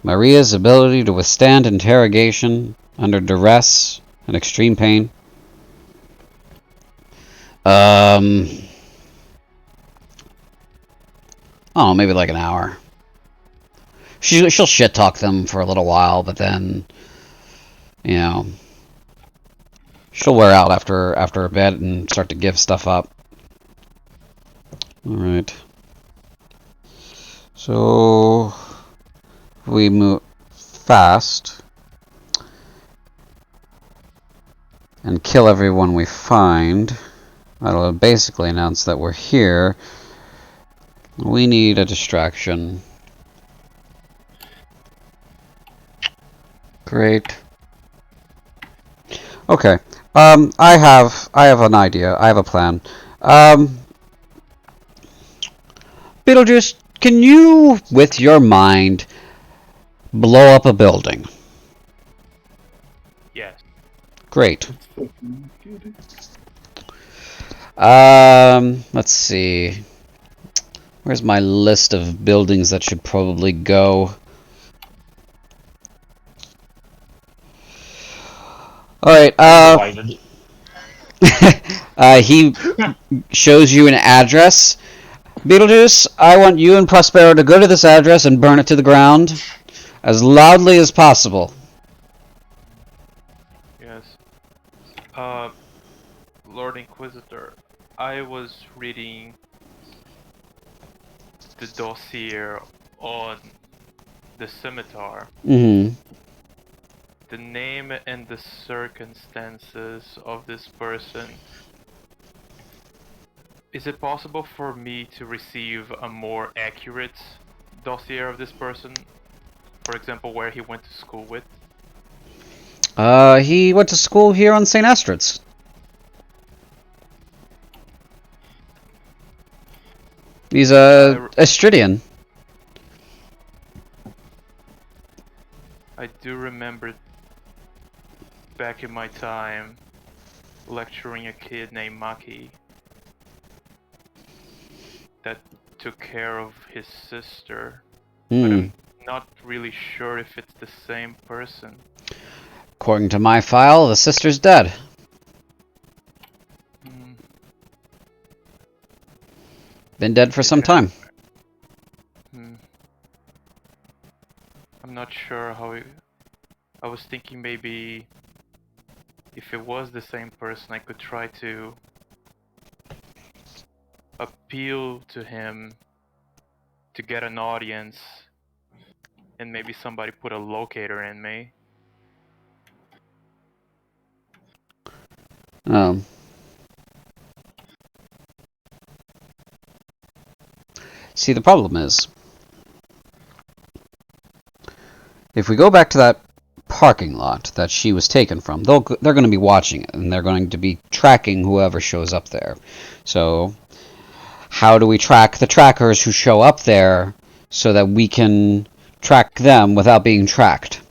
S1: Maria's ability to withstand interrogation under duress and extreme pain? Oh, maybe like an hour. She'll shit talk them for a little while, but then, you know, she'll wear out after a bit and start to give stuff up. All right. So we move fast and kill everyone we find. That'll basically announce that we're here. We need a distraction. Great. Okay. I have an idea. I have a plan. Beetlejuice, can you, with your mind, blow up a building?
S4: Yes.
S1: Great. Let's see. Where's my list of buildings that should probably go? Alright, he shows you an address. Beetlejuice, I want you and Prospero to go to this address and burn it to the ground as loudly as possible.
S4: Yes. Lord Inquisitor, I was reading the dossier on the scimitar.
S1: Mm-hmm.
S4: The name and the circumstances of this person. Is it possible for me to receive a more accurate dossier of this person? For example, where he went to school with?
S1: He went to school here on St. Astrid's. He's a Astridian.
S4: I do remember back in my time lecturing a kid named Maki that took care of his sister, but I'm not really sure if it's the same person.
S1: According to my file, the sister's dead. Been dead for some time.
S4: I'm not sure how I was thinking maybe if it was the same person, I could try to appeal to him to get an audience, and maybe somebody put a locator in me.
S1: See, the problem is, if we go back to that parking lot that she was taken from, they're going to be watching it, and they're going to be tracking whoever shows up there. So, how do we track the trackers who show up there so that we can track them without being tracked?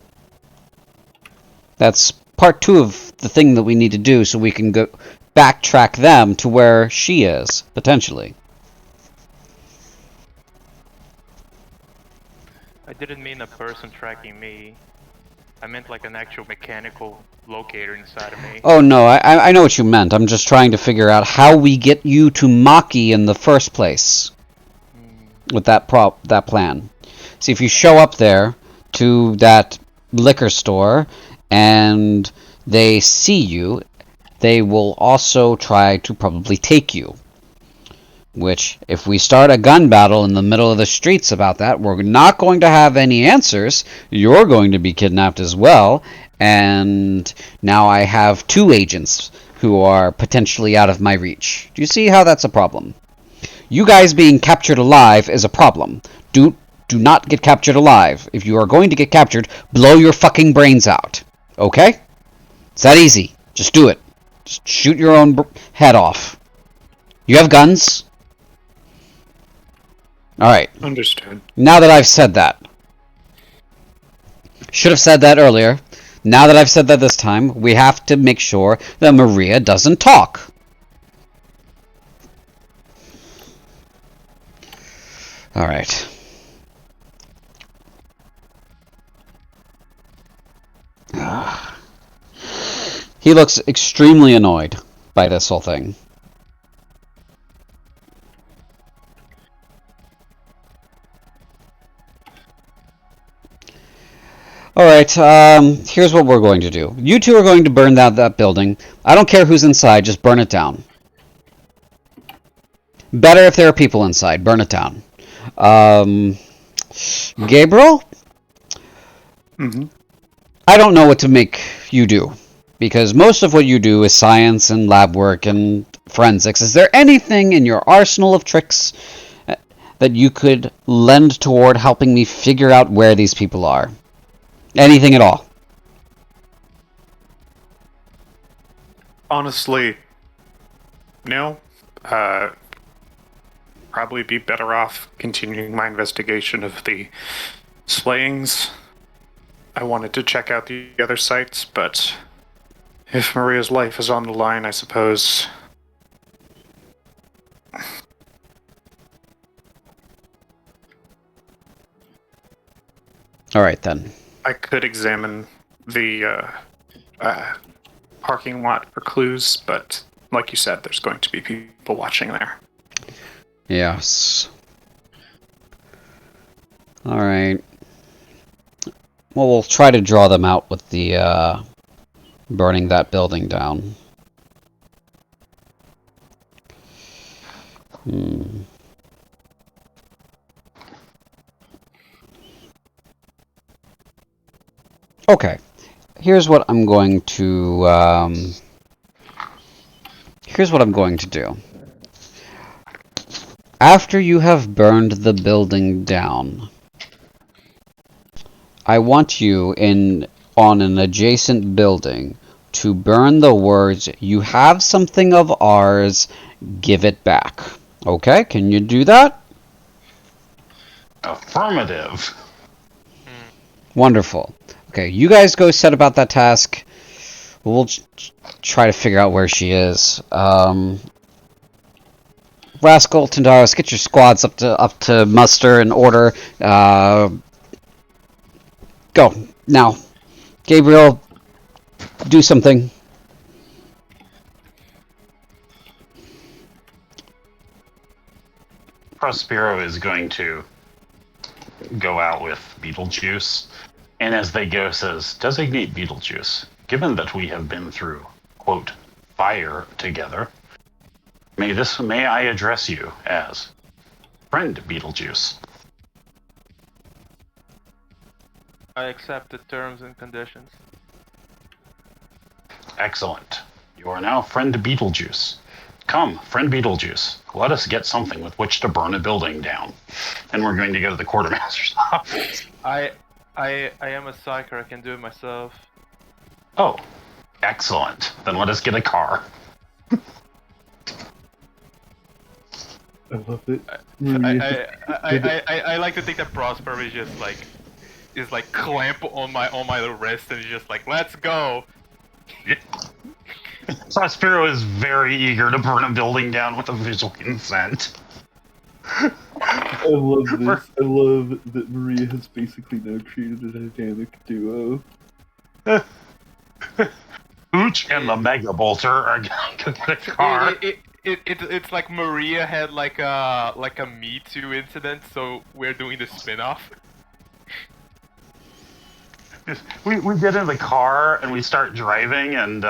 S1: That's part 2 of the thing that we need to do, so we can go backtrack them to where she is, potentially.
S4: I didn't mean a person tracking me. I meant like an actual mechanical locator inside of me.
S1: Oh no, I know what you meant. I'm just trying to figure out how we get you to Maki in the first place. With that plan. See, if you show up there to that liquor store and they see you, they will also try to probably take you. Which, if we start a gun battle in the middle of the streets about that, we're not going to have any answers. You're going to be kidnapped as well. And now I have 2 agents who are potentially out of my reach. Do you see how that's a problem? You guys being captured alive is a problem. Do not get captured alive. If you are going to get captured, blow your fucking brains out. Okay? It's that easy. Just do it. Just shoot your own head off. You have guns? Alright.
S2: Understood.
S1: Now that I've said that. Should have said that earlier. Now that I've said that this time, we have to make sure that Maria doesn't talk. Alright. He looks extremely annoyed by this whole thing. Alright, here's what we're going to do. You 2 are going to burn down that building. I don't care who's inside, just burn it down. Better if there are people inside, burn it down. Gabriel? I don't know what to make you do, because most of what you do is science and lab work and forensics. Is there anything in your arsenal of tricks that you could lend toward helping me figure out where these people are? Anything at all?
S2: Honestly, no. Probably be better off continuing my investigation of the slayings. I wanted to check out the other sites, but if Maria's life is on the line, I suppose.
S1: Alright then.
S2: I could examine the parking lot for clues, but like you said, there's going to be people watching there.
S1: Yes. Alright. Well, we'll try to draw them out with the, burning that building down. Okay. Here's what I'm going to. Here's what I'm going to do. After you have burned the building down, I want you on an adjacent building to burn the words, "You have something of ours, give it back." Okay, can you do that?
S6: Affirmative.
S1: Wonderful. Okay, you guys go set about that task. We'll try to figure out where she is. Rascal, Tandaros, get your squads up to muster and order. Go now, Gabriel. Do something.
S6: Prospero is going to go out with Beetlejuice, and as they go says, "Designate Beetlejuice. Given that we have been through, quote, fire together, may I address you as friend Beetlejuice."
S4: I accept the terms and conditions.
S6: Excellent. You are now friend Beetlejuice. Come, friend Beetlejuice, let us get something with which to burn a building down. And we're going to go to the quartermaster's office.
S4: I am a psyker. I can do it myself.
S6: Oh, excellent. Then let us get a car.
S3: I love it.
S4: I like to think that Prosper is just like clamp on my wrist and he's just like, let's go.
S6: Prospero is very eager to burn a building down with a visual consent.
S3: I love this. I love that Maria has basically now created a dynamic duo.
S6: Hooch and the Mega Bolter are going to get a car.
S4: It's like Maria had like a Me Too incident, so we're doing the spin-off.
S6: We get in the car and we start driving, and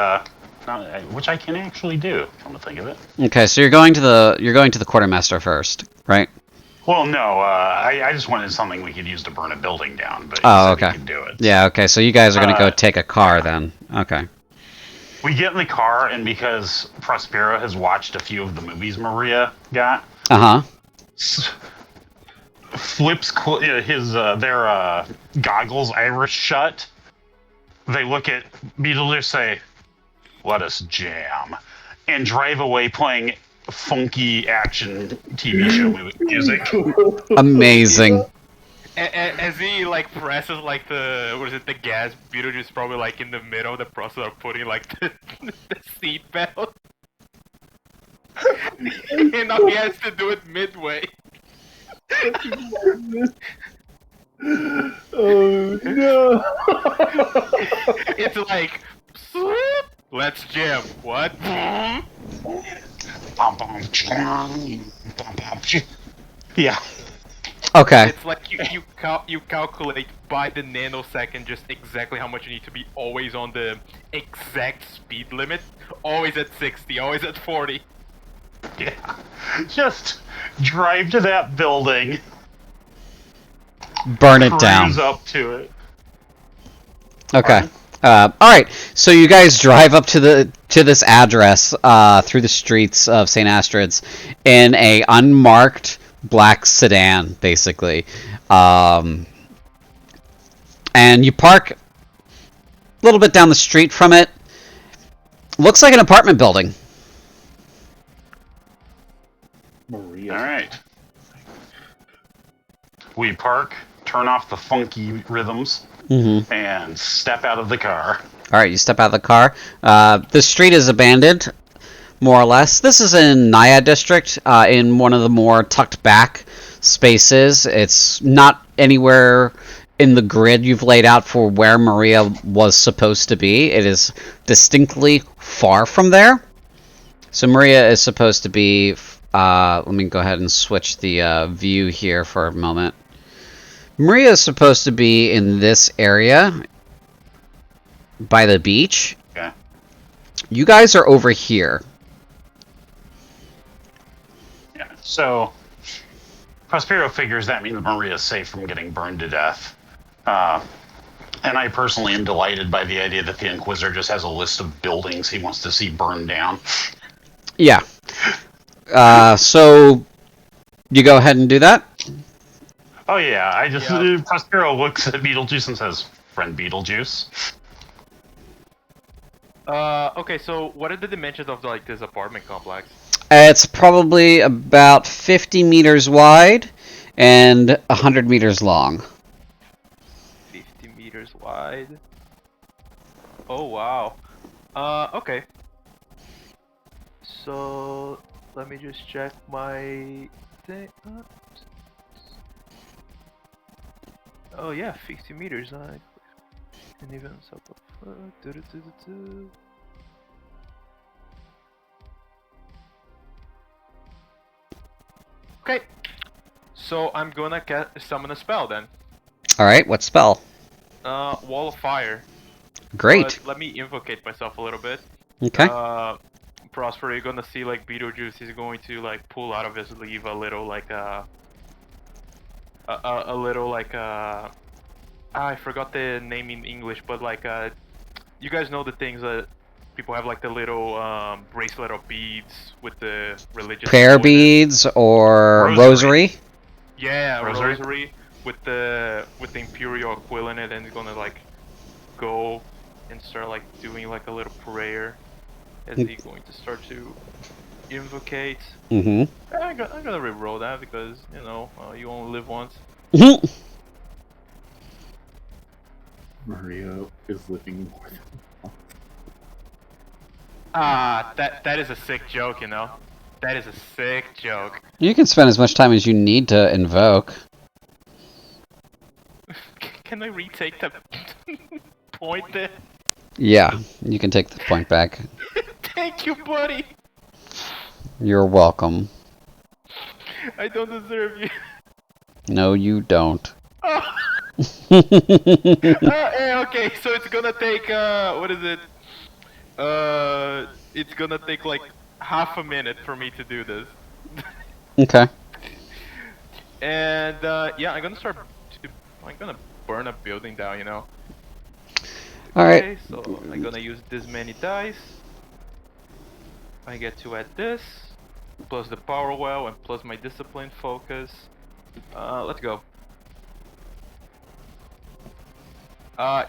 S6: which I can actually do. Come to think of it.
S1: Okay, so you're going to the quartermaster first, right?
S6: Well, no. I just wanted something we could use to burn a building down, but
S1: Oh,
S6: he
S1: okay.
S6: could do it.
S1: Yeah, okay. So you guys are gonna go take a car then. Okay.
S6: We get in the car, and because Prospero has watched a few of the movies Maria got, flips their goggles iris shut. They look at Beetlejuice, say, "Let us jam," and drive away playing funky action TV show music.
S1: Amazing.
S4: As he like presses like the gas, Beetlejuice is probably like in the middle of the process of putting like the seat belt. And now he has to do it midway.
S3: Oh no!
S4: It's like, let's jam. What?
S6: Yeah.
S1: Okay.
S4: It's like you calculate by the nanosecond just exactly how much you need to be always on the exact speed limit, always at 60, always at 40.
S6: Yeah. Just drive to that building.
S1: Burn it down.
S6: Cruise up to it.
S1: Okay. All right. So you guys drive up to this address through the streets of St. Astrid's in a unmarked black sedan, basically, and you park a little bit down the street from it. Looks like an apartment building.
S3: Maria.
S6: All right. We park, turn off the funky rhythms, and step out of the car.
S1: All right, you step out of the car. The street is abandoned, more or less. This is in Naya District, in one of the more tucked back spaces. It's not anywhere in the grid you've laid out for where Maria was supposed to be. It is distinctly far from there. So Maria is supposed to be... let me go ahead and switch the view here for a moment. Maria is supposed to be in this area by the beach.
S6: Okay.
S1: You guys are over here.
S6: Yeah. So Prospero figures that means Maria's safe from getting burned to death. And I personally am delighted by the idea that the Inquisitor just has a list of buildings he wants to see burned down.
S1: Yeah. So you go ahead and do that.
S6: Oh yeah, I just
S4: Yeah.
S6: Prospero looks at Beetlejuice and says, "Friend Beetlejuice."
S4: Okay, so what are the dimensions of like this apartment complex?
S1: It's probably about 50 meters wide and 100 meters long.
S4: 50 meters wide. Oh wow. Okay. So let me just check my thing. Oh yeah, 50 meters. And even up. Okay. So I'm gonna summon a spell then.
S1: All right, what spell?
S4: Wall of Fire.
S1: Great.
S4: But let me invocate myself a little bit.
S1: Okay.
S4: Prosper, you're gonna see like Beetlejuice is going to like pull out of his sleeve a little like a little like I forgot the name in English, but like you guys know the things that people have like the little bracelet of beads with the religious
S1: Prayer
S4: symbol in it.
S1: beads or rosary.
S4: Yeah,
S6: Rosary?
S4: rosary with the imperial quill in it, and it's gonna like go and start like doing like a little prayer as he's going to start to invocate.
S1: Mm-hmm.
S4: I'm gonna re-roll that because you know you only live once.
S3: Maria is living more than once.
S4: That is a sick joke, you know. That is a sick joke.
S1: You can spend as much time as you need to invoke.
S4: Can I retake the point there?
S1: Yeah, you can take the point back.
S4: Thank you, buddy.
S1: You're welcome.
S4: I don't deserve you.
S1: No, you don't.
S4: Oh. Okay, so it's gonna take what is it? It's gonna take like half a minute for me to do this.
S1: Okay.
S4: And yeah, I'm gonna burn a building down, you know.
S1: All right.
S4: Okay, so I'm gonna use this many dice. I get to add this, plus the power well, and plus my discipline focus. Let's go.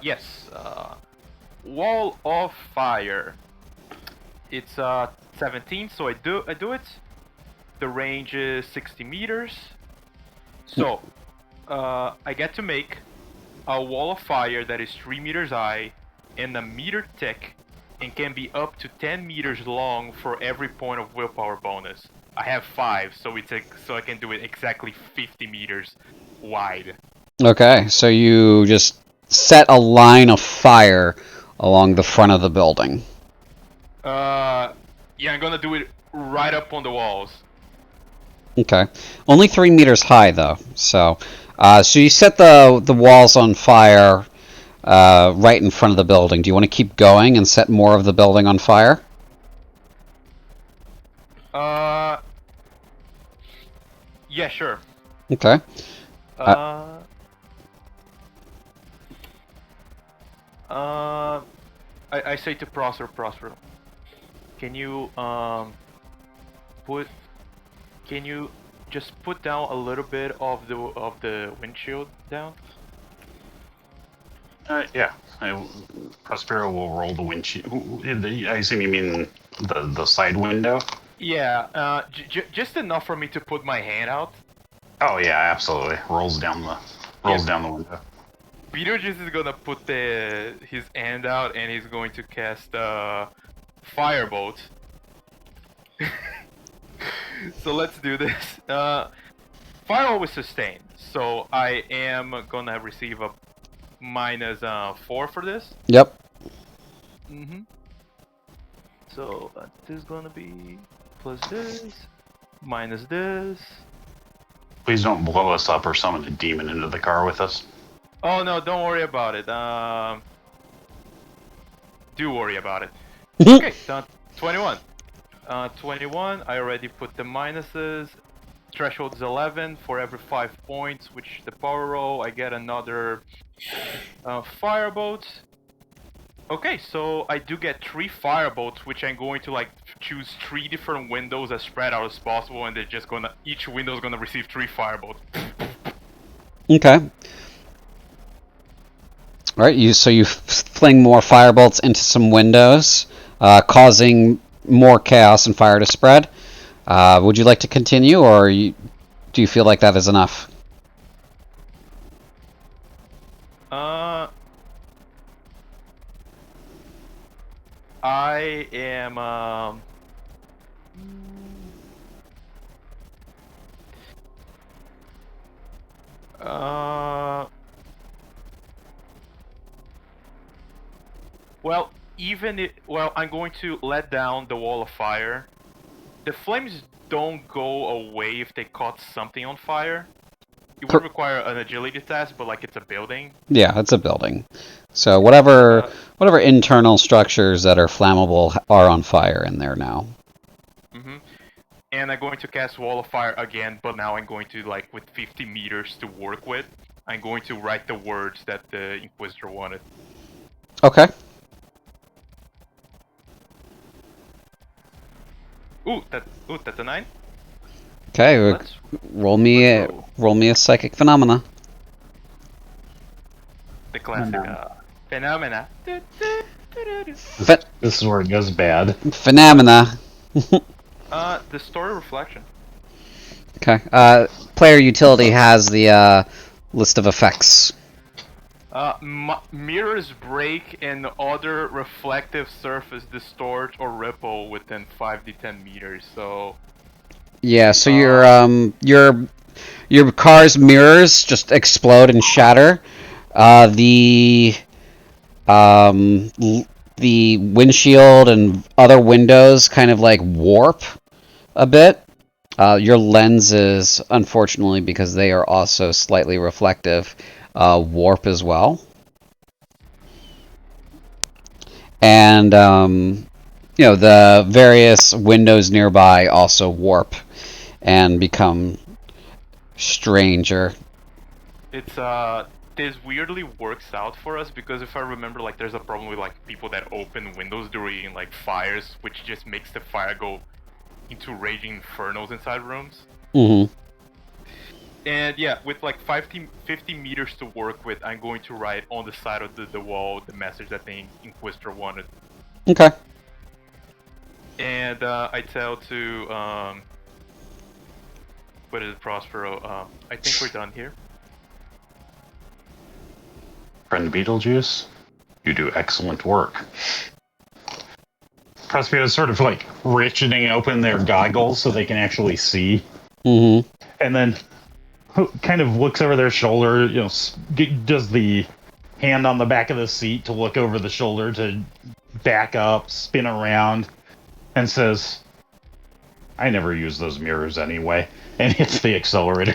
S4: Yes. Wall of Fire. It's 17, so I do it. The range is 60 meters. So, I get to make a wall of fire that is 3 meters high and a meter thick and can be up to 10 meters long for every point of willpower bonus. I have 5, so I can do it exactly 50 meters wide.
S1: Okay, so you just set a line of fire along the front of the building.
S4: Yeah, I'm gonna do it right up on the walls.
S1: Okay. Only 3 meters high, though. So you set the walls on fire right in front of the building. Do you want to keep going and set more of the building on fire?
S4: Yeah, sure.
S1: Okay.
S4: I say to Prosper, can you just put down a little bit of the windshield down?
S6: Yeah. Prospero will roll the windshield. I assume you mean the side window?
S4: Yeah, just enough for me to put my hand out.
S6: Oh yeah, absolutely. Rolls down the window.
S4: Beetlejuice is gonna put his hand out and he's going to cast Firebolt. So let's do this. Firebolt with sustain. So I am gonna receive a -4 for this.
S1: Yep.
S4: So this is gonna be plus this, minus this.
S6: Please don't blow us up or summon a demon into the car with us.
S4: Oh no, don't worry about it. Do worry about it. Okay, done. 21. 21, I already put the minuses. threshold is 11 for every 5 points, which the power roll, I get another firebolt. Okay, so I do get 3 firebolts, which I'm going to like choose 3 different windows as spread out as possible, and they're just gonna, each window is gonna receive 3 firebolts.
S1: Okay. All right, so you fling more firebolts into some windows, causing more chaos and fire to spread. Would you like to continue, or do you feel like that is enough?
S4: I am well, I'm going to let down the wall of fire. The flames don't go away if they caught something on fire. It would require an agility test, but like it's a building.
S1: Yeah, it's a building. So whatever internal structures that are flammable are on fire in there now.
S4: Mm-hmm. And I'm going to cast Wall of Fire again, but now I'm going to, like, with 50 meters to work with, I'm going to write the words that the Inquisitor wanted.
S1: Okay.
S4: That's a 9.
S1: Okay, roll me a psychic phenomena.
S4: The classic phenomena.
S7: This is where it goes bad.
S1: Phenomena.
S4: The story reflection.
S1: Okay. Player utility has the list of effects.
S4: Mirrors break and other reflective surface distort or ripple within 5d10 meters. So.
S1: Yeah. So your car's mirrors just explode and shatter. The windshield and other windows kind of like warp a bit. Your lenses, unfortunately, because they are also slightly reflective, warp as well. And the various windows nearby also warp and become stranger.
S4: This weirdly works out for us because if I remember, like, there's a problem with like people that open windows during like fires, which just makes the fire go into raging infernos inside rooms.
S1: Mm-hmm.
S4: And yeah, with like 50 meters to work with, I'm going to write on the side of the wall the message that the Inquisitor wanted.
S1: Okay.
S4: And I tell to what is it, Prospero? I think we're done here.
S7: Friend Beetlejuice, you do excellent work. Prospero is sort of like richening open their goggles so they can actually see.
S1: Mm-hmm.
S7: And then kind of looks over their shoulder, does the hand on the back of the seat to look over the shoulder to back up, spin around, and says, I never use those mirrors anyway, and hits the accelerator.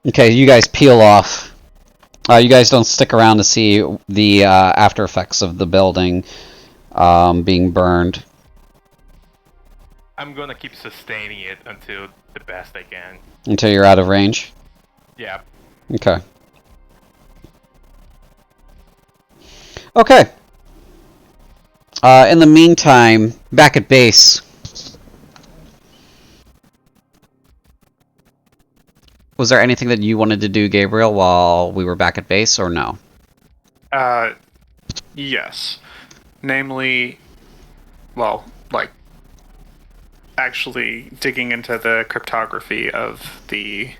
S1: Okay, you guys peel off. You guys don't stick around to see the after effects of the building being burned.
S4: I'm gonna keep sustaining it until the best I can.
S1: Until you're out of range?
S4: Yeah.
S1: Okay. Okay. In the meantime, back at base. Was there anything that you wanted to do, Gabriel, while we were back at base, or no?
S2: Yes. Namely, well, like, actually digging into the cryptography of the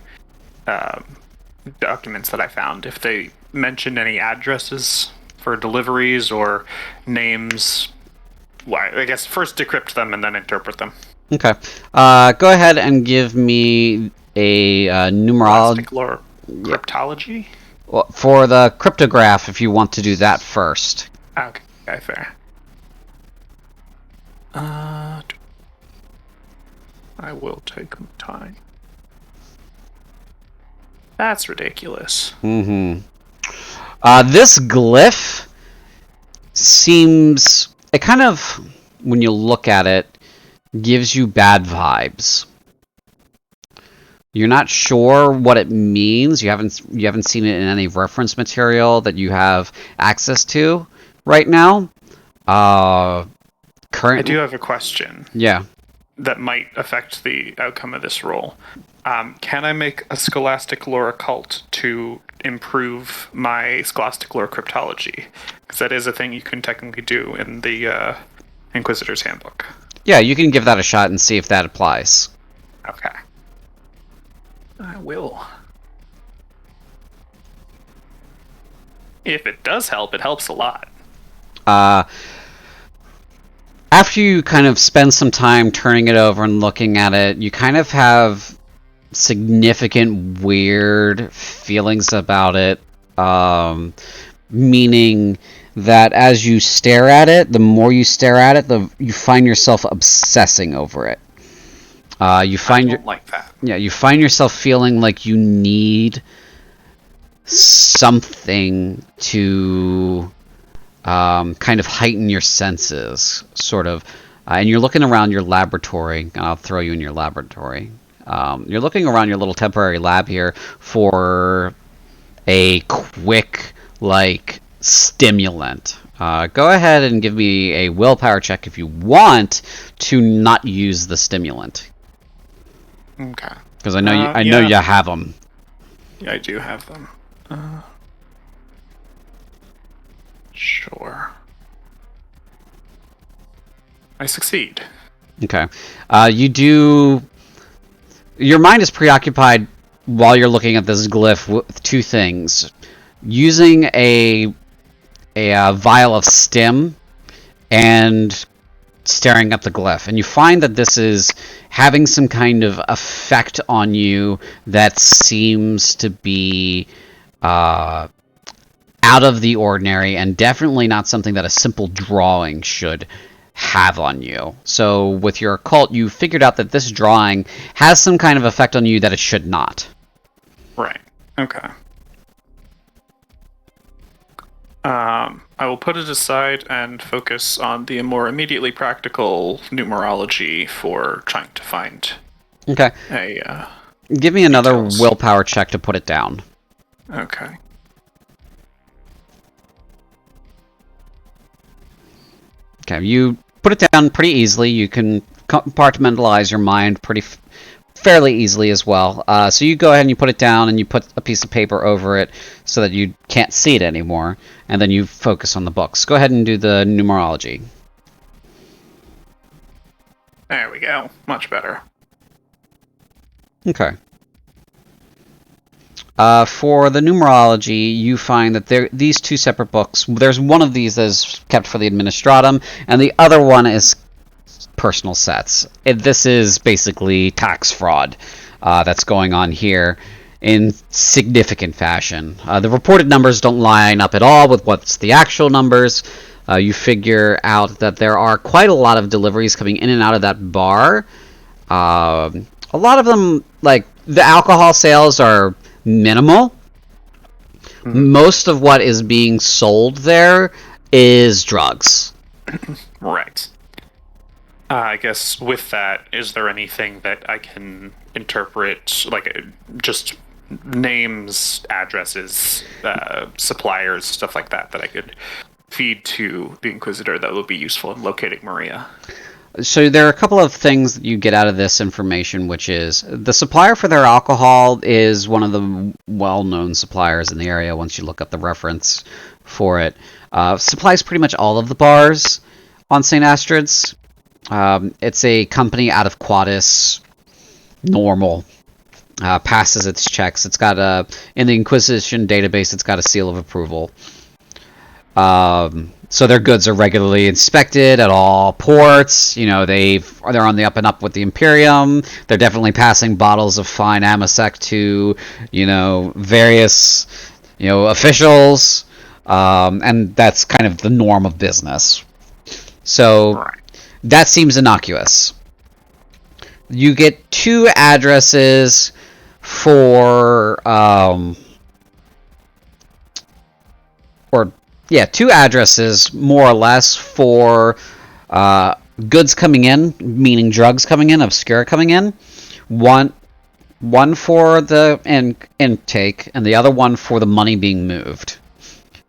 S2: documents that I found. If they mentioned any addresses for deliveries or names, well, I guess first decrypt them and then interpret them.
S1: Okay. Go ahead and give me a numerology.
S2: Or cryptology?
S1: Well, for the cryptograph, if you want to do that first.
S2: Okay, fair. I will take my time. That's ridiculous.
S1: Mm-hmm. This glyph seems... It kind of, when you look at it, gives you bad vibes. You're not sure what it means. You haven't seen it in any reference material that you have access to right now.
S2: I do have a question.
S1: Yeah.
S2: That might affect the outcome of this roll. Can I make a Scholastic Lore occult to improve my Scholastic Lore cryptology? Because that is a thing you can technically do in the Inquisitor's Handbook.
S1: Yeah, you can give that a shot and see if that applies.
S2: Okay. I will. If it does help, it helps a lot.
S1: After you kind of spend some time turning it over and looking at it, you kind of have significant weird feelings about it. Meaning that as you stare at it, the more you stare at it, you find yourself obsessing over it. You find
S2: like that.
S1: Yeah, you find yourself feeling like you need something to kind of heighten your senses, sort of. And you're looking around your laboratory, and I'll throw you in your laboratory. You're looking around your little temporary lab here for a quick, stimulant. Go ahead and give me a willpower check if you want to not use the stimulant.
S2: Okay.
S1: Because I know you have them.
S2: Yeah, I do have them. Sure. I succeed.
S1: Okay. You do... Your mind is preoccupied while you're looking at this glyph with two things. Using a vial of stim and staring at the glyph. And you find that this is having some kind of effect on you that seems to be out of the ordinary and definitely not something that a simple drawing should have on you. So with your occult, you figured out that this drawing has some kind of effect on you that it should not.
S2: Right. Okay. I will put it aside and focus on the more immediately practical numerology for trying to find
S1: Okay.
S2: a
S1: Give me another
S2: details.
S1: willpower check to put it down.
S2: Okay.
S1: Okay, you put it down pretty easily. You can compartmentalize your mind fairly easily as well. So you go ahead and you put it down and you put a piece of paper over it so that you can't see it anymore. And then you focus on the books. Go ahead and do the numerology.
S2: There we go. Much better.
S1: Okay. For the numerology, you find that these two separate books, there's one of these that is kept for the administratum, and the other one is personal sets. This is basically tax fraud that's going on here in significant fashion. The reported numbers don't line up at all with what's the actual numbers. You figure out that there are quite a lot of deliveries coming in and out of that bar. A lot of them, the alcohol sales are minimal. Most of what is being sold there is drugs.
S2: Right. I guess with that, is there anything that I can interpret, just names, addresses, suppliers, stuff like that I could feed to the Inquisitor that would be useful in locating Maria?
S1: So there are a couple of things that you get out of this information, which is the supplier for their alcohol is one of the well-known suppliers in the area once you look up the reference for it. Supplies pretty much all of the bars on St. Astrid's. It's a company out of Quadis, normal, passes its checks. It's got in the Inquisition database, it's got a seal of approval. So their goods are regularly inspected at all ports. They're on the up and up with the Imperium. They're definitely passing bottles of fine Amasec to, various, officials. And that's kind of the norm of business. So that seems innocuous. You get two addresses for, two addresses, more or less, for goods coming in, meaning drugs coming in, obscura coming in. One for the intake, and the other one for the money being moved.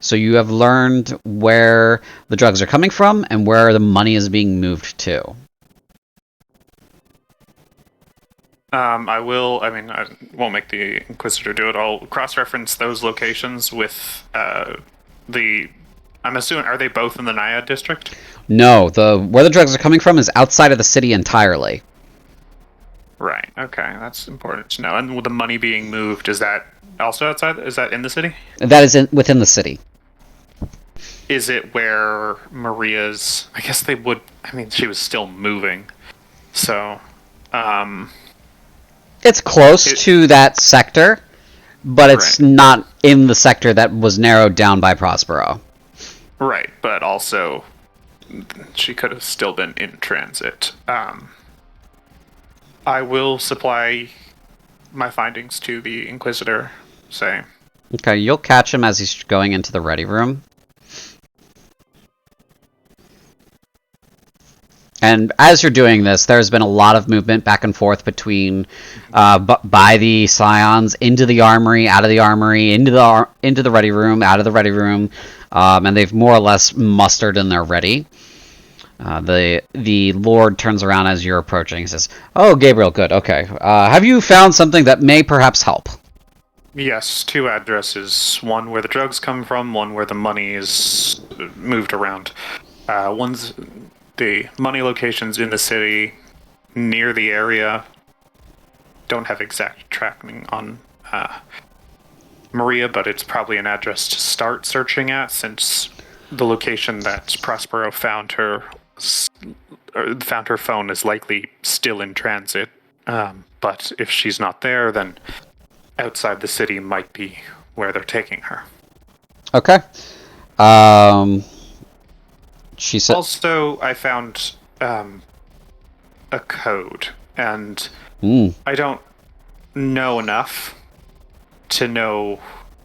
S1: So you have learned where the drugs are coming from and where the money is being moved to.
S2: I won't make the Inquisitor do it. I'll cross-reference those locations with I'm assuming, are they both in the Naiad district?
S1: No, where the drugs are coming from is outside of the city entirely.
S2: Right, okay, that's important to know. And with the money being moved, is that also outside? Is that in the city?
S1: That is within the city.
S2: Is it where Maria's... I guess they would... I mean, she was still moving. So,
S1: It's close to that sector, but it's not in the sector that was narrowed down by Prospero.
S2: Right, but also she could have still been in transit. I will supply my findings to the Inquisitor, say.
S1: Okay, you'll catch him as he's going into the ready room. And as you're doing this, there's been a lot of movement back and forth between, by the Scions, into the armory, out of the armory, into the ready room, out of the ready room, and they've more or less mustered and they're ready. The Lord turns around as you're approaching and says, "Oh, Gabriel, good, okay. Have you found something that may perhaps help?"
S2: Yes, 2 addresses. One where the drugs come from, one where the money is moved around. One's the money locations in the city, near the area. Don't have exact tracking on Maria, but it's probably an address to start searching at, since the location that Prospero found her phone is likely still in transit. But if she's not there, then outside the city might be where they're taking her.
S1: Okay. She said.
S2: Also, I found a code, and I don't know enough to know.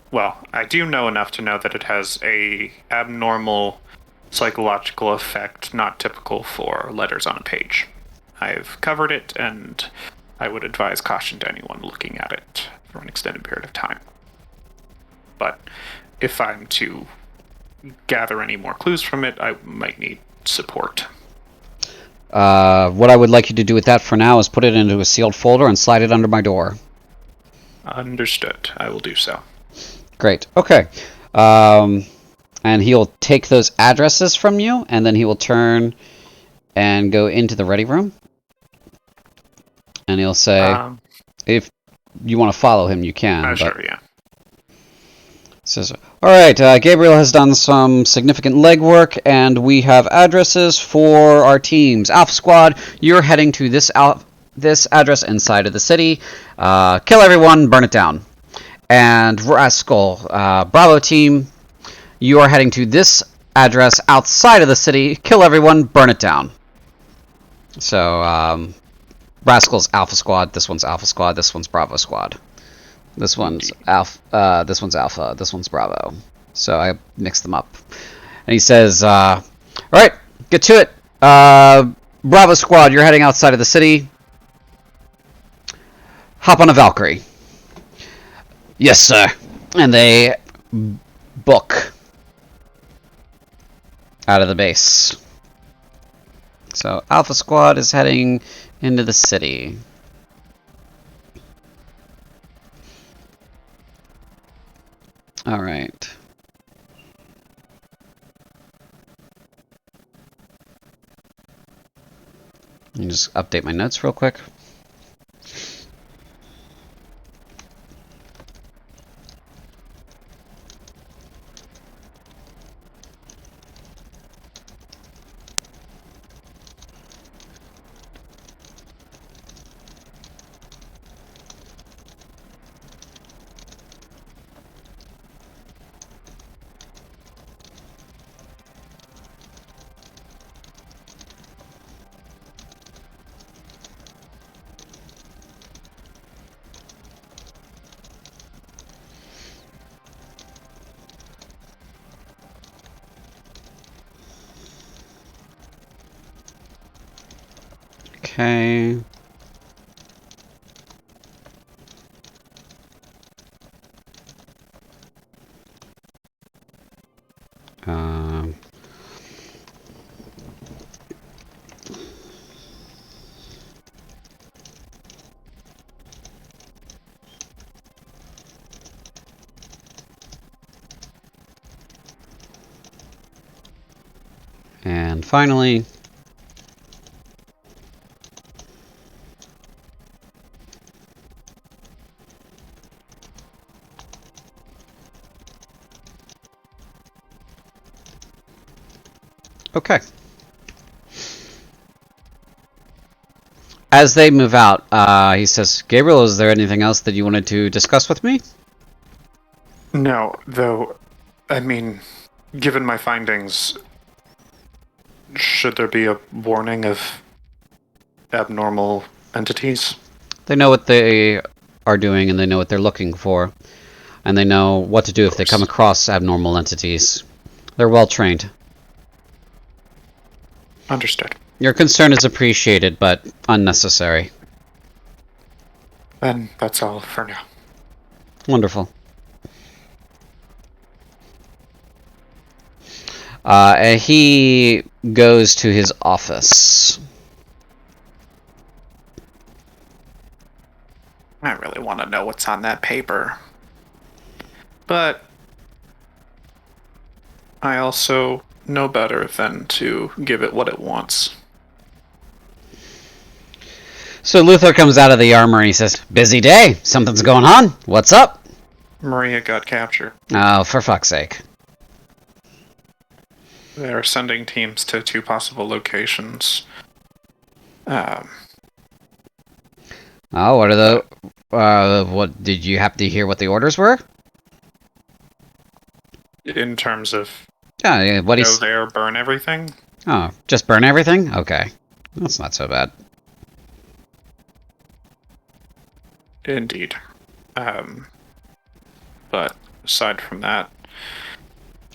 S2: Well, I do know enough to know that it has a abnormal psychological effect not typical for letters on a page. I've covered it, and I would advise caution to anyone looking at it for an extended period of time. But if I'm to gather any more clues from it, I might need support.
S1: What I would like you to do with that for now is put it into a sealed folder and slide it under my door.
S2: Understood. I will do so.
S1: Great. Okay. And he'll take those addresses from you, and then he will turn and go into the ready room. And he'll say, if you want to follow him, you can.
S2: Sure, yeah.
S1: Says, all right, Gabriel has done some significant legwork, and we have addresses for our teams. Alpha Squad, you're heading to this address inside of the city. Kill everyone, burn it down. And Rascal, Bravo team, you are heading to this address outside of the city. Kill everyone, burn it down. So, Rascal's Alpha Squad, this one's Alpha Squad, this one's Bravo Squad. This one's Alpha, this one's Bravo. So I mixed them up. And he says, alright, get to it. Bravo Squad, you're heading outside of the city. Hop on a Valkyrie. Yes, sir. And they book out of the base. So Alpha Squad is heading into the city. All right. Let me just update my notes real quick. Okay. Um, and finally, okay. As they move out, he says, Gabriel, is there anything else that you wanted to discuss with me?
S2: No, though, I mean, given my findings, should there be a warning of abnormal entities?
S1: They know what they are doing and they know what they're looking for. And they know what to do if they come across abnormal entities. They're well trained.
S2: Understood.
S1: Your concern is appreciated, but unnecessary.
S2: Then that's all for now.
S1: Wonderful. And he goes to his office.
S2: I really want to know what's on that paper. But I also know better than to give it what it wants.
S1: So Luther comes out of the armor and he says, busy day. Something's going on. What's up?
S2: Maria got captured.
S1: Oh, for fuck's sake.
S2: They're sending teams to 2 possible locations.
S1: Oh, what are the... what, did you happen to hear what the orders were?
S2: In terms of
S1: Yeah, what
S2: go
S1: he's...
S2: there, burn everything?
S1: Oh, just burn everything? Okay. That's not so bad.
S2: Indeed. But aside from that...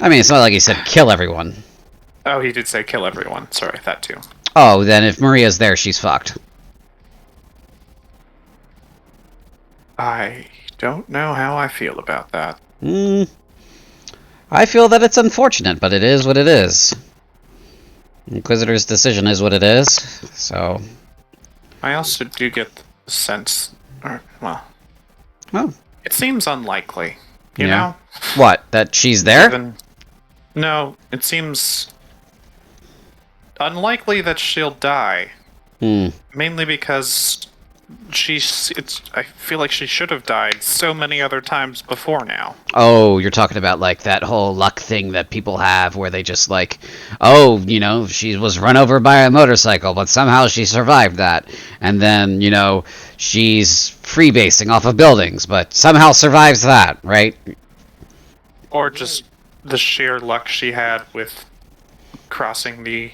S1: I mean, it's not like he said kill everyone.
S2: Oh, he did say kill everyone. Sorry, that too.
S1: Oh, then if Maria's there, she's fucked.
S2: I don't know how I feel about that.
S1: I feel that it's unfortunate, but it is what it is. Inquisitor's decision is what it is, so...
S2: I also do get the sense... Or, well...
S1: Oh.
S2: It seems unlikely. You
S1: Yeah.
S2: know?
S1: What, that she's there?
S2: No, it seems... unlikely that she'll die. Mainly because... I feel like she should have died so many other times before now.
S1: Oh, you're talking about, like, that whole luck thing that people have where they just, like, oh, you know, she was run over by a motorcycle, but somehow she survived that. And then, you know, she's freebasing off of buildings, but somehow survives that, right?
S2: Or just the sheer luck she had with crossing the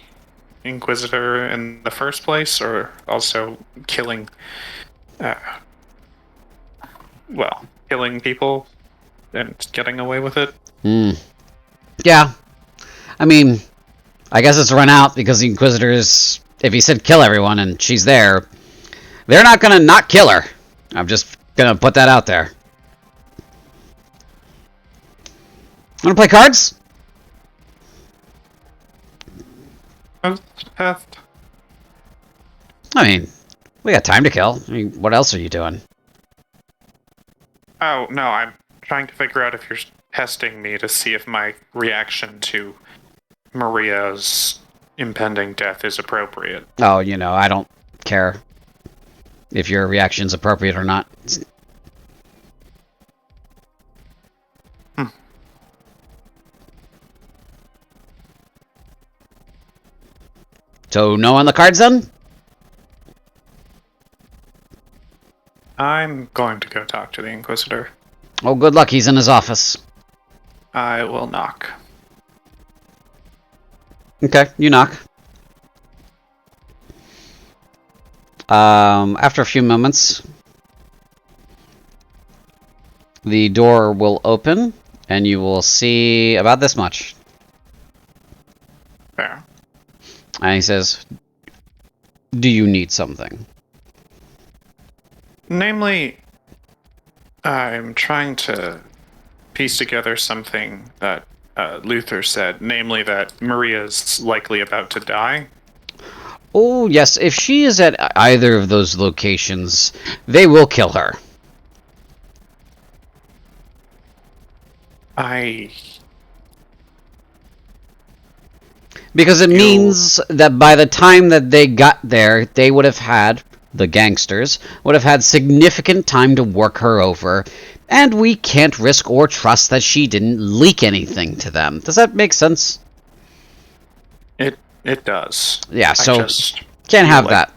S2: Inquisitor in the first place, or also killing... killing people and getting away with it.
S1: Yeah. I mean, I guess it's run out because the Inquisitors, if he said kill everyone and she's there, they're not gonna not kill her. I'm just gonna put that out there. Wanna play cards?
S2: Test.
S1: I mean, we got time to kill. I mean, what else are you doing?
S2: Oh, no, I'm trying to figure out if you're testing me to see if my reaction to Maria's impending death is appropriate.
S1: Oh, you know, I don't care if your reaction's appropriate or not. So, no on the cards then?
S2: I'm going to go talk to the Inquisitor.
S1: Oh, good luck. He's in his office.
S2: I will knock.
S1: Okay, you knock. After a few moments, the door will open, and you will see about this much.
S2: Fair.
S1: And he says, do you need something?
S2: Namely, I'm trying to piece together something that Luther said, namely that Maria's likely about to die.
S1: Oh, yes, if she is at either of those locations, they will kill her. Because it means that by the time that they got there, they would have had, the gangsters, would have had significant time to work her over, and we can't risk or trust that she didn't leak anything to them. Does that make sense?
S2: It does.
S1: Yeah, so
S2: I just
S1: can't have
S2: like
S1: that.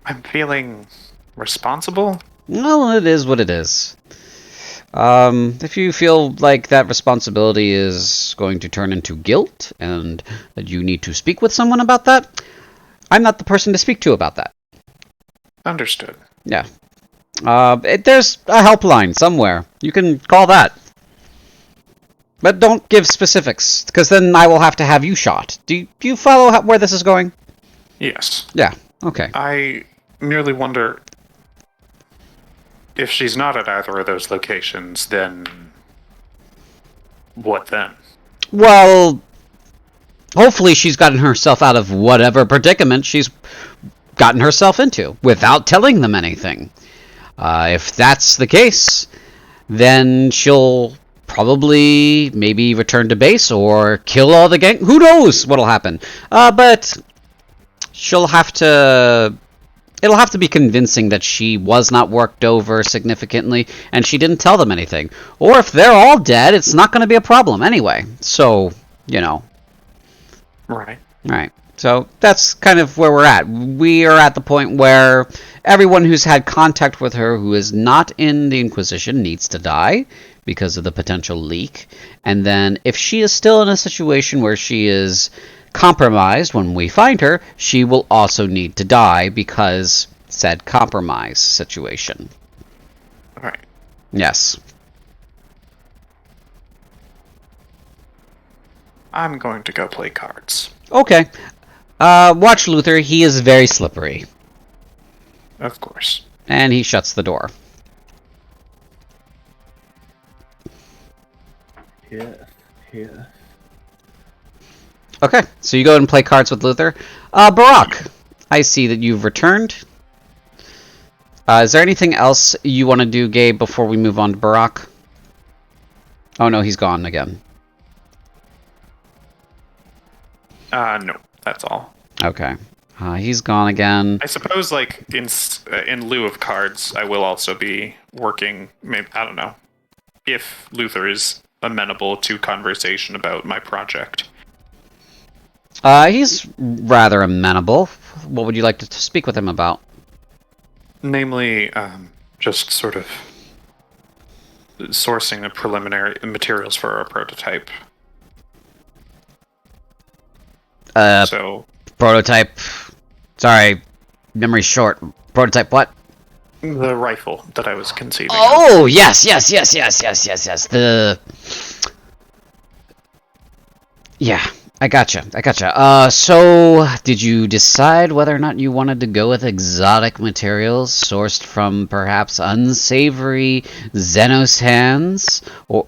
S2: I'm feeling responsible.
S1: Well, it is what it is. If you feel like that responsibility is going to turn into guilt and that you need to speak with someone about that, I'm not the person to speak to about that.
S2: Understood.
S1: Yeah. There's a helpline somewhere. You can call that. But don't give specifics, because then I will have to have you shot. Do you follow where this is going?
S2: Yes.
S1: Yeah, okay.
S2: I merely wonder if she's not at either of those locations, then what then?
S1: Well, hopefully she's gotten herself out of whatever predicament she's gotten herself into without telling them anything. If that's the case, then she'll probably maybe return to base or kill all the gang. Who knows what'll happen? But she'll have to... It'll have to be convincing that she was not worked over significantly and she didn't tell them anything. Or if they're all dead, it's not going to be a problem anyway. So, you know.
S2: Right.
S1: Right. So that's kind of where we're at. We are at the point where everyone who's had contact with her who is not in the Inquisition needs to die because of the potential leak. And then if she is still in a situation where she is compromised when we find her, she will also need to die because said compromise situation.
S2: All right.
S1: Yes.
S2: I'm going to go play cards.
S1: Okay. Watch Luther. He is very slippery.
S2: Of course.
S1: And he shuts the door.
S3: Yeah.
S1: Okay, so you go and play cards with Luther. Barack, I see that you've returned. Is there anything else you want to do, Gabe, before we move on to Barack? Oh no, he's gone again.
S2: No, that's all.
S1: Okay, he's gone again.
S2: I suppose, like, in lieu of cards, I will also be working, maybe, I don't know, if Luther is amenable to conversation about my project.
S1: He's rather amenable. What would you like to speak with him about?
S2: Namely, just sort of sourcing the preliminary materials for our prototype.
S1: So prototype. Sorry, memory's short. Prototype what?
S2: The rifle that I was conceiving.
S1: Oh, yes. Yeah, I gotcha. So, did you decide whether or not you wanted to go with exotic materials sourced from perhaps unsavory Xenos hands or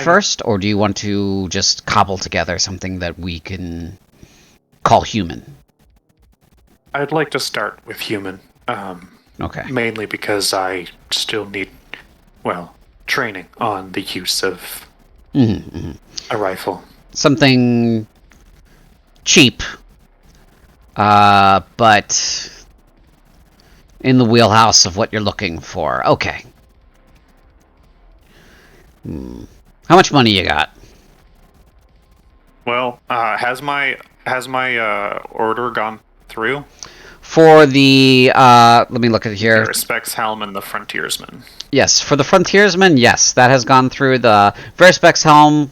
S1: first, or do you want to just cobble together something that we can call human?
S2: I'd like to start with human.
S1: Okay.
S2: Mainly because I still need, well, training on the use of a rifle.
S1: Something cheap, but in the wheelhouse of what you're looking for. Okay. How much money you got?
S2: Well, has my order gone through?
S1: For the, let me look at it here.
S2: Respects Helm and the Frontiersman.
S1: Yes, for the Frontiersman, yes, that has gone through. The Verspex Helm,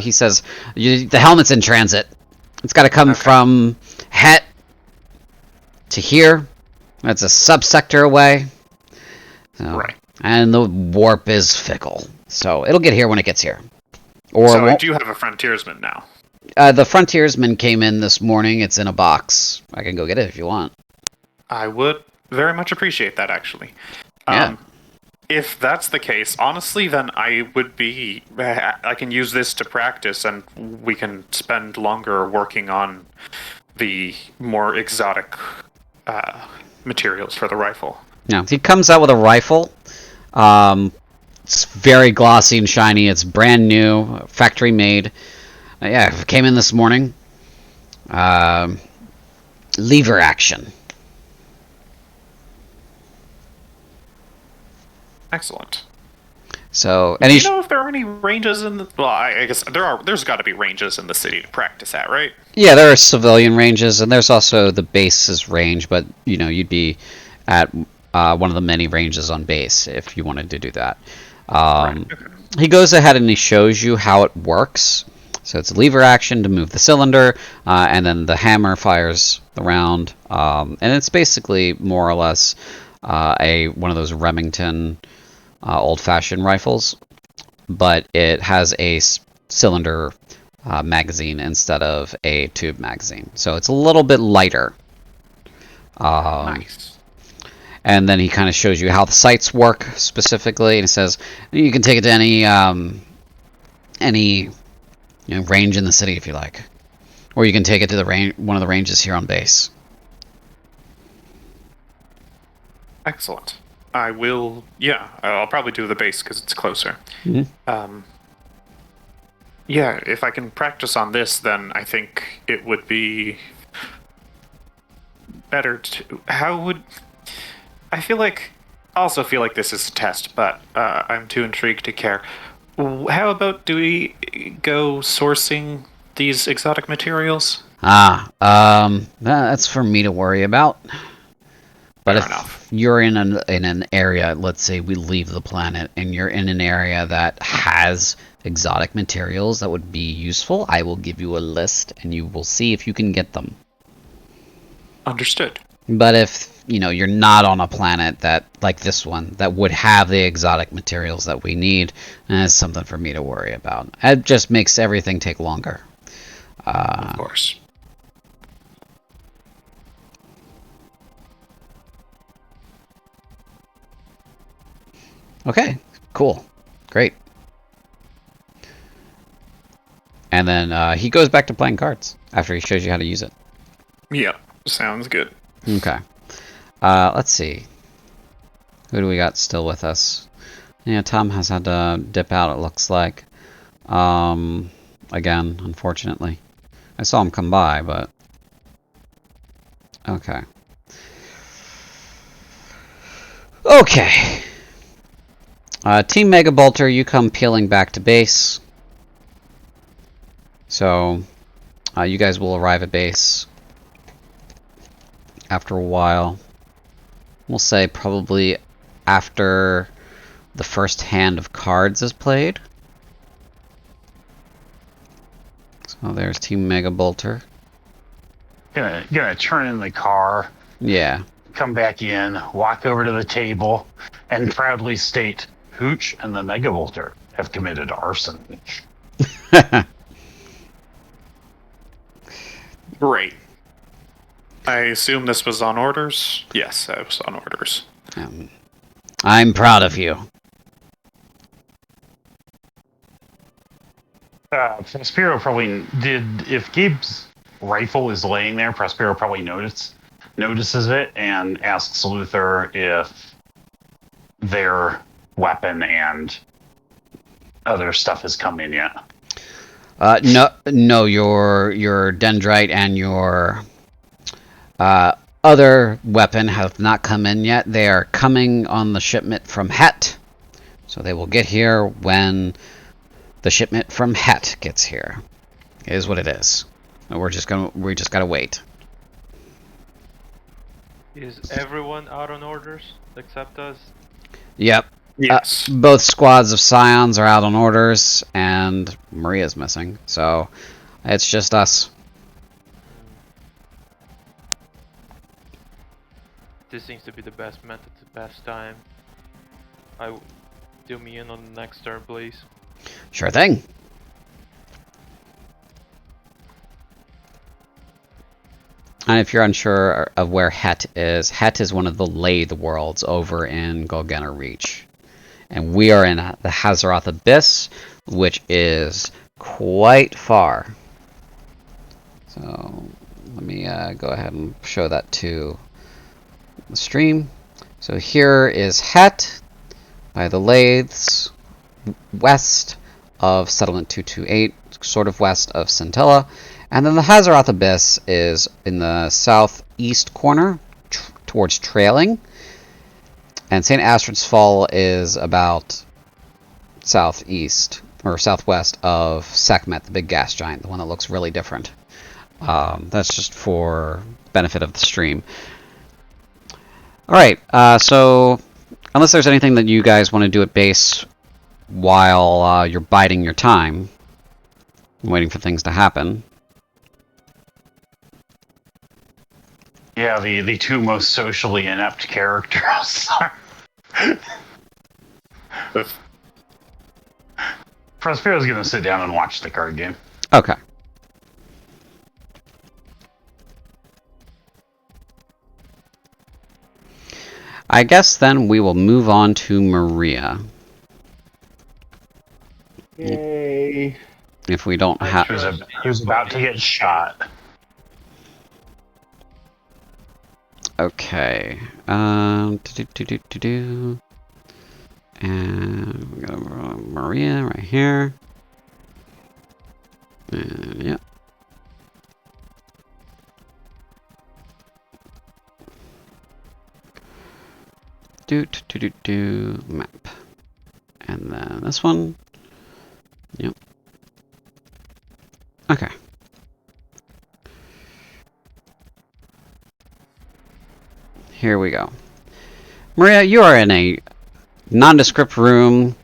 S1: he says, the helmet's in transit. It's got to come from Het to here. That's a subsector away. So,
S2: right.
S1: And the warp is fickle. So it'll get here when it gets here. Or
S2: so I do have a Frontiersman now.
S1: The frontiersman came in this morning. It's in a box. I can go get it if you want.
S2: I would very much appreciate that, actually.
S1: Yeah.
S2: If that's the case, honestly, then I can use this to practice, and we can spend longer working on the more exotic materials for the rifle.
S1: Yeah. He comes out with a rifle. It's very glossy and shiny. It's brand new, factory made. Yeah, it came in this morning. Lever action.
S2: Excellent.
S1: So,
S2: Do you know if there are any ranges in the? Well, I guess there's got to be ranges in the city to practice at, right?
S1: yeah, there are civilian ranges, and there's also the base's range. But you'd be at one of the many ranges on base if you wanted to do that.
S2: Right. Okay.
S1: He goes ahead and he shows you how it works. So it's lever action to move the cylinder, and then the hammer fires the round, and it's basically more or less one of those Remington old-fashioned rifles, but it has a cylinder magazine instead of a tube magazine, so it's a little bit lighter.
S2: Nice.
S1: And then he kind of shows you how the sights work specifically, and he says you can take it to any range in the city if you like, or you can take it to one of the ranges here on base.
S2: Excellent. I will. Yeah, I'll probably do the base because it's closer.
S1: Mm-hmm.
S2: Yeah, if I can practice on this, then I think it would be better to. I also feel like this is a test, but I'm too intrigued to care. How about do we go sourcing these exotic materials?
S1: That's for me to worry about. But
S2: Fair
S1: if
S2: enough.
S1: you're in an area, let's say we leave the planet, and you're in an area that has exotic materials that would be useful, I will give you a list, and you will see if you can get them.
S2: Understood.
S1: But if you're not on a planet that like this one that would have the exotic materials that we need, it's something for me to worry about. It just makes everything take longer.
S2: Of course.
S1: Okay, cool, great. And then he goes back to playing cards after he shows you how to use it.
S2: Yeah, sounds good.
S1: Okay. Let's see. Who do we got still with us? Yeah, Tom has had to dip out, it looks like. Again, unfortunately. I saw him come by, but... Okay. Okay. Team Mega Bolter, you come peeling back to base. So, you guys will arrive at base after a while. We'll say probably after the first hand of cards is played. So there's Team Mega Bolter.
S6: Gonna turn in the car,
S1: Yeah.
S6: come back in, walk over to the table, and proudly state, Hooch and the Megavolter have committed arson.
S2: Great. I assume this was on orders? Yes, I was on orders.
S1: I'm proud of you.
S6: Prospero probably if Gabe's rifle is laying there, Prospero probably notices it and asks Luther if their weapon and other stuff has come in yet.
S1: No, your dendrite and your other weapon have not come in yet. They are coming on the shipment from Het, so they will get here when the shipment from Het gets here. It is what it is. We just gotta wait.
S4: Is everyone out on orders except us?
S1: Yep.
S2: Yes.
S1: Both squads of Scions are out on orders, and Maria's missing, so it's just us.
S4: This seems to be the best method to pass time. Do me in on the next turn, please.
S1: Sure thing. And if you're unsure of where Het is one of the Lathe worlds over in Golgana Reach. And we are in the Hazaroth Abyss, which is quite far. So let me go ahead and show that to the stream. So here is Het by the Lathes, west of Settlement 228, sort of west of Centella. And then the Hazaroth Abyss is in the southeast corner, towards Trailing. And St. Astrid's Fall is about southeast, or southwest of Sekhmet, the big gas giant, the one that looks really different. That's just for benefit of the stream. Alright, so unless there's anything that you guys want to do at base while you're biding your time, waiting for things to happen.
S6: Yeah, the two most socially inept characters. Prospero's gonna sit down and watch the card game.
S1: Okay. I guess then we will move on to Maria.
S3: Yay.
S1: If we don't have...
S6: Who's about to get shot.
S1: Okay. And we got Maria right here. And yeah. Map. And then this one. Yep. Okay. Here we go. Maria, you are in a nondescript room.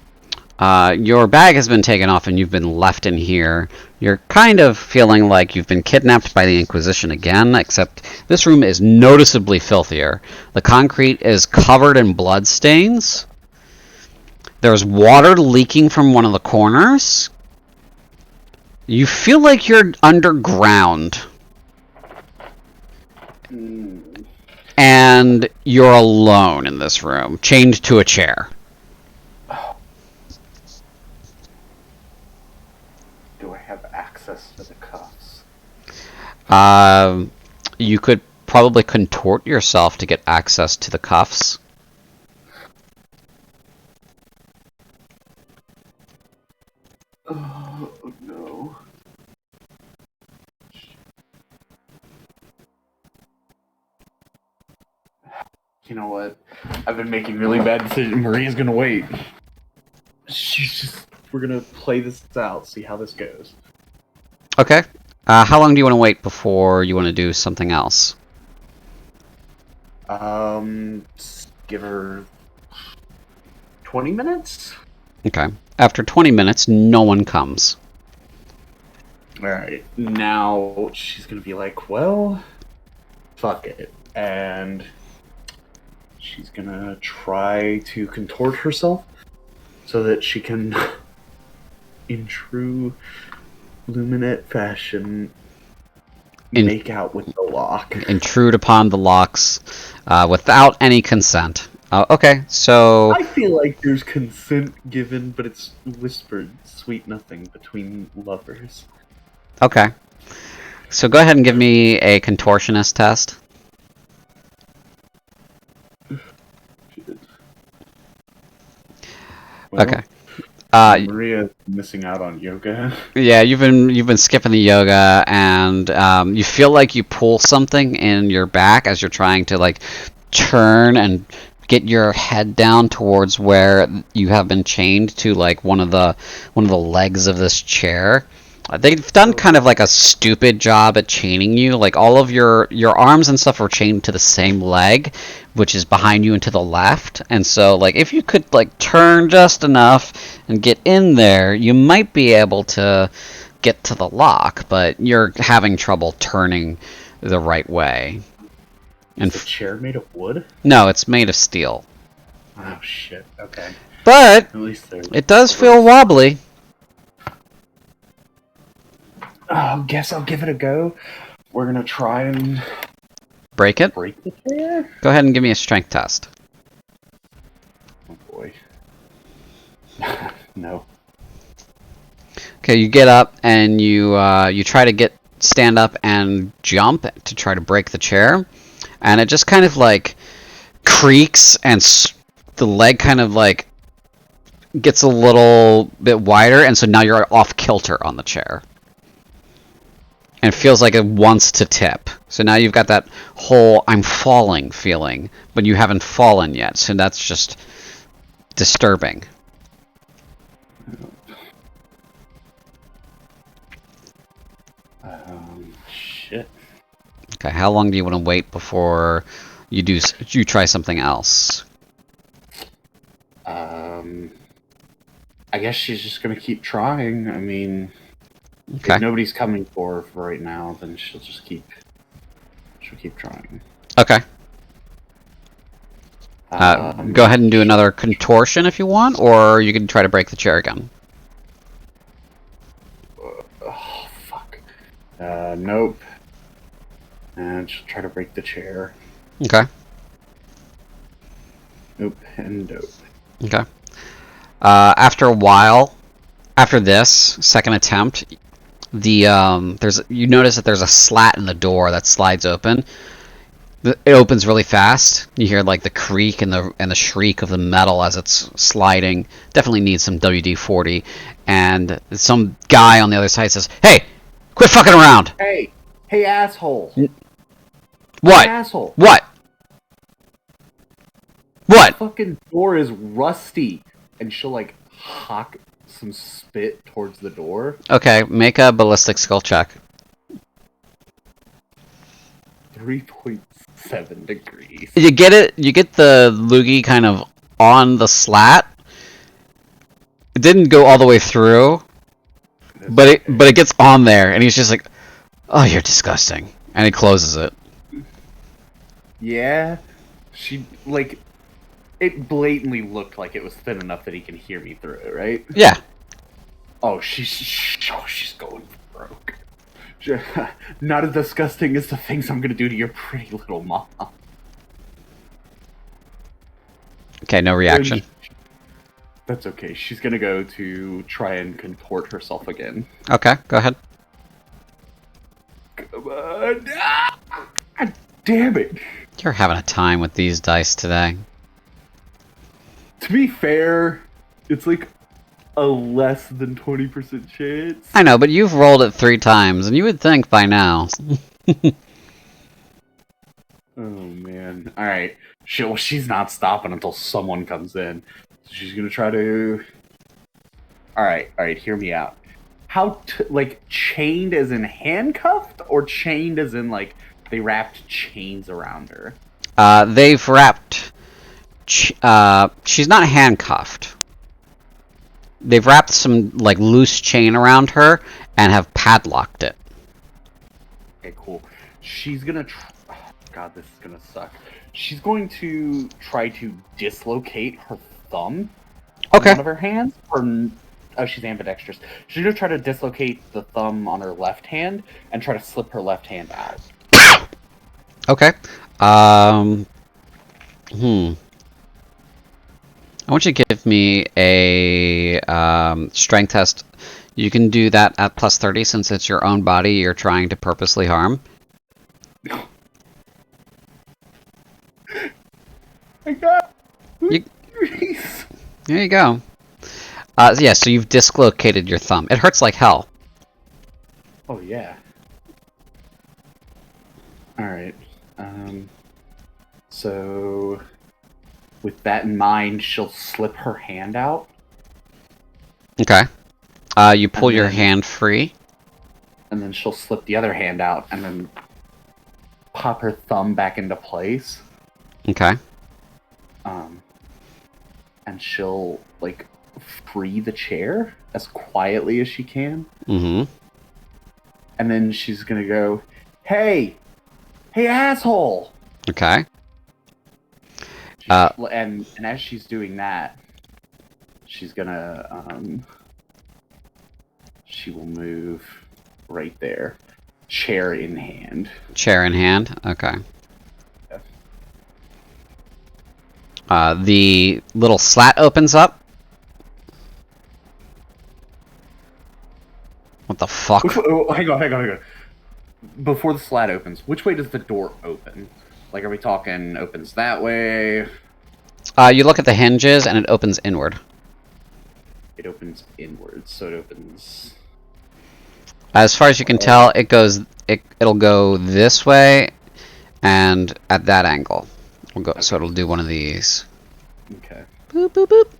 S1: Your bag has been taken off and you've been left in here. You're kind of feeling like you've been kidnapped by the Inquisition again, except this room is noticeably filthier. The concrete is covered in blood stains. There's water leaking from one of the corners. You feel like you're underground. And you're alone in this room, chained to a chair.
S3: Do I have access to the cuffs?
S1: You could probably contort yourself to get access to the cuffs.
S3: Oh, no. You know what? I've been making really bad decisions. Maria's gonna wait. We're gonna play this out, see how this goes.
S1: Okay. How long do you want to wait before you want to do something else?
S3: Give her 20 minutes?
S1: Okay. After 20 minutes, no one comes.
S3: Alright, now she's gonna be like, well, fuck it. And she's gonna try to contort herself so that she can, in true Luminate fashion, make out with the lock.
S1: Intrude upon the locks without any consent. Okay, so...
S3: I feel like there's consent given, but it's whispered, sweet nothing between lovers.
S1: Okay. So go ahead and give me a contortionist test.
S3: Well,
S1: Okay.
S3: Maria's missing out on yoga.
S1: Yeah, you've been skipping the yoga, and you feel like you pull something in your back as you're trying to like turn and get your head down towards where you have been chained to, like one of the legs of this chair. They've done kind of like a stupid job at chaining you. Like all of your arms and stuff are chained to the same leg, which is behind you and to the left. And so like if you could like turn just enough and get in there, you might be able to get to the lock, but you're having trouble turning the right way. And
S3: Is the chair made of wood?
S1: No, it's made of steel.
S3: Oh shit, okay.
S1: But
S3: At least there.
S1: it does feel wobbly.
S3: Oh, guess I'll give it a go. We're gonna try and
S1: Break it?
S3: Break the chair?
S1: Go ahead and give me a strength test.
S3: Oh boy. No.
S1: Okay, you get up and you try to stand up and jump to try to break the chair, and it just kind of like creaks, and the leg kind of like gets a little bit wider, and so now you're off kilter on the chair. And it feels like it wants to tip. So now you've got that whole I'm falling feeling, but you haven't fallen yet, so that's just disturbing.
S3: Shit.
S1: Okay, how long do you want to wait before you try something else?
S3: I guess she's just gonna keep trying. I mean,
S1: Okay.
S3: if nobody's coming for her for right now, then she'll keep trying.
S1: Okay. Go ahead and do another contortion if you want, or you can try to break the chair again.
S3: Oh, fuck. Nope. And she'll try to break the chair.
S1: Okay.
S3: Nope and nope.
S1: Okay. After a while, after this second attempt, you notice that there's a slat in the door that slides open. It opens really fast. You hear like the creak and the shriek of the metal as it's sliding. Definitely needs some WD-40. And some guy on the other side says, "Hey, quit fucking around."
S3: Hey, asshole.
S1: What?
S3: Hey, asshole.
S1: What? What?
S3: The fucking door is rusty. And she'll like hawk some spit towards the door.
S1: Okay, make a ballistic skill check.
S3: 3.7 degrees.
S1: You get it. You get the loogie kind of on the slat. It didn't go all the way through, but it gets on there, and he's just like, "Oh, you're disgusting," and he closes it.
S3: Yeah, she like. It blatantly looked like it was thin enough that he can hear me through it, right?
S1: Yeah.
S3: Oh, she's going broke. Not as disgusting as the things I'm gonna do to your pretty little mom.
S1: Okay, no reaction.
S3: That's okay. She's gonna go to try and contort herself again.
S1: Okay, go ahead.
S3: Come on! Ah! God damn it!
S1: You're having a time with these dice today.
S3: To be fair, it's like a less than 20% chance.
S1: I know, but you've rolled it 3 times, and you would think by now.
S3: Oh man! All right, she's not stopping until someone comes in. So she's gonna try to. All right. Hear me out. How like chained as in handcuffed, or chained as in like they wrapped chains around her?
S1: They've wrapped. She's not handcuffed. They've wrapped some like loose chain around her and have padlocked it.
S3: Okay, cool. She's gonna. Oh, God, this is gonna suck. She's going to try to dislocate her thumb.
S1: Okay.
S3: On one of her hands. Oh, she's ambidextrous. She's gonna try to dislocate the thumb on her left hand and try to slip her left hand out.
S1: Okay. I want you to give me a strength test. You can do that at plus 30 since it's your own body you're trying to purposely harm.
S3: I got.
S1: There you go. Yeah, so you've dislocated your thumb. It hurts like hell.
S3: Oh yeah. All right. So, with that in mind, she'll slip her hand out.
S1: Okay. You pull your hand free.
S3: And then she'll slip the other hand out and then pop her thumb back into place.
S1: Okay.
S3: And she'll, like, free the chair as quietly as she can.
S1: Mm-hmm.
S3: And then she's gonna go, Hey, asshole!
S1: Okay.
S3: And as she's doing that, she's gonna, she will move right there. Chair in hand.
S1: Chair in hand? Okay. The little slat opens up. What the fuck?
S3: Hang on. Before the slat opens, which way does the door open? Like, are we talking opens that way?
S1: You look at the hinges and it opens inward.
S3: It opens inwards, so it opens...
S1: As far as you can tell, it'll go this way and at that angle. So it'll do one of these.
S3: Okay.
S1: Boop, boop, boop.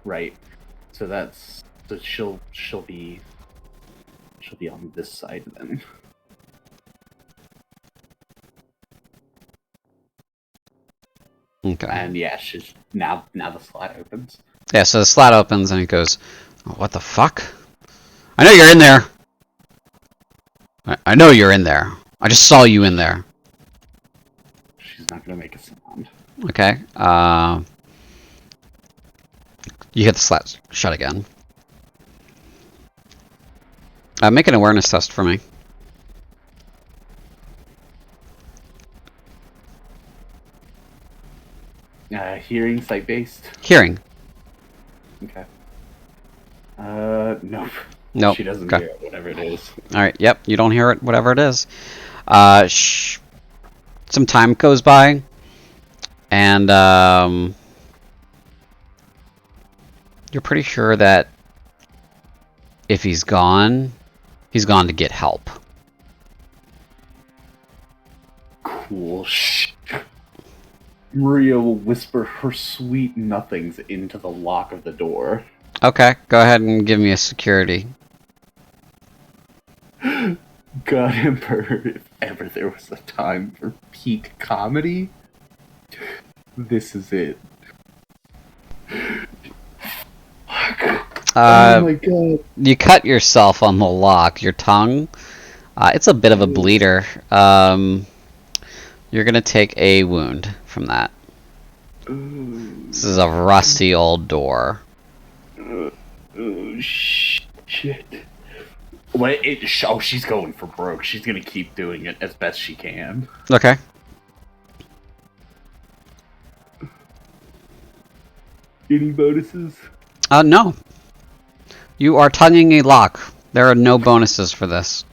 S3: Right. So she'll be on this side then.
S1: Okay.
S3: And yeah, she's now the slide opens.
S1: Yeah, so the slat opens and it goes, oh, what the fuck? I know you're in there! I know you're in there. I just saw you in there.
S3: She's not gonna make a sound.
S1: Okay. You hit the slat shut again. Make an awareness test for me.
S3: Hearing, sight-based?
S1: Hearing.
S3: Okay. Nope.
S1: Nope.
S3: She doesn't
S1: Okay.
S3: hear it, whatever it is.
S1: Alright, yep, you don't hear it, whatever it is. Some time goes by, and you're pretty sure that if he's gone to get help.
S3: Cool. Shh. Maria will whisper her sweet nothings into the lock of the door.
S1: Okay, go ahead and give me a security.
S3: God Emperor, if ever there was a time for peak comedy, this is it. Oh my god.
S1: You cut yourself on the lock, your tongue. It's a bit of a bleeder. You're gonna take a wound from that. This is a rusty old door.
S3: Oh, shit. Well, she's going for broke. She's gonna keep doing it as best she can.
S1: Okay.
S3: Any bonuses?
S1: No. You are tonguing a lock. There are no bonuses for this.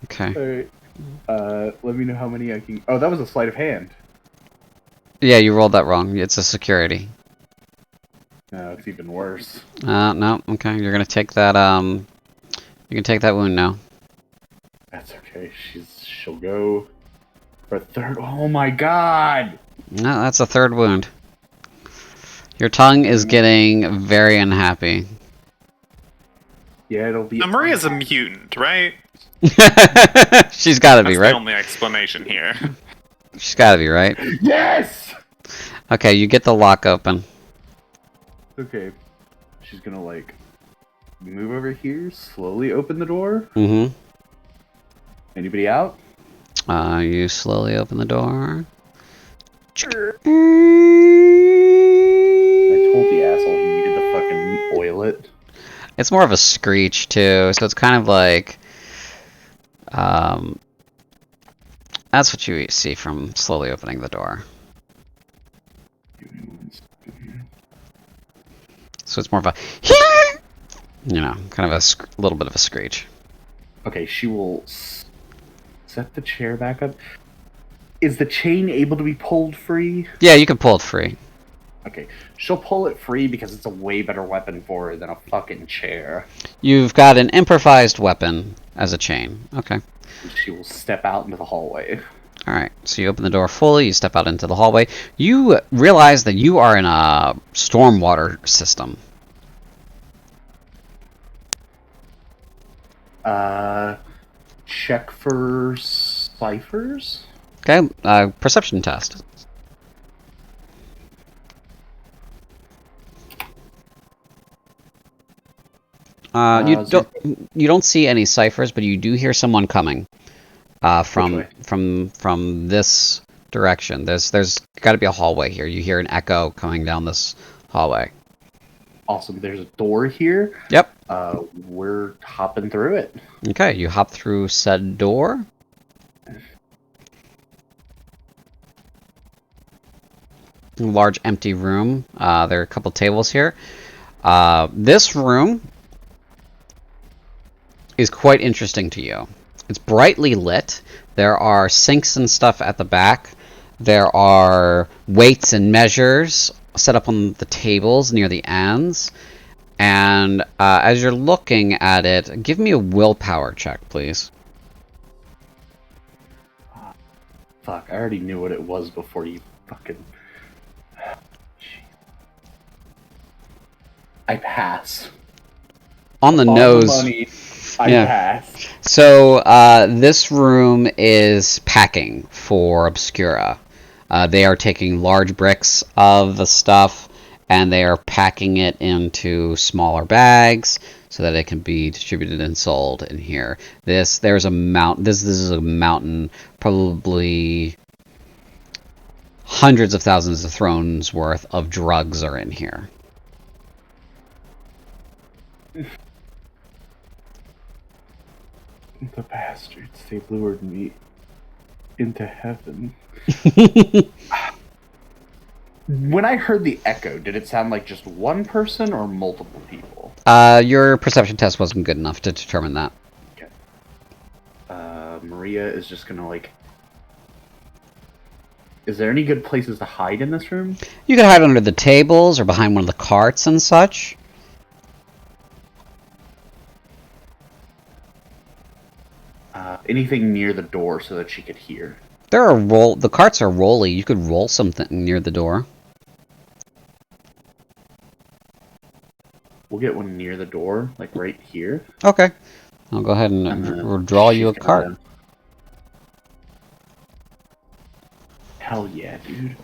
S1: Okay.
S3: Alright. Let me know how many I can... Oh, that was a sleight of hand.
S1: Yeah, you rolled that wrong. It's a security.
S3: No, it's even worse.
S1: No. Okay, you're gonna take that, you can take that wound now.
S3: That's okay. She'll go for a third... Oh my god!
S1: No, that's a third wound. Your tongue is getting very unhappy.
S3: Yeah, it'll be...
S2: Now, Maria's a mutant, right?
S1: She's gotta be,
S2: That's
S1: right?
S2: the only explanation here.
S1: She's gotta be, right?
S3: Yes!
S1: Okay, you get the lock open.
S3: Okay. She's gonna, like, move over here, slowly open the door.
S1: Mm-hmm.
S3: Anybody out?
S1: You slowly open the door.
S3: I told the asshole he needed to fucking oil it.
S1: It's more of a screech, too, so it's kind of like... that's what you see from slowly opening the door. So it's more of a... You know, kind of a little bit of a screech.
S3: Okay, she will set the chair back up. Is the chain able to be pulled free?
S1: Yeah, you can pull it free.
S3: Okay, she'll pull it free because it's a way better weapon for her than a fucking chair.
S1: You've got an improvised weapon as a chain. Okay.
S3: She will step out into the hallway.
S1: Alright, so you open the door fully, you step out into the hallway. You realize that you are in a stormwater system.
S3: Check for ciphers?
S1: Okay, perception test. You don't see any ciphers, but you do hear someone coming from this direction. There's got to be a hallway here. You hear an echo coming down this hallway.
S3: Awesome. There's a door here.
S1: Yep.
S3: We're hopping through it.
S1: Okay, you hop through said door. large empty room. There are a couple tables here. This room is quite interesting to you. It's brightly lit. There are sinks and stuff at the back. There are weights and measures set up on the tables near the ends. And as you're looking at it, give me a willpower check, please.
S3: Fuck, I already knew what it was before you fucking... I pass.
S1: On the
S3: On
S1: nose.
S3: the money, I
S1: Yeah.
S3: pass.
S1: So this room is packing for Obscura. They are taking large bricks of the stuff and they are packing it into smaller bags so that it can be distributed and sold in here. This is a mountain, probably hundreds of thousands of thrones worth of drugs are in here.
S3: The bastards, they lured me into heaven. When I heard the echo, did it sound like just one person or multiple people?
S1: Your perception test wasn't good enough to determine that.
S3: Okay. Maria is just gonna, like... Is there any good places to hide in this room?
S1: You could hide under the tables or behind one of the carts and such.
S3: Anything near the door so that she could hear?
S1: The carts are rolly. You could roll something near the door.
S3: We'll get one near the door, like right here.
S1: Okay. I'll go ahead and draw you a
S3: she's
S1: cart.
S3: gonna- Hell yeah, dude.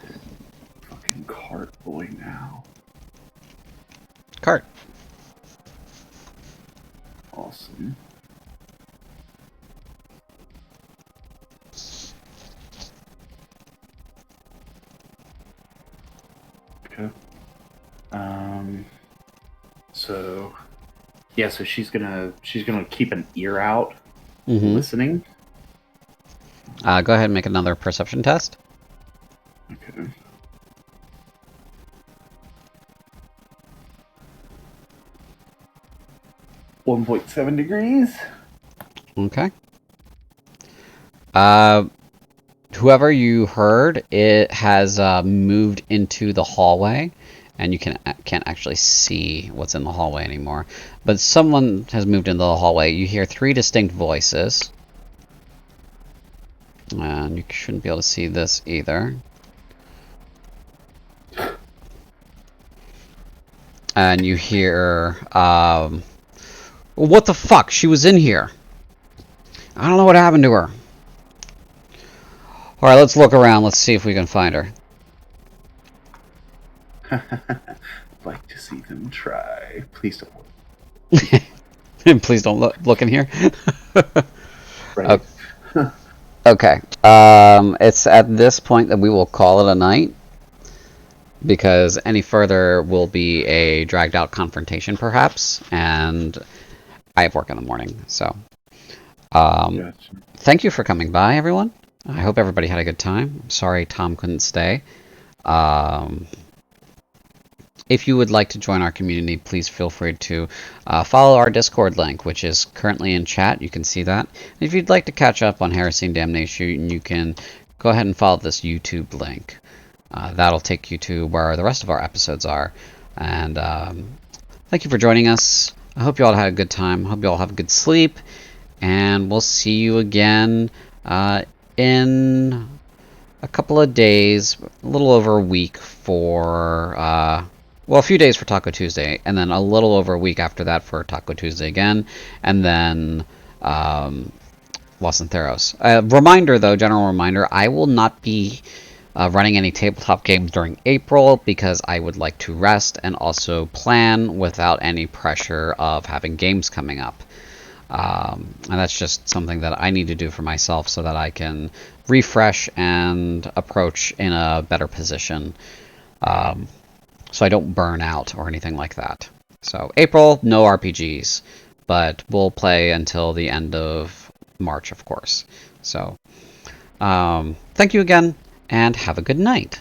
S3: Fucking cart boy now.
S1: Cart.
S3: Awesome. Okay. So yeah, so she's gonna keep an ear out, listening.
S1: Go ahead and make another perception test.
S3: Okay. $1.7
S1: Okay. Whoever you heard, it has moved into the hallway, and you can't actually see what's in the hallway anymore. But someone has moved into the hallway. You hear 3 distinct voices. And you shouldn't be able to see this either. And you hear, what the fuck? She was in here. I don't know what happened to her. Alright, let's look around. Let's see if we can find her.
S3: Like to see them try. Please don't.
S1: Please don't look in here.
S3: Right.
S1: Okay. It's at this point that we will call it a night. Because any further will be a dragged out confrontation, perhaps. And I have work in the morning, so.
S3: Gotcha.
S1: Thank you for coming by, everyone. I hope everybody had a good time. I'm sorry Tom couldn't stay. If you would like to join our community, please feel free to follow our Discord link, which is currently in chat. You can see that. If you'd like to catch up on Heresy and Damnation, you can go ahead and follow this YouTube link. That'll take you to where the rest of our episodes are. And thank you for joining us. I hope you all had a good time. I hope you all have a good sleep. And we'll see you again in a couple of days, a little over a week for, well, a few days for Taco Tuesday, and then a little over a week after that for Taco Tuesday again, and then Los Enteros. Reminder, though, general reminder, I will not be running any tabletop games during April because I would like to rest and also plan without any pressure of having games coming up. And that's just something that I need to do for myself so that I can refresh and approach in a better position, so I don't burn out or anything like that. So April, no RPGs, but we'll play until the end of March, of course. So thank you again, and have a good night.